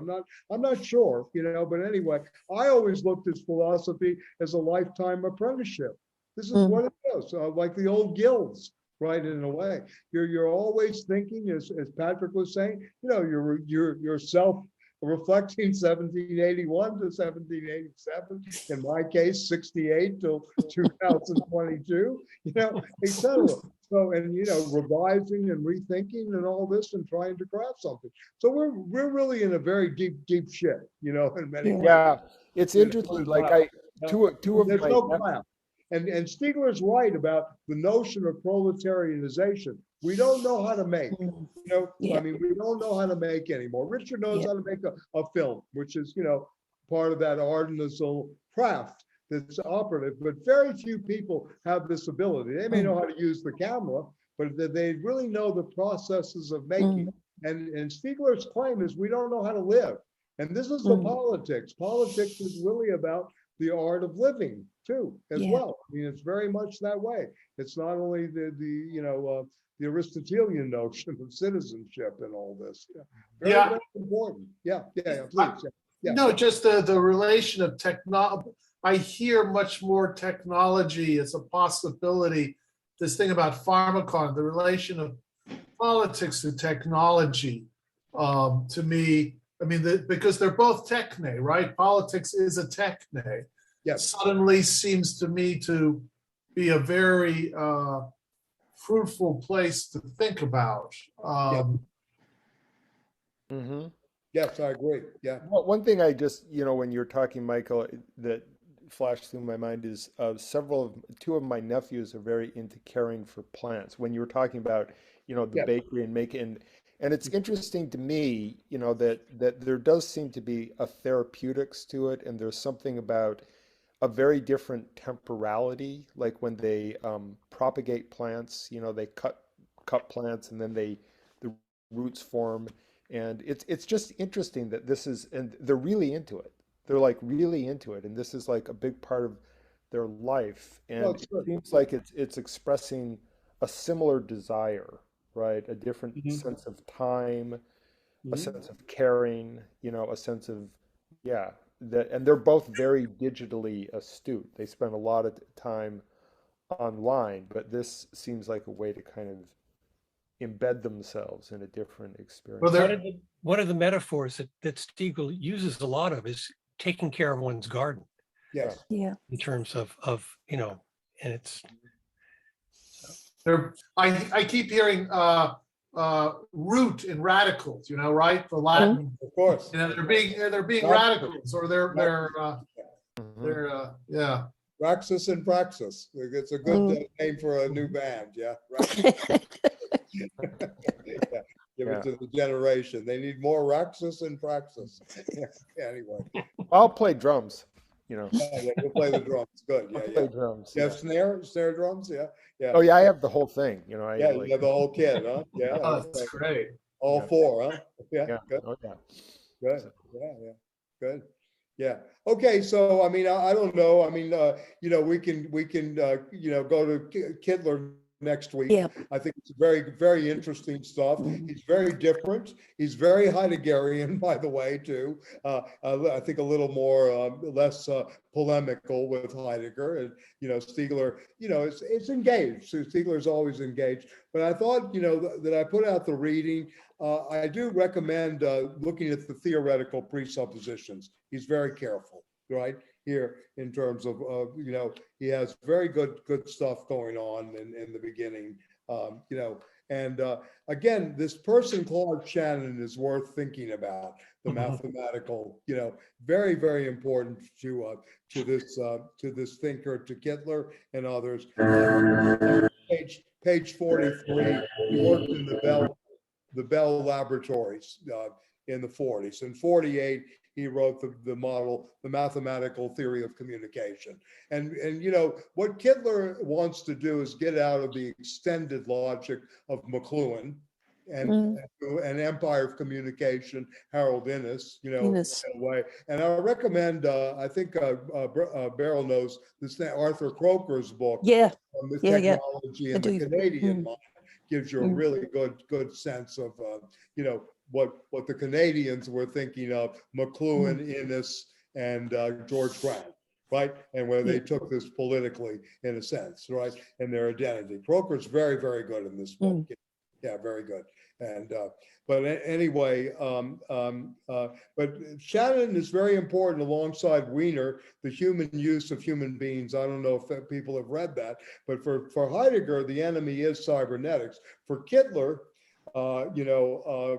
I'm not sure, but anyway, I always looked at philosophy as a lifetime apprenticeship. This is what it is, like the old guilds, right? In a way, you're always thinking, as Patrick was saying, you're self-reflecting 1781 to 1787, in my case 68 till 2022, etc. So, and revising and rethinking and all this and trying to craft something. So we're really in a very deep shit, in many ways. Yeah, it's interesting. Like two of there's my no plan. And Stiegler's right about the notion of proletarianization. We don't know how to make, I mean, we don't know how to make anymore. Richard knows how to make a film, which is, part of that artisanal craft that's operative, but very few people have this ability. They may know how to use the camera, but they really know the processes of making. And Stiegler's claim is we don't know how to live. And this is the politics. Politics is really about the art of living too, as well. I mean, it's very much that way. It's not only the Aristotelian notion of citizenship and all this. Very important. Please. No, just the relation of technology. I hear much more technology as a possibility. This thing about pharmacon, the relation of politics to technology, to me, I mean, because they're both techne, right? Politics is a techne. Yes. Suddenly seems to me to be a very fruitful place to think about. Yes, I agree. Yeah. Well, one thing I just, when you're talking, Michael, that flashed through my mind is two of my nephews are very into caring for plants. When you were talking about, the bakery and making, and it's interesting to me, that there does seem to be a therapeutics to it, and there's something about a very different temporality, like when they propagate plants, they cut plants and then the roots form, and it's just interesting that this is, and they're really into it. They're like really into it, and this is like a big part of their life, and it seems like it's expressing a similar desire, right? A different sense of time, a sense of caring, a sense of that, and they're both very digitally astute. They spend a lot of time online, but this seems like a way to kind of embed themselves in a different experience. Well, one of the metaphors that Stiegler uses a lot of is taking care of one's garden. Yes. Yeah. In terms of and it's. I keep hearing root in radicals, right? The Latin, of course. They're being radicals, or they're Praxis and Praxis. It's a good name for a new band. Yeah. Yeah, give Yeah. it to the generation. They need more Raxus and Praxis. Anyway, I'll play drums, you know. yeah, you'll play the drums. Good. I'll Yeah, play yeah. drums. You Yeah. have snare drums. Yeah, yeah. Oh yeah, I have the whole thing. You know, I Yeah, you like. have the whole kit, huh? Yeah, Oh, okay. that's great. All Yeah. four, huh? Yeah, Yeah. good. Oh yeah. Good. Yeah, yeah. Good. Yeah. Okay. So, I mean, I don't know. I mean, we can, go to Kittler next week. Yeah. I think it's very, very interesting stuff. He's very different. He's very Heideggerian, by the way, too. I think a little more, less polemical with Heidegger. And, Stiegler, it's engaged. So Stiegler's always engaged. But I thought, that I put out the reading. I do recommend looking at the theoretical presuppositions. He's very careful, right? Here in terms of, he has very good stuff going on in the beginning, and again, this person Claude Shannon is worth thinking about, the mathematical, very, very important to this thinker, to Kittler and others. Page 43, he worked in the Bell laboratories in the 40s. In 48, he wrote the model, the mathematical theory of communication. And what Kittler wants to do is get out of the extended logic of McLuhan and an empire of communication, Harold Innis, in a way. And I recommend, I think Beryl knows this thing, Arthur Croker's book, Yeah. on the Yeah, yeah. technology I and the do. Canadian mind, gives you a really good sense of, what the Canadians were thinking of, McLuhan, Innis, and George Grant, right? And where they took this politically, in a sense, right? And their identity. Croker's very, very good in this book. Yeah, very good. And but anyway, but Shannon is very important alongside Wiener, the human use of human beings. I don't know if people have read that, but for Heidegger, the enemy is cybernetics. For Kittler, the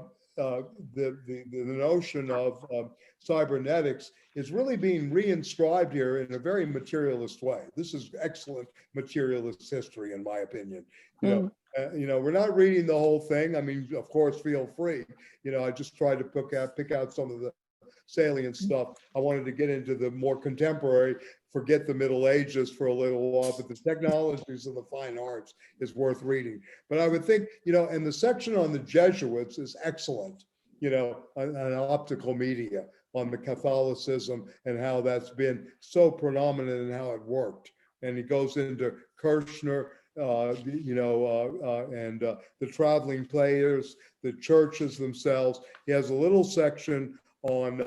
notion of cybernetics is really being reinscribed here in a very materialist way. This is excellent materialist history, in my opinion. We're not reading the whole thing. I mean, of course, feel free. I just tried to pick out some of the salient stuff. I wanted to get into the more contemporary, forget the Middle Ages for a little while, but the technologies and the fine arts is worth reading. But I would think, and the section on the Jesuits is excellent, on optical media, on the Catholicism and how that's been so predominant and how it worked. And he goes into Kirchner, and the traveling players, the churches themselves. He has a little section on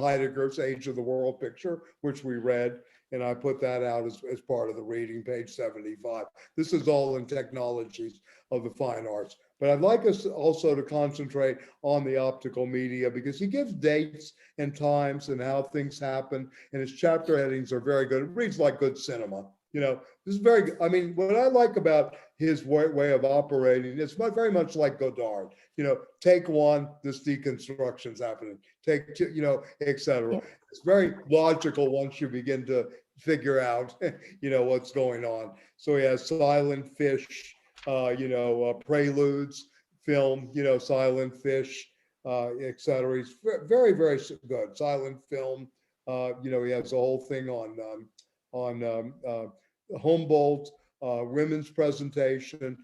Heidegger's Age of the World picture, which we read, and I put that out as part of the reading, page 75. This is all in technologies of the fine arts. But I'd like us also to concentrate on the optical media, because he gives dates and times and how things happen, and his chapter headings are very good. It reads like good cinema. This is very good. I mean, what I like about his way of operating, it's very much like Godard. Take one, this deconstruction's happening. Take two, etc. It's very logical once you begin to figure out, what's going on. So he has silent fish, preludes, film, silent fish, etc. He's very, very good. Silent film. He has a whole thing on Humboldt, women's presentation.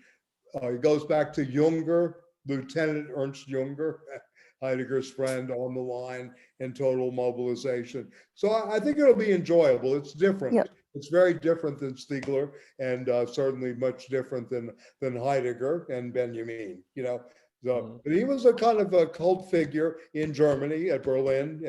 He goes back to Junger, Lieutenant Ernst Junger, Heidegger's friend, on the line, and total mobilization. So I think it'll be enjoyable. It's different. Yep. It's very different than Stiegler, and certainly much different than Heidegger and Benjamin. So, but he was a kind of a cult figure in Germany, at Berlin.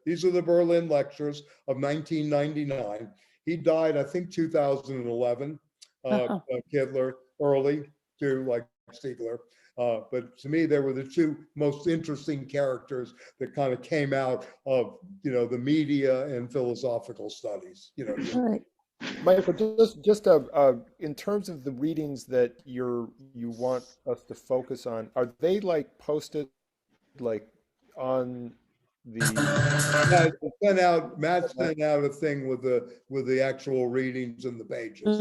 These are the Berlin lectures of 1999. He died, I think, 2011. Kittler, early, too, like Stiegler. But to me, they were the two most interesting characters that kind of came out of, the media and philosophical studies. Right. Michael, just in terms of the readings that you want us to focus on, are they like posted like on the? Matt sent out a thing with the actual readings and the pages.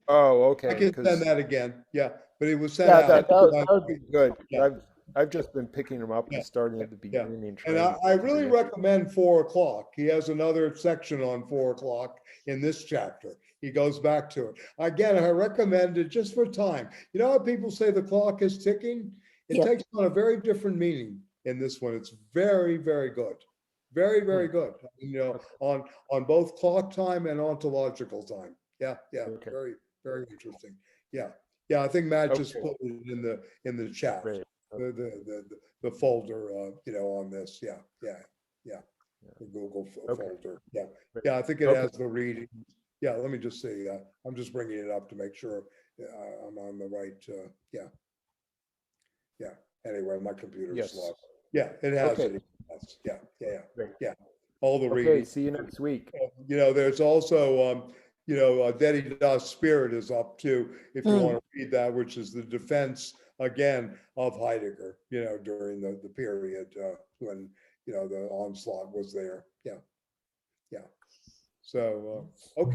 Oh, okay. I can send that again. Yeah, but it was sent Yeah, out. that would be good. Yeah. I've just been picking them up Yeah. and starting at the Yeah. beginning. And trying I to really do it. recommend 4 o'clock. He has another section on 4 o'clock in this chapter. He goes back to it. Again, I recommend it just for time. You know how people say the clock is ticking? It Yeah. takes on a very different meaning in this one. It's very, very good. Very, very good. You know, on both clock time and ontological time. Yeah, yeah. Okay. Very, very interesting. Yeah. Yeah, I think Matt just Okay. put it in the chat. Great. The folder, you know, on this. Yeah, yeah, yeah. The Google Okay. folder. Yeah, Great. yeah. I think it Okay. has the reading. Yeah, let me just see. I'm just bringing it up to make sure I'm on the right. Yeah, yeah. Anyway, my computer's Yes. slow. Yeah, it has Okay. it. Yeah, yeah, Great. yeah. All the Okay, reading. see you next week. You know, there's also, you know, Derrida's Spirit is up too, if you Mm. want to read that, which is the defense again of Heidegger, you know, during the period when, you know, the onslaught was there. Yeah. Yeah. So, okay.